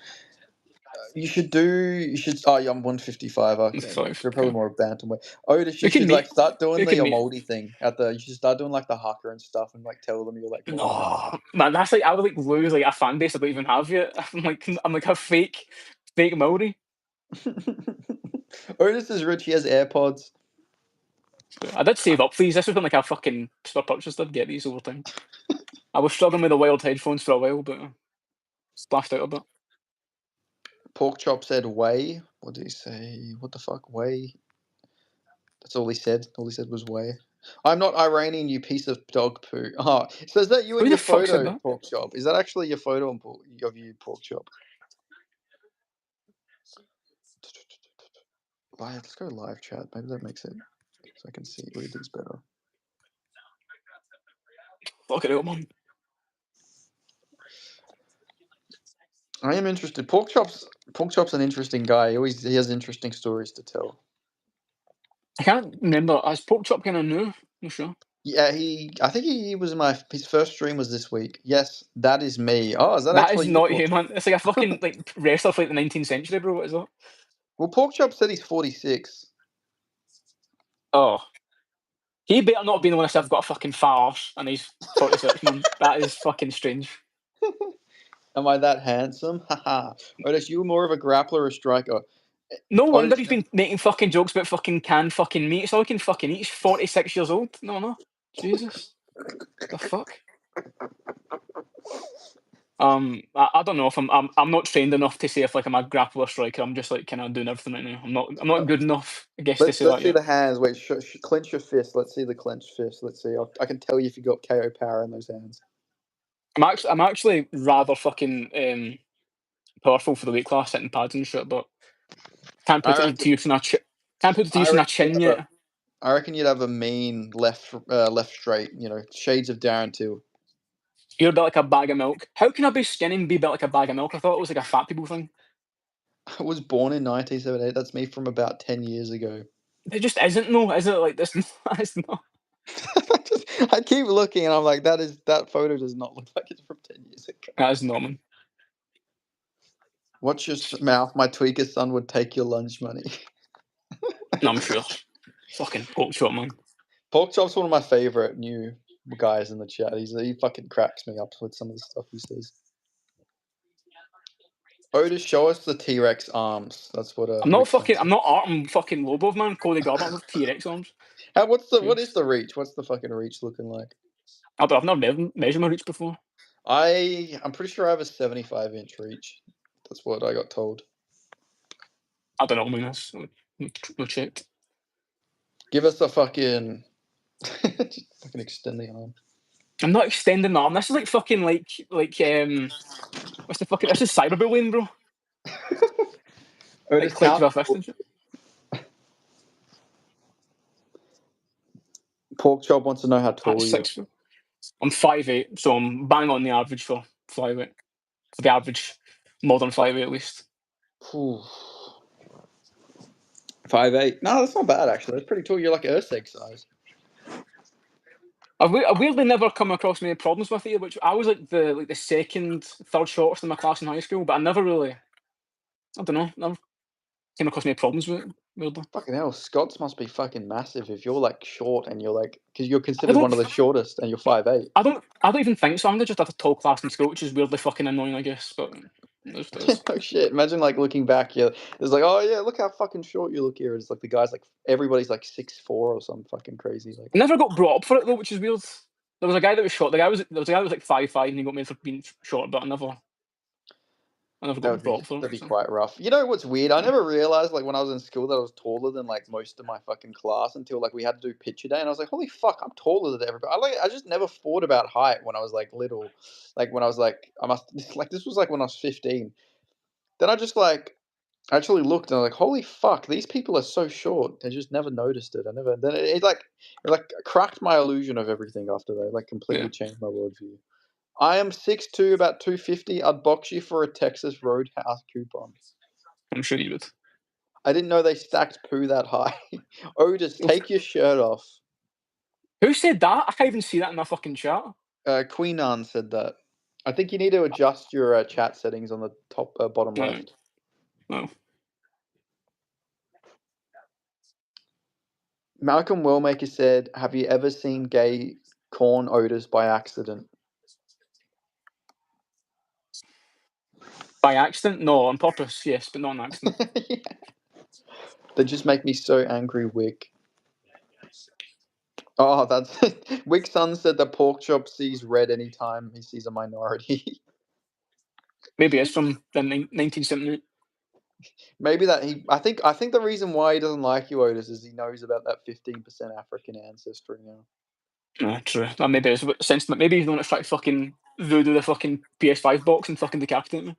You should do. You should. Oh, yeah, I'm 155. It's Okay, five. you're probably Okay. more bantamweight. Otis, you We can should like meet. start doing We the can meet. Moldy thing at the. You should start doing like the haka and stuff, and like tell them you're like Moldy. No, man, that's like I would like lose like a fan base I don't even have yet. I'm like a fake Maori. Otis is rich. He has AirPods. I did save up for these. This was when like a fucking store purchase did get these over time. I was struggling with the wild headphones for a while, but splashed out a bit. Pork chop said way. What did he say? What the fuck? Way. That's all he said. All he said was way. I'm not Iranian, you piece of dog poo. Oh, so is that you in Who the your fuck said photo, that? pork chop? Is that actually your photo of you, pork chop? Let's go live chat. Maybe that makes it so I can read these better. Fuck it out, man. I am interested. Pork chop's an interesting guy. He has interesting stories to tell. I can't remember. Is pork chop kind of new? I'm sure. Yeah, I think he was his first stream was this week. Yes, that is me. Oh, is that That is actually you, not pork you, chop? man. It's like a fucking like wrestler from like the 19th century, bro. What is that? Well, pork chop said he's 46. Oh, he better not be the one that said I've got a fucking fat arse and he's 46, man. That is fucking strange. Am I that handsome? Haha. Otis, you were more of a grappler or a striker. No wonder Otis, he's been making fucking jokes about fucking canned fucking meat. It's all he can fucking eat. He's 46 years old. No. Jesus. The fuck? I don't know if I'm not trained enough to say if like I'm a grappler striker. I'm just like kind of doing everything right now. I'm not good enough, I guess, to say let's that see yet. the hands. Wait, clench your fist. Let's see the clenched fist. Let's see. I can tell you if you got KO power in those hands. I'm actually rather fucking powerful for the weight class, hitting pads and shit, but can't I put it to reckon. use in a can't put it to I use in a reckon you'd chin have a. yet. I reckon you'd have a mean left straight. You know, shades of Darren too. You're a bit like a bag of milk. How can I be skinny and be a bit like a bag of milk? I thought it was like a fat people thing. I was born in 1978. That's me from about 10 years ago. It just isn't, though, is it? Like this, it's not. I keep looking and I'm like, that photo does not look like it's from 10 years ago. That is not, man. Watch your mouth. My tweaker son would take your lunch money. No, I'm sure. Fucking pork chop, man. Pork chop's one of my favorite new guys in the chat. He fucking cracks me up with some of the stuff he says. Otis, show us the T-Rex arms. That's what I'm not Rick fucking. thinks. I'm not Artem fucking Lobov, man. Cody Garbrandt with T-Rex arms. What is Jeez. the reach? What's the fucking reach looking like? I've never measured my reach before. I'm pretty sure I have a 75-inch reach. That's what I got told. I don't know, man. We'll check. Give us a fucking just fucking extend the arm. I'm not extending the arm. This is like fucking what's the fucking? This is cyberbullying, bro. Like Otis, clench of a fist and shit. Pork chop wants to know how tall That's you are. 6 foot. I'm 5'8", so I'm bang on the average for flyweight. For the average modern flyweight, at least. 5'8". No, that's not bad actually. That's pretty tall. You're like Urseg size. I've weirdly never come across many problems with it, which I was like the second, third shortest in my class in high school, but I never really, I don't know, never came across many problems with it, weirdly. Fucking hell, Scots must be fucking massive if you're like short and you're like, because you're I considered one don't, of the shortest and you're 5'8". I don't even think so. I'm just at a tall class in school, which is weirdly fucking annoying, I guess, but it is. Oh shit! Imagine like looking back, yeah, it's like, oh yeah, look how fucking short you look here. It's like the guys like everybody's like 6'4" or something fucking crazy. Like I never got brought up for it though, which is weird. There was a guy that was short. There was a guy that was like 5'5", and he got made for being short, but I never got brought up for that'd it. be So. quite rough. You know what's weird? I never realized like when I was in school that I was taller than like most of my fucking class until like we had to do picture day, and I was like, holy fuck, I'm taller than everybody. I just never thought about height when I was like little. Like when I was like this was like when I was 15. Then I just like actually looked and I was like, holy fuck, these people are so short. I just never noticed it. Then it like cracked my illusion of everything after that. Like completely Yeah, changed my worldview. I am 6'2", about 250. I'd box you for a Texas Roadhouse coupon. I'm sure you would. I didn't know they stacked poo that high. Otis, take your shirt off. Who said that? I can't even see that in my fucking chat. Queen Anne said that. I think you need to adjust your chat settings on the top bottom Right. left. No. Malcolm Wellmaker said, "Have you ever seen gay corn odors by accident?" By accident? No, on purpose, yes, but not on accident. Yeah. They just make me so angry, Wick. Oh, that's Wick's son said that pork chop sees red anytime he sees a minority. Maybe it's from the 1978. Maybe that he. I think the reason why he doesn't like you, Otis, is he knows about that 15% African ancestry now. Nah, true. That maybe it's what sentiment. Maybe he's the one that's trying to fucking voodoo the fucking PS5 box and fucking decapitate me.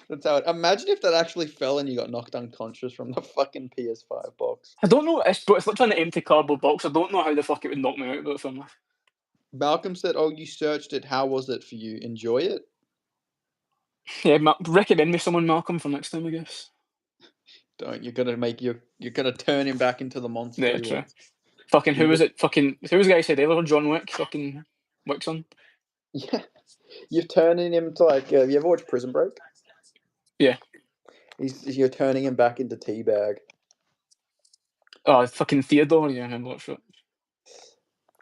That's how. Imagine if that actually fell and you got knocked unconscious from the fucking PS5 box. I don't know. It's literally an empty cardboard box. I don't know how the fuck it would knock me out of it from. Malcolm said, "Oh, you searched it. How was it for you? Enjoy it?" Yeah, recommend me someone, Malcolm, for next time, I guess. Don't. You're gonna turn him back into the monster Yeah, he true. was. Fucking who You, was it? Fucking who was the guy who said earlier? John Wick. Fucking Wick's son. yeah, you're turning him to like. You ever watch Prison Break? Yeah. You're turning him back into Teabag. Oh, fucking Theodore. Yeah, I remember that shit.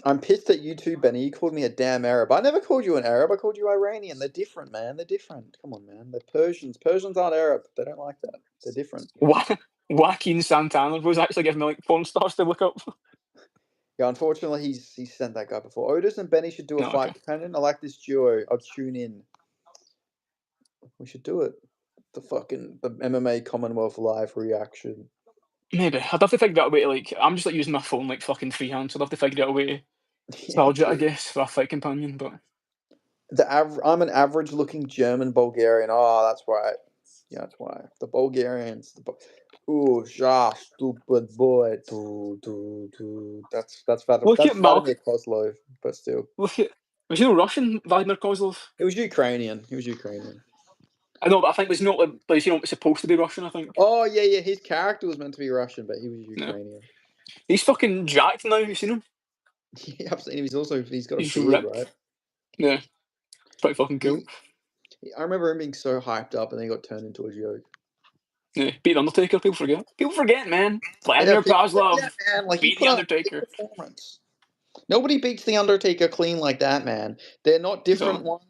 I'm pissed at you too, Benny. You called me a damn Arab. I never called you an Arab. I called you Iranian. They're different, man. They're different. Come on, man. They're Persians. Persians aren't Arab. They don't like that. They're different. Joaquin Santana was actually giving me like porn stars to look up. Yeah, unfortunately, he's sent that guy before. Otis and Benny should do a No, fight okay. companion. I like this duo. I'll tune in. We should do it. The MMA Commonwealth live reaction. Maybe. I'd have to figure out a way to like I'm just like using my phone like fucking freehand, so I'd have to figure out a way to Yeah, salvage it, I true. guess, for a fight companion, but I'm an average-looking German Bulgarian. Oh, that's right. Yeah, that's why the Bulgarians. Ooh, ja, stupid boy. That's look at Vladimir Malk Kozlov, but still, look at was he no Russian, Vladimir Kozlov? it was Ukrainian. He was Ukrainian. I know, but I think it was not like supposed to be Russian, I think. Oh yeah, yeah. His character was meant to be Russian, but he was Yeah. Ukrainian. He's fucking jacked now, you seen him? Yeah, I've seen him. He's got a He's beard, ripped. right? Yeah. Pretty fucking cool. He, I remember him being so hyped up, and then he got turned into a joke. Yeah. Beat the Undertaker, people forget. People forget, man. Yeah, Vladimir people forget, Kozlov man. Like he beat the put on a big Undertaker. performance. Nobody beats the Undertaker clean like that, man. They're not different. So One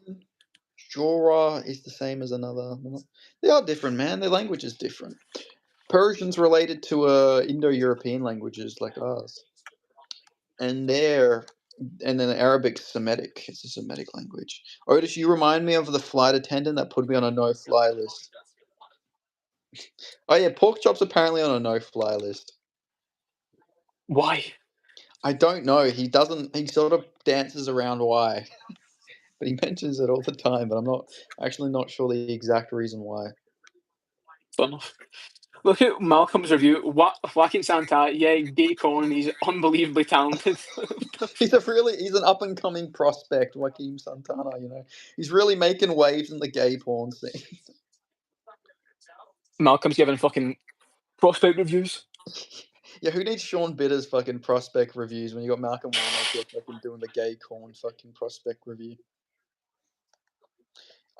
Jorah is the same as another. They are different, man. Their language is different. Persian's related to Indo-European languages like ours, and then Arabic Semitic. It's a Semitic language. Otis, you remind me of the flight attendant that put me on a no-fly list. Oh yeah, pork chop's apparently on a no-fly list. why? I don't know. He doesn't. He sort of dances around why, but he mentions it all the time. But I'm not sure the exact reason why. Fair enough. Look at Malcolm's review. Joaquin Santana, yeah, gay corn, he's unbelievably talented. He's an up and coming prospect, Joaquin Santana. He's really making waves in the gay porn scene. Malcolm's giving fucking prospect reviews. Yeah, who needs Sean Bitter's fucking prospect reviews when you got Malcolm Warnock fucking doing the gay corn fucking prospect review?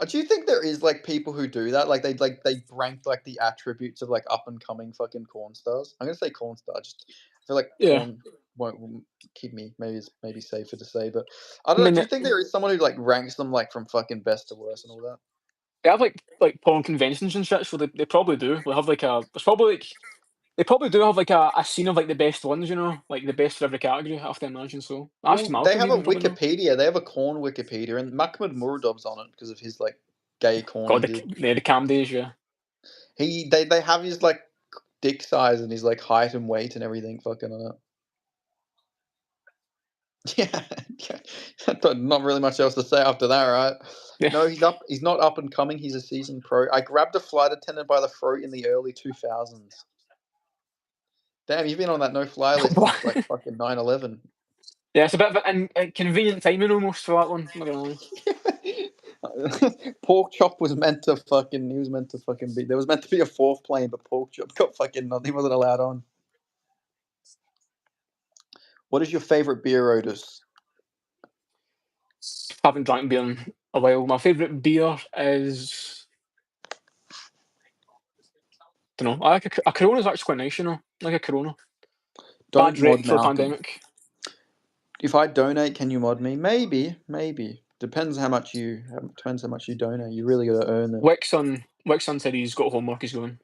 Do you think there is like people who do that? They rank like the attributes of like up and coming fucking corn stars. I'm gonna say corn star. Just I feel like Yeah. porn won't keep me. Maybe it's maybe safer to say, but I I don't know. mean, Do you think there is someone who like ranks them like from fucking best to worst and all that? they have like porn conventions and shit, so they probably do. They have like a there's probably like they probably do have like a scene of like the best ones, like the best for every category, I have to imagine. So ask Well, they Malcolm, have he a would probably know. Wikipedia. They have a corn Wikipedia, and Mahmoud Muradov's on it because of his like gay corn God, he did. the cam days, yeah. They have his like dick size and his like height and weight and everything fucking on it. Yeah, yeah. Not really much else to say after that, right? Yeah. No, he's up. He's not up and coming. He's a seasoned pro. I grabbed a flight attendant by the throat in the early 2000s. Damn, you've been on that no-fly list since like fucking 9/11. Yeah, it's a bit of an inconvenient timing almost for that one. Not gonna lie. Pork chop was meant to fucking. He was meant to fucking be. There was meant to be a fourth plane, but pork chop got fucking nothing. He wasn't allowed on. What is your favorite beer, Otis? Haven't drank beer in a while. My favourite beer is don't know. I like a Corona's actually quite nice, you know, like a Corona. Don't Bad mod rep for Malcolm. pandemic. If I donate, can you mod me? Maybe, maybe. Depends how much you donate. You really got to earn it. Wickson said he's got homework. He's going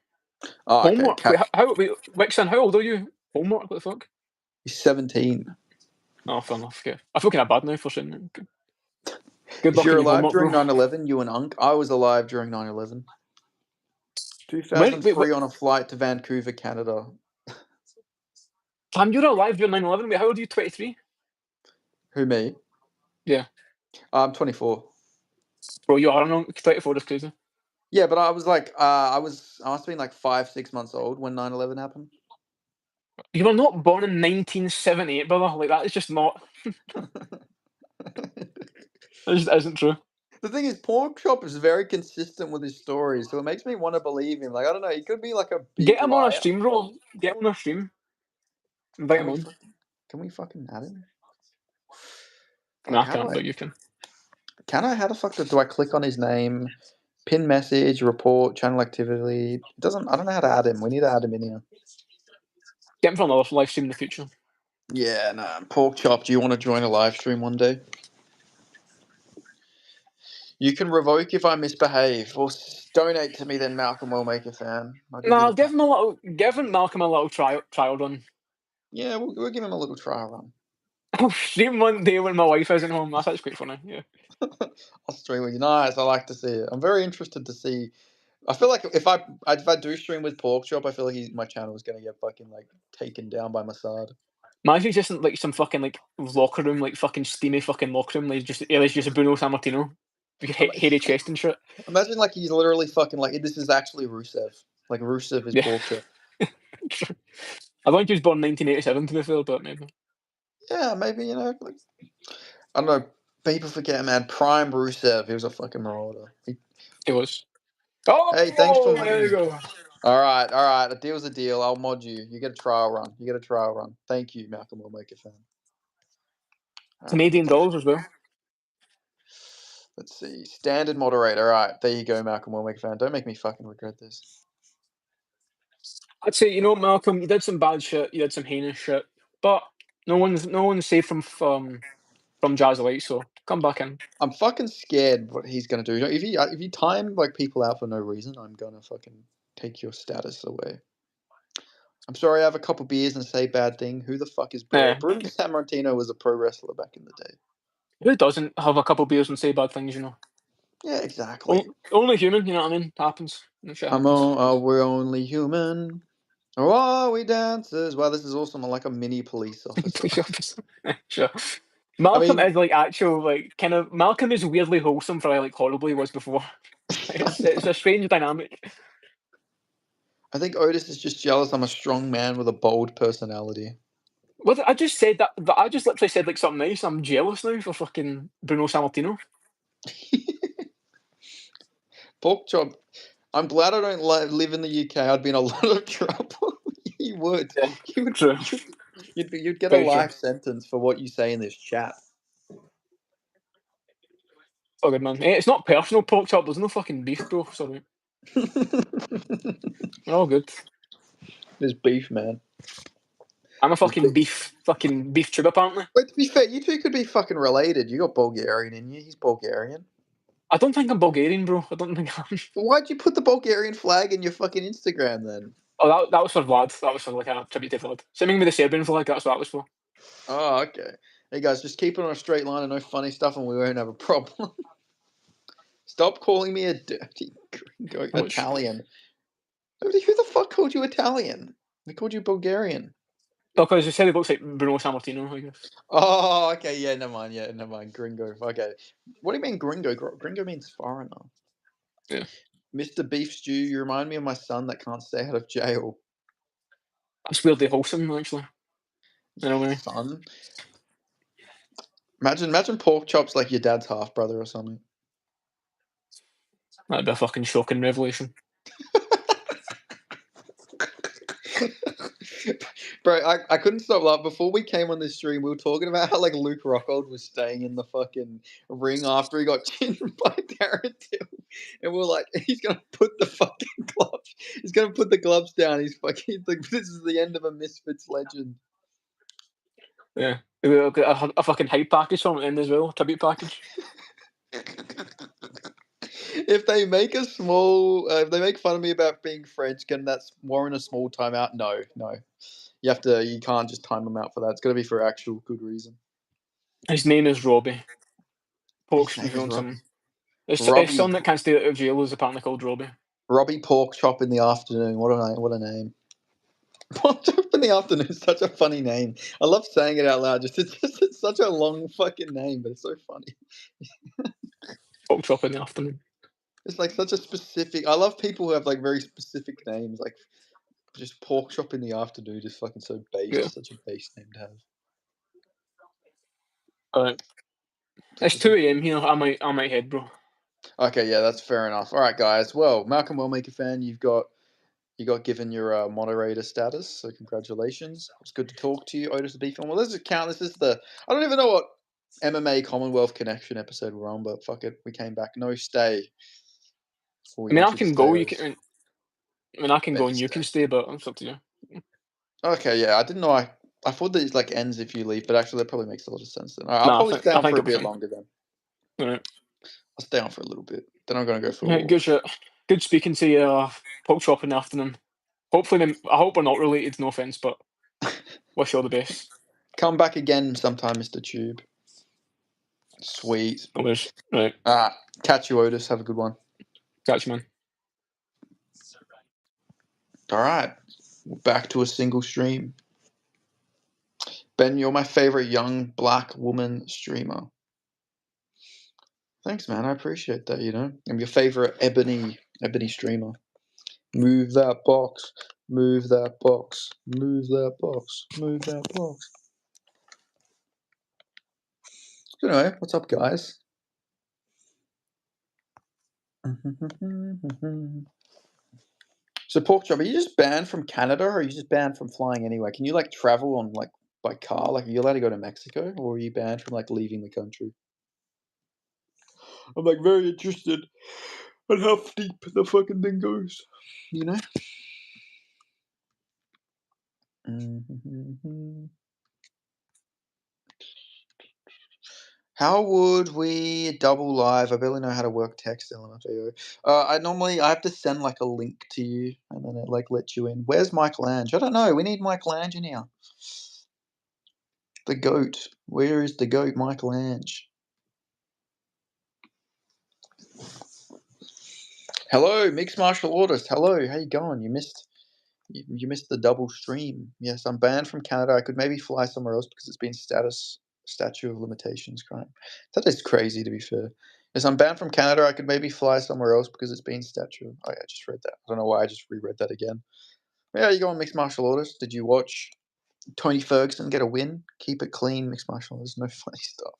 Oh, okay. homework. Wait, how? Wait, Wickson, how old are you? Homework? What the fuck? He's 17. Oh, fair enough. Okay, I feel kind of bad now for saying that. Good If luck you're in your alive homework, during bro. 9/11, you and Unk. I was alive during 9/11. Wait, 2003 on a flight to Vancouver, Canada. Tam, you're alive during 9/11. Wait, how old are you? 23? Who, me? Yeah, I'm 24. bro, you are on 24. That's crazy. Yeah, but I was like, I must have been like 5, 6 months old when 9/11 happened. You were not born in 1978, brother. Like that is just not. That just isn't true. The thing is, Porkchop is very consistent with his stories, so it makes me want to believe him. Like, I don't know, he could be like a big Get him on a liar. stream, bro. Get him on a stream. Invite Can him we on. fucking, can we fucking add him? Nah, Fuck, I can't, but you can. how the fuck do I click on his name, pin message, report, channel activity? It doesn't, I don't know how to add him. We need to add him in here. Get him for another live stream in the future. Yeah, nah. Porkchop, do you want to join a live stream one day? You can revoke if I misbehave, or donate to me. Then Malcolm will make a fan. I'll give you Nah, the. give him Malcolm a little trial run. Yeah, we'll give him a little trial run. I'll stream one day when my wife isn't home. That's actually quite funny. Yeah. I'll stream with you. Nice. I like to see it. I'm very interested to see. I feel like if I do stream with Porkchop, I feel like my channel is gonna get fucking like taken down by Mossad. Imagine just in, like some fucking like locker room, like fucking steamy fucking locker room, like just it's just Bruno Sammartino, with hairy chest and shit. Imagine like he's literally fucking like this is actually Rusev. Like Rusev is Yeah. Porkchop. I think he was born 1987 to be fair, but maybe. Yeah, maybe like, I don't know. People forget, man. Prime Rusev. He was a fucking marauder. It was. Hey, thanks for Oh, there you modding. go. All right. A deal's a deal. I'll mod you. You get a trial run. Thank you, Malcolm. We'll make a fan. All right. Canadian dollars as well. Let's see. Standard moderator. All right. There you go, Malcolm. We'll make a fan. Don't make me fucking regret this. I'd say, you know, Malcolm, you did some bad shit, you did some heinous shit, but no one's safe from Jazz Elite, so come back in. I'm fucking scared what he's gonna do. If you time like people out for no reason, I'm gonna fucking take your status away. I'm sorry, I have a couple beers and say bad thing. Who the fuck is Bruno? Yeah. Bruno Sammartino was a pro wrestler back in the day. Who doesn't have a couple beers and say bad things, you know? Yeah, exactly. Only human, you know what I mean? Happens. Shit happens. We're only human. Or are we dancers? Wow, this is awesome. I'm like a mini police officer. Police officer. Sure. I Malcolm mean, is like actual like kind of Malcolm is weirdly wholesome for how like horrible he was before. It's a strange dynamic. I think Otis is just jealous I'm a strong man with a bold personality. What I just said that I just literally said like something nice. I'm jealous now for fucking Bruno Sammartino. Porkchop, I'm glad I don't live in the UK. I'd be in a lot of trouble. You would. Yeah, You would. true. You'd get a Very true. life sentence for what you say in this chat. Oh, good man. It's not personal, pork chop. There's no fucking beef, bro. Sorry. We're all good. There's beef, man. I'm a There's fucking beef. beef tube apparently. But to be fair, you two could be fucking related. You got Bulgarian in you. He's Bulgarian. I don't think I'm Bulgarian, bro. I don't think I'm. But why'd you put the Bulgarian flag in your fucking Instagram then? Oh, that was for Vlad. That was for like a tribute to Vlad. Same thing with the Serbian flag. That's what that was for. Oh, okay. Hey guys, just keep it on a straight line and no funny stuff, and we won't have a problem. Stop calling me a dirty gringo Which Italian. Who the fuck called you Italian? They called you Bulgarian. because you said it looks like Bruno Sammartino, I guess. Oh, okay. Yeah, never mind. Yeah, never mind. Gringo. Okay. What do you mean gringo? Gringo means foreigner. Yeah. Mr. Beef Stew, you remind me of my son that can't stay out of jail. That's weirdly wholesome, actually. In a way. Son. Imagine pork chops like your dad's half brother or something. That'd be a fucking shocking revelation. Bro, I couldn't stop laughing. Before we came on this stream, we were talking about how like Luke Rockhold was staying in the fucking ring after he got chinned by Darren Till. And we're like, he's gonna put the fucking gloves. He's gonna put the gloves down. He's fucking like, this is the end of a Misfits legend. Yeah. We'll get a fucking hype package from it in as well, tribute package. If they make a small, if they make fun of me about being French, can that warrant a small timeout? No, no. You can't just time them out for that. It's got to be for actual good reason. His name is Robbie. His Pork's name is revealing something. Robbie. His Robbie. son that can't stay out of jail is apparently called Robbie. Robbie Pork Chop in the afternoon. What a name! What a name! Pork Chop in the afternoon is such a funny name. I love saying it out loud. It's such a long fucking name, but it's so funny. Pork chop in the afternoon. It's like such a specific. I love people who have like very specific names, like just Pork Chop in the afternoon. Is fucking so base. Yeah. Such a base name to have. Alright. It's 2 AM here. I might head, bro. Okay, yeah, that's fair enough. All right, guys. Well, Malcolm Wellmaker fan, you got given your moderator status, so congratulations. It's good to talk to you, Otis the Beef. Well, let's just count. This is the I don't even know what MMA Commonwealth Connection episode we're on, but fuck it, we came back. No stay. Before we I mean, I enter this can go. day. You can. I mean, I can go and you can stay, but it's up to you. Okay, yeah, I didn't know. I thought that it like ends if you leave, but actually that probably makes a lot of sense then. All right, I'll Nah, probably stay I on for think a it'll be bit fine. longer then. Alright. I'll stay on for a little bit. Then I'm gonna go for a Yeah, walk. good shit. Good speaking to you. Pork chop in the afternoon. Hopefully, I hope we're not related. No offense, but wish you all the best. Come back again sometime, Mr. Tube. Sweet. No worries. Right. Catch you, Otis. Have a good one. Catch you, man. All right, back to a single stream. Ben, you're my favorite young black woman streamer. Thanks, man. I appreciate that. I'm your favorite ebony streamer. Move that box. Move that box. Move that box. Move that box. So anyway, what's up, guys? So, Pork Chop, are you just banned from Canada, or are you just banned from flying anywhere? Can you like travel on like by car? Like, are you allowed to go to Mexico, or are you banned from like leaving the country? I'm like very interested in how deep the fucking thing goes. You know? How would we double live? I barely know how to work text LMFAO. I have to send like a link to you and then it like lets you in. Where's Michael Ange? I don't know. We need Michael Ange in here. The goat. Where is the goat, Michael Ange? Hello, mixed martial artist. Hello, how you going? You missed the double stream. Yes, I'm banned from Canada. I could maybe fly somewhere else because it's been statute of limitations crime. That is crazy, to be fair. Yes, I'm banned from Canada. I could maybe fly somewhere else because it's been statute. Oh, yeah, I just read that. I don't know why I just reread that again. Yeah, you going mixed martial artist? Did you watch Tony Ferguson get a win? Keep it clean, mixed martial artist. No funny stuff.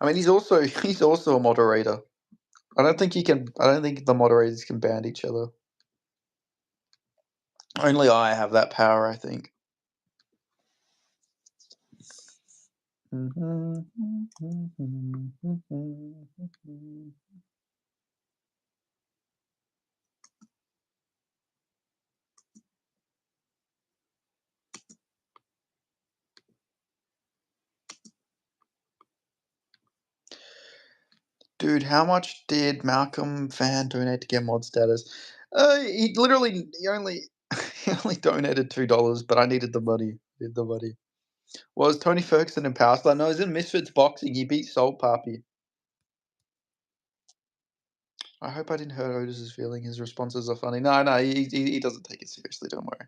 I mean, he's also a moderator. I don't think the moderators can ban each other. Only I have that power, I think. Dude, how much did Malcolm Fan donate to get mod status? He only he only donated $2, but I needed the money. Was Tony Ferguson in Power Slam? No, he's in Misfits Boxing. He beat Soul Papi. I hope I didn't hurt Otis's feeling. His responses are funny. No, he doesn't take it seriously. Don't worry.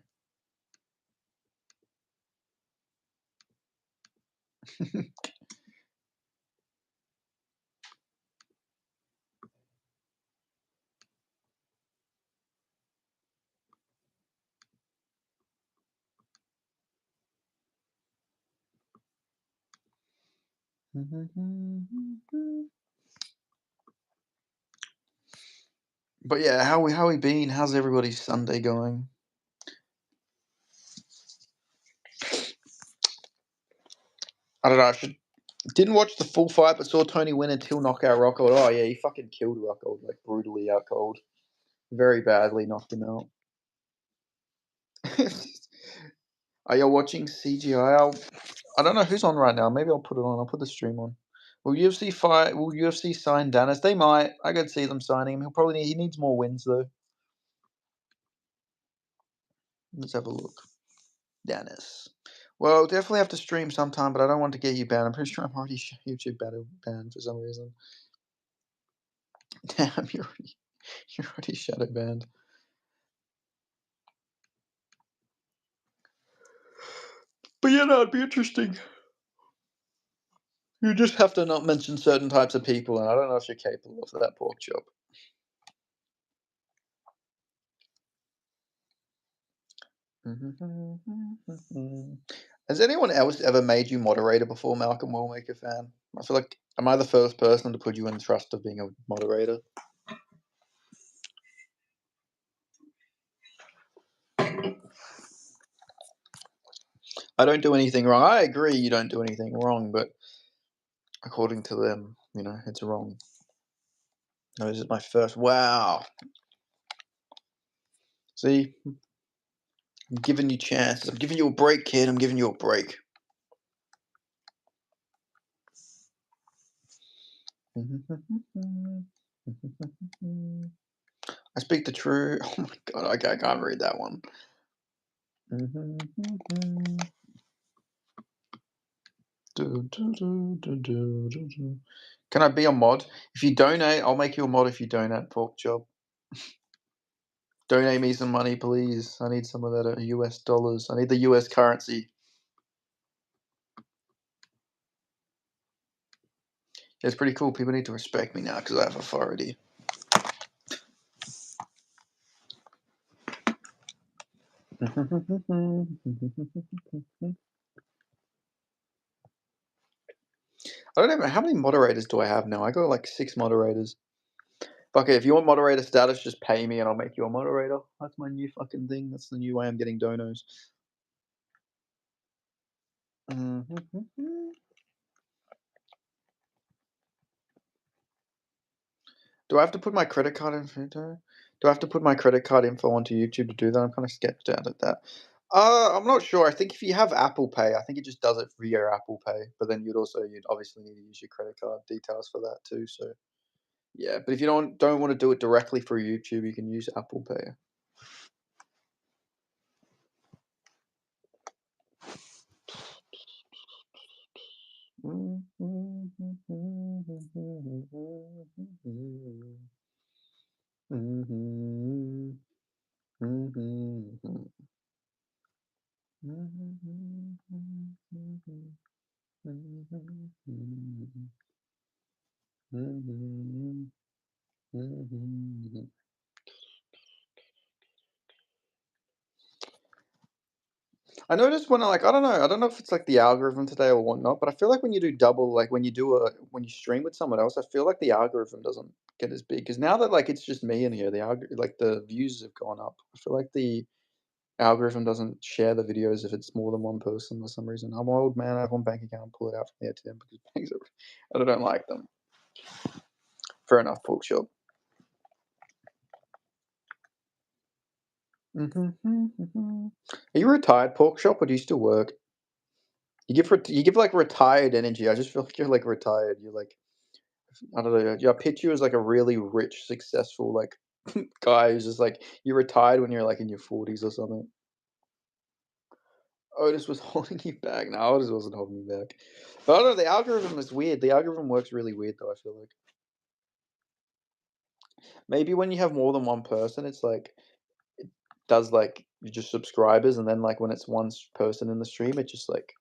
But yeah, how we been? How's everybody's Sunday going? I don't know. Didn't watch the full fight, but saw Tony win until knockout Rockhold. Oh yeah, he fucking killed Rockhold, like brutally out cold. Very badly knocked him out. Are you watching CGI? I don't know who's on right now. Maybe I'll put it on. I'll put the stream on. Will UFC sign Dennis? They might. I could see them signing him. He needs more wins though. Let's have a look. Dennis. Well, definitely have to stream sometime, but I don't want to get you banned. I'm pretty sure I'm already YouTube banned for some reason. Damn, you're already shadow banned. But yeah, no, it'd be interesting. You just have to not mention certain types of people, and I don't know if you're capable of that, pork chop. Has anyone else ever made you moderator before, Malcolm Wellmaker fan? I feel like, am I the first person to put you in trust of being a moderator? I don't do anything wrong. I agree you don't do anything wrong, but according to them, it's wrong. No, this is my first. Wow. See? I'm giving you chances. I'm giving you a break, kid. I'm giving you a break. I speak the truth. Oh my god, okay, I can't read that one. Can I be a mod? If you donate, I'll make you a mod if you donate, pork chop. Donate me some money, please. I need some of that US dollars. I need the US currency. It's pretty cool. People need to respect me now because I have authority. I don't know how many moderators do I have now. I got like 6 moderators. Fuck it, if you want moderator status, just pay me and I'll make you a moderator. That's my new fucking thing. That's the new way I'm getting donos. Do I have to put my credit card info? Do I have to put my credit card info onto YouTube to do that? I'm kind of sketched out at that. I'm not sure. I think if you have Apple Pay, I think it just does it via Apple Pay. But then you'd obviously need to use your credit card details for that too. So yeah, but if you don't want to do it directly through YouTube, you can use Apple Pay. I noticed when I don't know if it's like the algorithm today or whatnot, but I feel like when you do double, like when you stream with someone else, I feel like the algorithm doesn't get as big because now that like it's just me in here, the views have gone up. I feel like the algorithm doesn't share the videos if it's more than one person for some reason. I'm an old man. I have one bank account. Pull it out from the ATM because banks I don't like them. Fair enough, pork chop. Are you retired, pork chop, or do you still work? You give like retired energy. I just feel like you're like retired. You're like I don't know. Yeah, I picture you as like a really rich, successful like guy who's just like you retired when you're like in your 40s or something. Otis was holding you back. No, Otis wasn't holding you back. But I don't know. The algorithm is weird. The algorithm works really weird though. I feel like maybe when you have more than one person, it's like does like you just subscribers, and then like when it's one person in the stream, it just like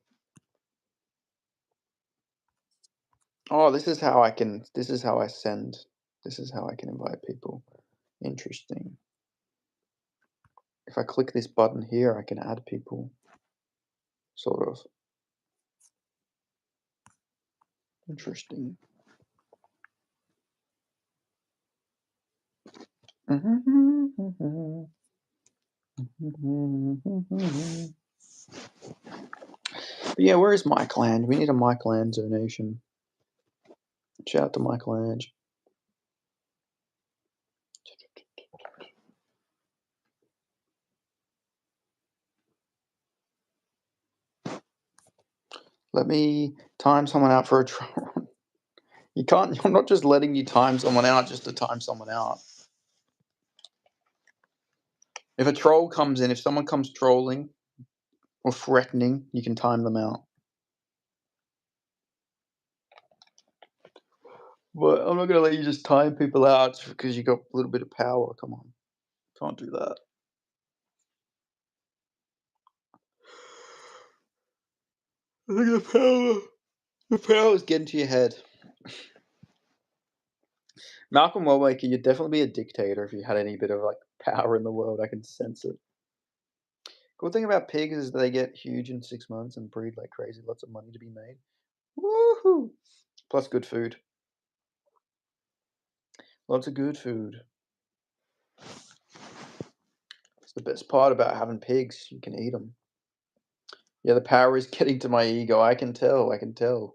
oh, this is how I can. This is how I send. This is how I can invite people. Interesting. If I click this button here, I can add people. Sort of. Interesting. But yeah, where is Mike Land? We need a Mike Land donation. Shout out to Mike Land. Let me time someone out for a troll. You can't. I'm not just letting you time someone out just to time someone out. If a troll comes in, if someone comes trolling or threatening, you can time them out. But I'm not gonna let you just time people out because you got a little bit of power. Come on, can't do that. I think the power is getting to your head. Malcolm Wellmaker, you'd definitely be a dictator if you had any bit of like power in the world. I can sense it. Cool thing about pigs is they get huge in 6 months and breed like crazy. Lots of money to be made. Woohoo! Plus good food. Lots of good food. It's the best part about having pigs. You can eat them. Yeah, the power is getting to my ego. I can tell. I can tell.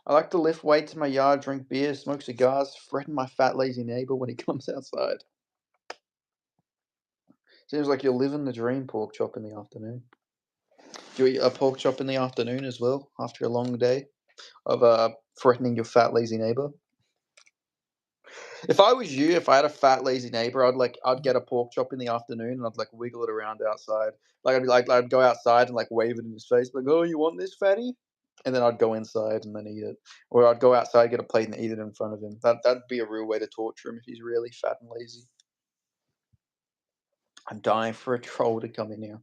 I like to lift weights in my yard, drink beer, smoke cigars, threaten my fat, lazy neighbor when he comes outside. Seems like you're living the dream, pork chop in the afternoon. Do you eat a pork chop in the afternoon as well after a long day of threatening your fat, lazy neighbor? If I was you, if I had a fat, lazy neighbor, I'd get a pork chop in the afternoon and I'd like wiggle it around outside. Like I'd be like I'd go outside and like wave it in his face, like, "Oh, you want this, fatty?" And then I'd go inside and then eat it, or I'd go outside, get a plate, and eat it in front of him. That'd be a real way to torture him if he's really fat and lazy. I'm dying for a troll to come in here.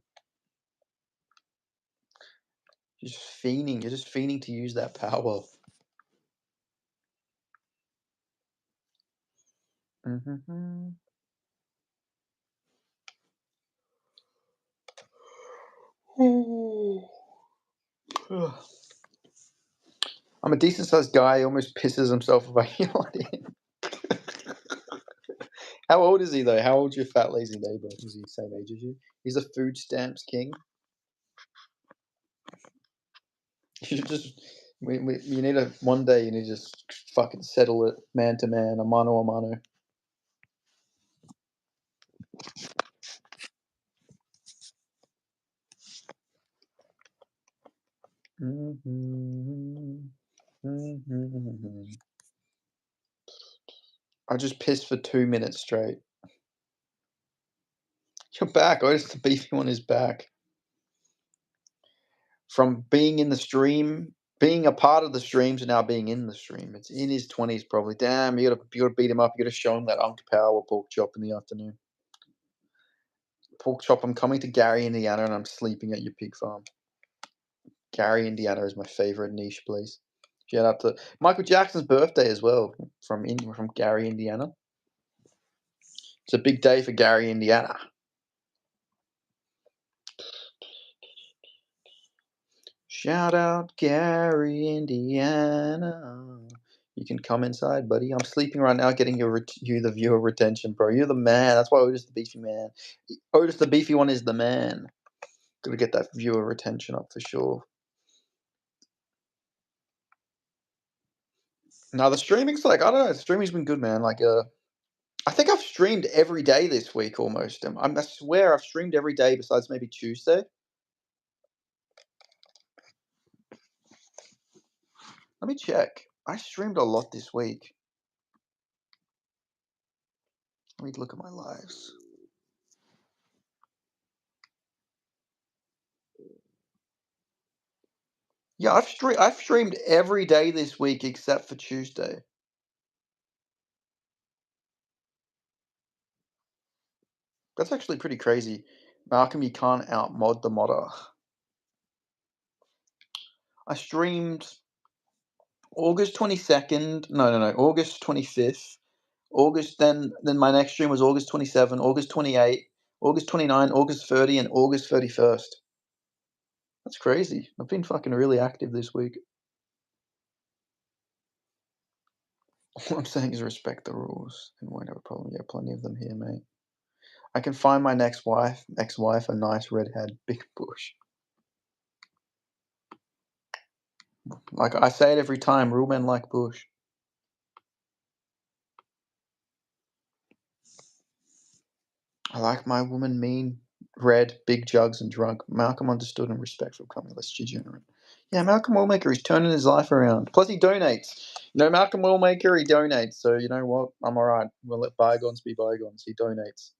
You're just fiending. You're just fiending to use that power. Mm-hmm. I'm a decent sized guy. He almost pisses himself if I yell at him. How old is he though? How old's your fat lazy neighbor? Is he the same age as you? He's a food stamps king. You should just you need to one day you need to just fucking settle it man to man, a mano a mano. I just pissed for 2 minutes straight. You're back. Otis the beefy one is back. From being in the stream, being a part of the stream to now being in the stream. It's in his 20s probably. Damn, you gotta beat him up. You gotta show him that Unk Power pork chop in the afternoon. Pork chop, I'm coming to Gary, Indiana, and I'm sleeping at your pig farm. Gary, Indiana is my favorite niche place. Shout out to Michael Jackson's birthday as well from Gary, Indiana. It's a big day for Gary, Indiana. Shout out Gary, Indiana. You can come inside, buddy. I'm sleeping right now, getting you the viewer retention, bro. You're the man. That's why Otis the beefy man. Otis the beefy one is the man. Gotta get that viewer retention up for sure. Now the streaming's like I don't know. The streaming's been good, man. Like I think I've streamed every day this week almost. I swear I've streamed every day besides maybe Tuesday. Let me check. I streamed a lot this week. Let me look at my lives. Yeah, I've streamed every day this week except for Tuesday. That's actually pretty crazy. Malcolm, you can't outmod the modder. I streamed August 22nd. No. August 25th. Then my next stream was August 27, August 28, August 29, August 30, and August 31st. That's crazy. I've been fucking really active this week. All I'm saying is respect the rules and won't have a problem. Yeah, plenty of them here, mate. I can find my next wife, ex-wife, a nice redhead, big bush. Like I say it every time, real men like bush. I like my woman mean, red, big jugs, and drunk. Malcolm understood and respectful, coming less degenerate. Yeah, Malcolm Wellmaker is turning his life around. Plus, he donates. You know, Malcolm Wellmaker, he donates. So, you know what? I'm alright. We'll let bygones be bygones. He donates.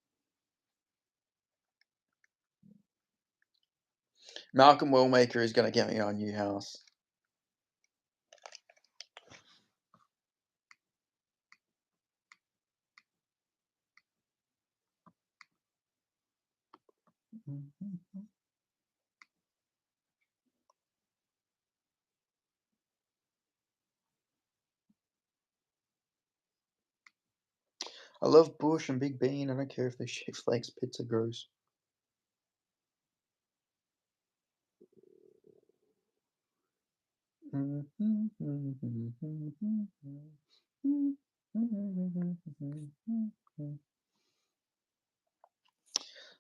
Malcolm Wellmaker is going to get me our new house. I love Bush and Big Bean. I don't care if they shake flakes, pizza gross.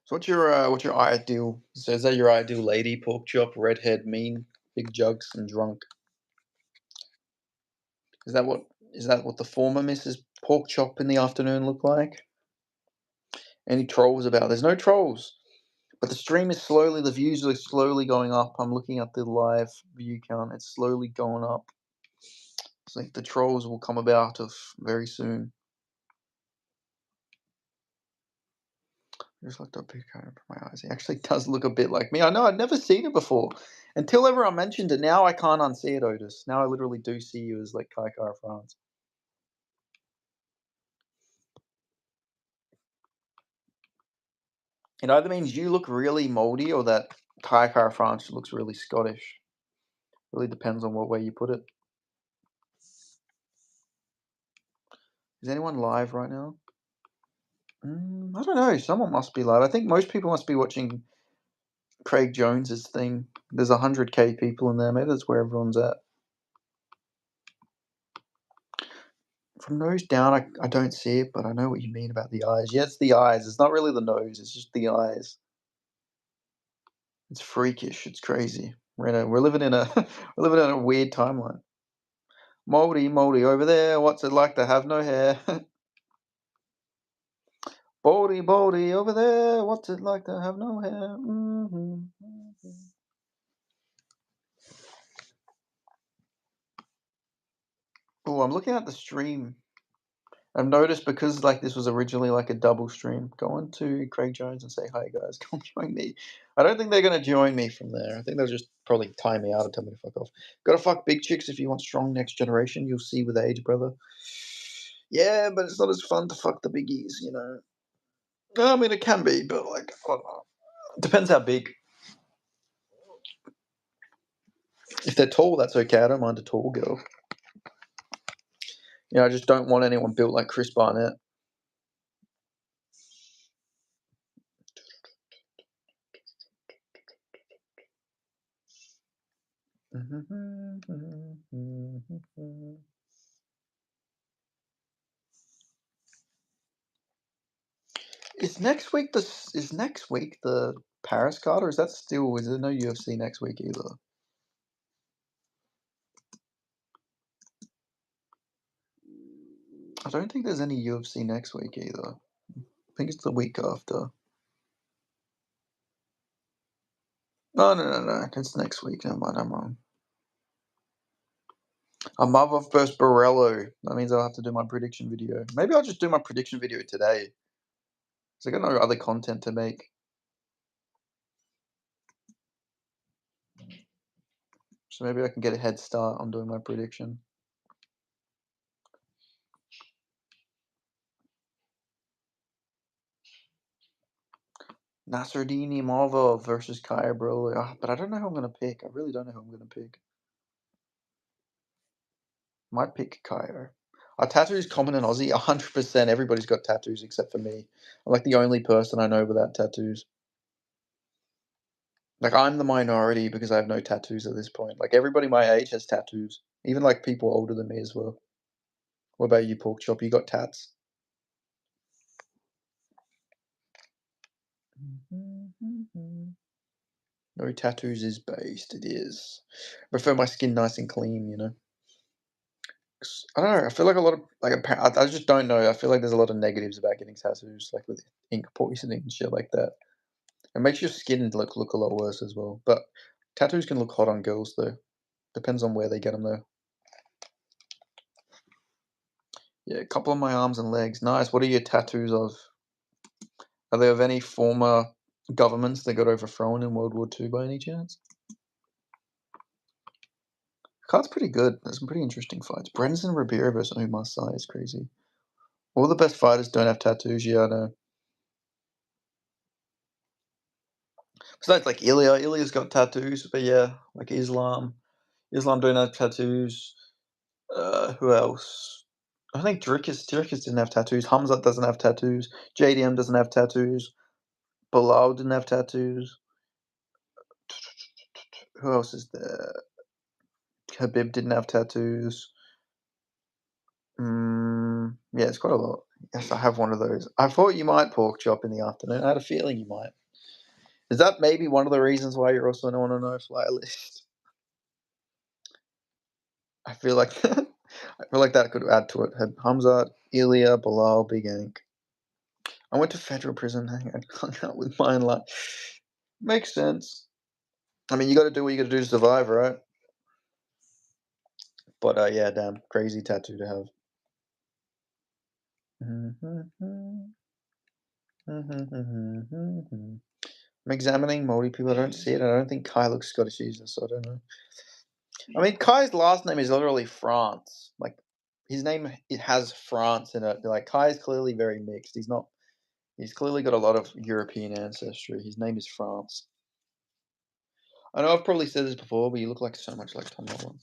So what's your ideal? So is that your ideal lady? Pork chop, redhead, mean, big jugs, and drunk. Is that what the former Mrs. Pork Chop in the afternoon looked like? Any trolls about? There's no trolls. But the stream is slowly, the views are slowly going up. I'm looking at the live view count. It's slowly going up. I think the trolls will come about of very soon. I just looked up Pico for my eyes. He actually does look a bit like me. I know, I'd never seen it before. Until everyone mentioned it. Now I can't unsee it, Otis. Now I literally do see you as like Kai Kara France. It either means you look really moldy or that Kai Kara France looks really Scottish. Really depends on what way you put it. Is anyone live right now? I don't know. Someone must be live. I think most people must be watching Craig Jones's thing. There's 100K people in there. Maybe that's where everyone's at. From nose down, I don't see it, but I know what you mean about the eyes. Yeah, it's the eyes. It's not really the nose. It's just the eyes. It's freakish. It's crazy. We're living in a we're living in a weird timeline. Moldy, moldy over there. What's it like to have no hair? Baldy, baldy over there. What's it like to have no hair? Oh, I'm looking at the stream. I've noticed because like this was originally like a double stream. Go on to Craig Jones and say hi, guys. Come join me. I don't think they're gonna join me from there. I think they'll just probably tie me out and tell me to fuck off. Gotta fuck big chicks if you want strong next generation. You'll see with age, brother. Yeah, but it's not as fun to fuck the biggies, you know. I mean, it can be, but like, I don't know. It depends how big. If they're tall, that's okay. I don't mind a tall girl. You know, I just don't want anyone built like Chris Barnett. Is next week the Paris card, or is that still? Is there no UFC next week either? I don't think there's any UFC next week either. I think it's the week after. No. It's next week. Never mind, I'm wrong. Amava versus Borello. That means I'll have to do my prediction video. Maybe I'll just do my prediction video today. Because I got no other content to make. So maybe I can get a head start on doing my prediction. Nasruddin Imavov versus Kaya Borello. But I don't know who I'm going to pick. I really don't know who I'm going to pick. Might pick Kaya. Are tattoos common in Aussie? 100%. Everybody's got tattoos except for me. I'm like the only person I know without tattoos. Like, I'm the minority because I have no tattoos at this point. Like, everybody my age has tattoos, even, like, people older than me as well. What about you, Pork Chop? You got tats? No tattoos is based, it is. I prefer my skin nice and clean, you know? 'Cause I don't know, I feel like a lot of like, I just don't know, I feel like there's a lot of negatives about getting tattoos, like, with ink poisoning and shit like that. It makes your skin look a lot worse as well, but tattoos can look hot on girls, though. Depends on where they get them, though. Yeah, a couple of my arms and legs. Nice. What are your tattoos of? Are they of any former governments that got overthrown in World War II by any chance? Card's pretty good. There's some pretty interesting fights. Brendan Ribeiro versus Omar Sy is crazy. All the best fighters don't have tattoos. Yeah, I know. Besides, like Ilya. Ilya's got tattoos, but yeah, like Islam. Islam don't have tattoos. Who else? I think Dricus didn't have tattoos. Hamzat doesn't have tattoos. JDM doesn't have tattoos. Bilal didn't have tattoos. Who else is there? Habib didn't have tattoos. Yeah, it's quite a lot. Yes, I have one of those. I thought you might, Pork Chop, in the afternoon. I had a feeling you might. Is that maybe one of the reasons why you're also on a no-fly list? I feel like I feel like that could add to it. Had Hamzat, Ilya, Bilal, Big Ink. I went to federal prison, hung out with mine. Like, makes sense. I mean, you got to do what you got to do to survive, right? But yeah, damn, crazy tattoo to have. I'm examining Maori people. I don't see it. I don't think Kai looks Scottish either, so I don't know. I mean, Kai's last name is literally France. Like, his name it has France in it. Like, Kai's clearly very mixed. He's not. He's clearly got a lot of European ancestry. His name is France. I know I've probably said this before, but you look like so much like Tom Nolan.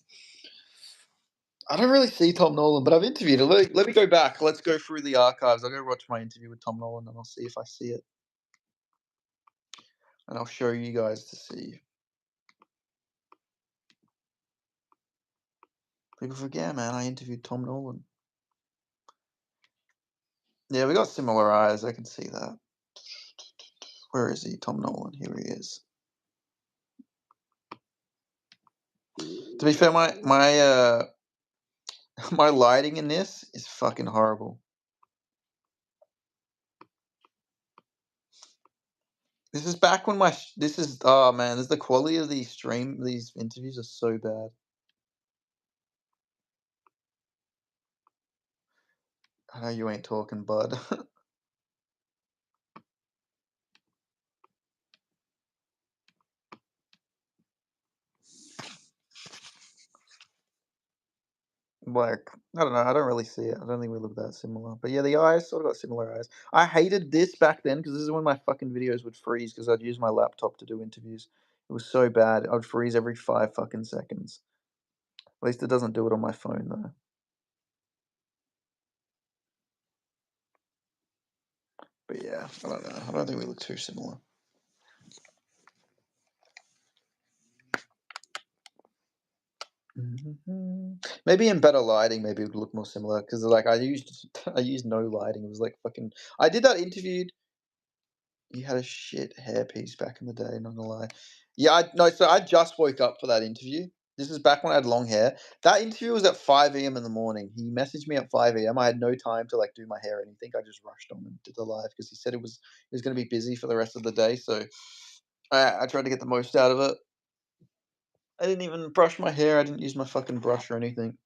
I don't really see Tom Nolan, but I've interviewed him. Let me go back. Let's go through the archives. I'll go watch my interview with Tom Nolan, and I'll see if I see it, and I'll show you guys to see. People forget, man. I interviewed Tom Nolan. Yeah, we got similar eyes. I can see that. Where is he? Tom Nolan. Here he is. To be fair, my my lighting in this is fucking horrible. This is back when this is oh man, the quality of these interviews are so bad. I know you ain't talking, bud. Like, I don't know, I don't really see it. I don't think we look that similar. But yeah, the eyes sort of got similar eyes. I hated this back then because this is when my fucking videos would freeze because I'd use my laptop to do interviews. It was so bad. I'd freeze every 5 fucking seconds. At least it doesn't do it on my phone though. But yeah, I don't know. I don't think we look too similar. Maybe in better lighting, maybe it would look more similar because like I used no lighting. It was like fucking. I did that interview. You had a shit hairpiece back in the day, not gonna lie. Yeah, no, so I just woke up for that interview. This is back when I had long hair. That interview was at 5 a.m. in the morning. He messaged me at 5 a.m. I had no time to like do my hair or anything. I just rushed on and did the live because he said he was gonna be busy for the rest of the day. So I tried to get the most out of it. I didn't even brush my hair. I didn't use my fucking brush or anything.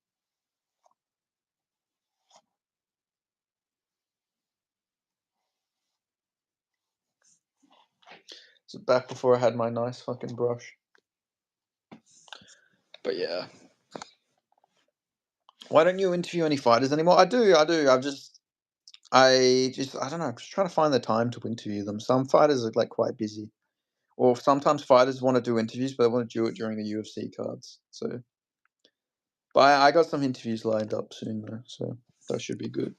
So back before I had my nice fucking brush. But yeah. Why don't you interview any fighters anymore? I do. I don't know. I'm just trying to find the time to interview them. Some fighters are like quite busy, or sometimes fighters want to do interviews, but they want to do it during the UFC cards. So, but I got some interviews lined up soon though, so that should be good.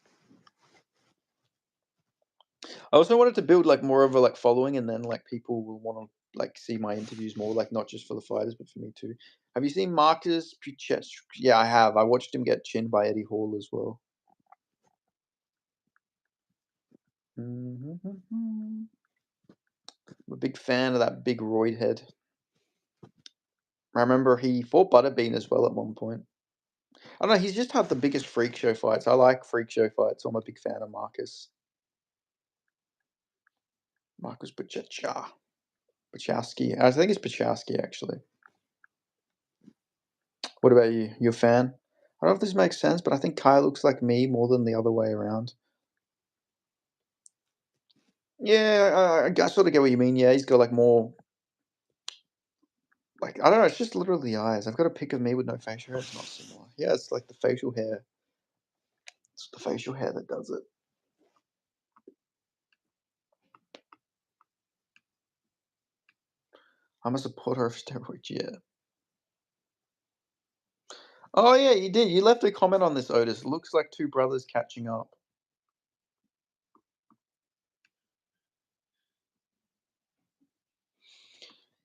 I also wanted to build like more of a like following, and then like people will want to like see my interviews more, like not just for the fighters, but for me too. Have you seen Marcus Puchet? Yeah, I have. I watched him get chinned by Eddie Hall as well. I'm a big fan of that big roid head. I remember he fought Butterbean as well at one point. I don't know. He's just had the biggest freak show fights. I like freak show fights, so I'm a big fan of Marcus. Marcus Buchecha. Buchowski. I think it's Buchowski actually. What about you? You a fan? I don't know if this makes sense, but I think Kai looks like me more than the other way around. Yeah, I sort of get what you mean. Yeah, he's got like more, like I don't know. It's just literally the eyes. I've got a pic of me with no facial hair. It's not similar. Yeah, it's like the facial hair. It's the facial hair that does it. I'm a supporter of steroids. Yeah. Oh yeah, you did. You left a comment on this, Otis. Looks like two brothers catching up.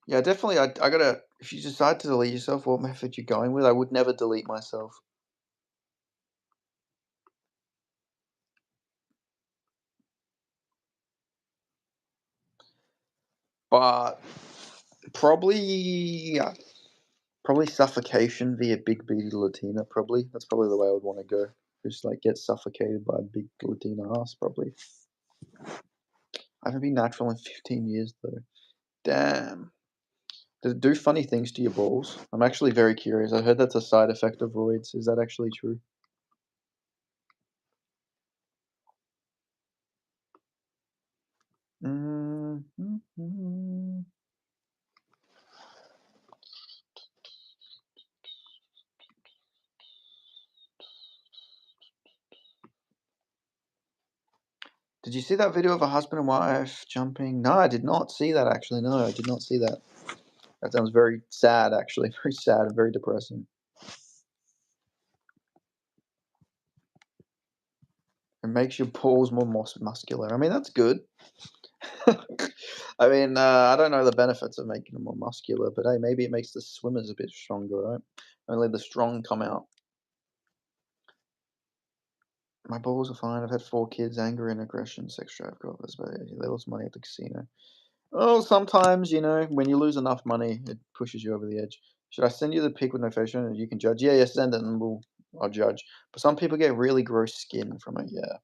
Yeah, definitely. I gotta. If you decide to delete yourself, what method you're going with? I would never delete myself. But probably, probably suffocation via Big Booty Latina. Probably that's probably the way I would want to go. Just like get suffocated by a big Latina ass. Probably. I haven't been natural in 15 years though. Damn. Does it do funny things to your balls? I'm actually very curious. I heard that's a side effect of roids. Is that actually true? Mm-hmm. Did you see that video of a husband and wife jumping? No, I did not see that actually. No, I did not see that. That sounds very sad actually. Very sad and very depressing. It makes your balls more muscular. I mean, that's good. I mean, I don't know the benefits of making them more muscular, but hey, maybe it makes the swimmers a bit stronger, right? Only the strong come out. My balls are fine. I've had 4 kids, anger and aggression, sex drive, covers, but they lost money at the casino. Oh, sometimes, when you lose enough money, it pushes you over the edge. Should I send you the pic with no facial and you can judge? Yeah, yeah, send it and I'll judge. But some people get really gross skin from it, yeah.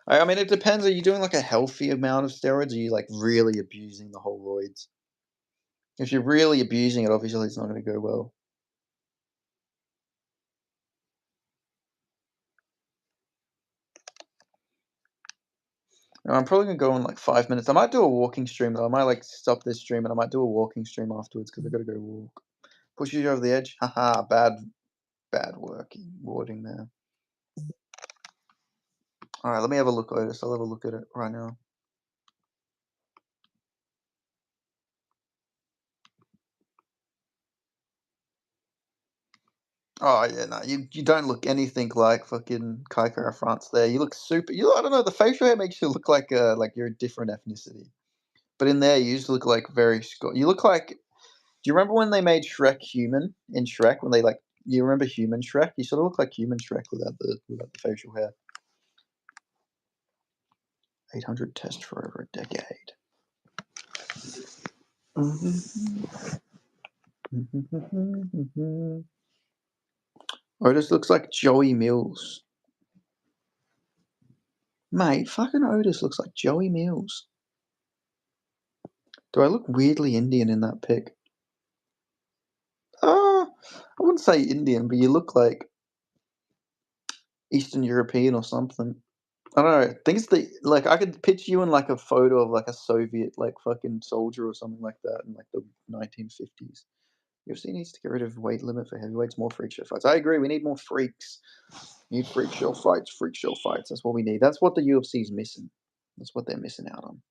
I mean, it depends. Are you doing like a healthy amount of steroids? Or are you like really abusing the whole roids? If you're really abusing it, obviously it's not going to go well. I'm probably gonna go in like 5 minutes. I might do a walking stream though. I might like stop this stream and I might do a walking stream afterwards because I gotta go walk. Pushes you over the edge. Haha, bad wording there. All right, let me have a look, Otis. I'll have a look at it right now. Oh yeah, no, you don't look anything like fucking Kaikara France there. You look super. I don't know. The facial hair makes you look like you're a different ethnicity. But in there, you just look like very You look like. Do you remember when they made Shrek human in Shrek? When they like, you remember human Shrek? You sort of look like human Shrek without the facial hair. 800 test for over a decade. Otis looks like Joey Mills. Mate, fucking Otis looks like Joey Mills. Do I look weirdly Indian in that pic? I wouldn't say Indian, but you look like Eastern European or something. I don't know. I think it's like I could picture you in like a photo of like a Soviet like fucking soldier or something like that in like the 1950s. UFC needs to get rid of weight limit for heavyweights, more freak show fights. I agree. We need more freaks. We need freak show fights. Freak show fights. That's what we need. That's what the UFC's missing. That's what they're missing out on.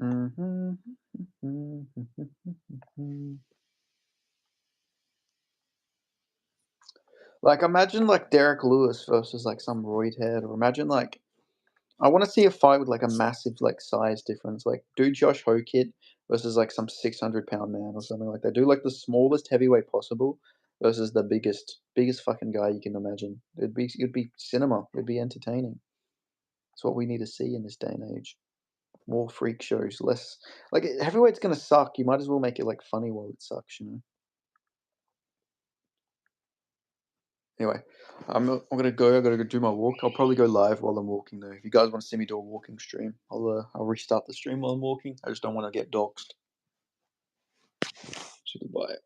Mhm. Like, imagine, like, Derek Lewis versus, like, some roid head, or imagine, like I wanna see a fight with, like, a massive, like, size difference, like, do Josh Hokit versus, like, some 600-pound man or something like that. Do, like, the smallest heavyweight possible versus the biggest fucking guy you can imagine. It'd be cinema, it'd be entertaining. It's what we need to see in this day and age. More freak shows, less like, heavyweight's gonna suck, you might as well make it, like, funny while it sucks, you know? Anyway, I'm gonna go. I gotta go do my walk. I'll probably go live while I'm walking though. If you guys want to see me do a walking stream, I'll restart the stream while I'm walking. I just don't want to get doxxed. So goodbye.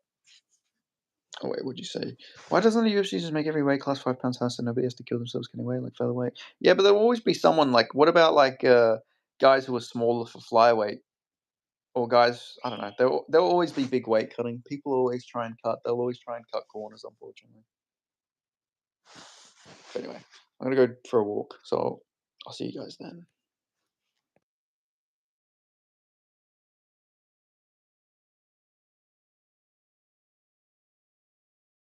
Oh wait, what'd you say? Why doesn't the UFC just make every weight class 5 pounds less so nobody has to kill themselves getting weight like featherweight? Yeah, but there'll always be someone like. What about like guys who are smaller for flyweight, or guys? I don't know. There'll always be big weight cutting. People always try and cut. They'll always try and cut corners. Unfortunately. But anyway, I'm gonna go for a walk. So I'll see you guys then.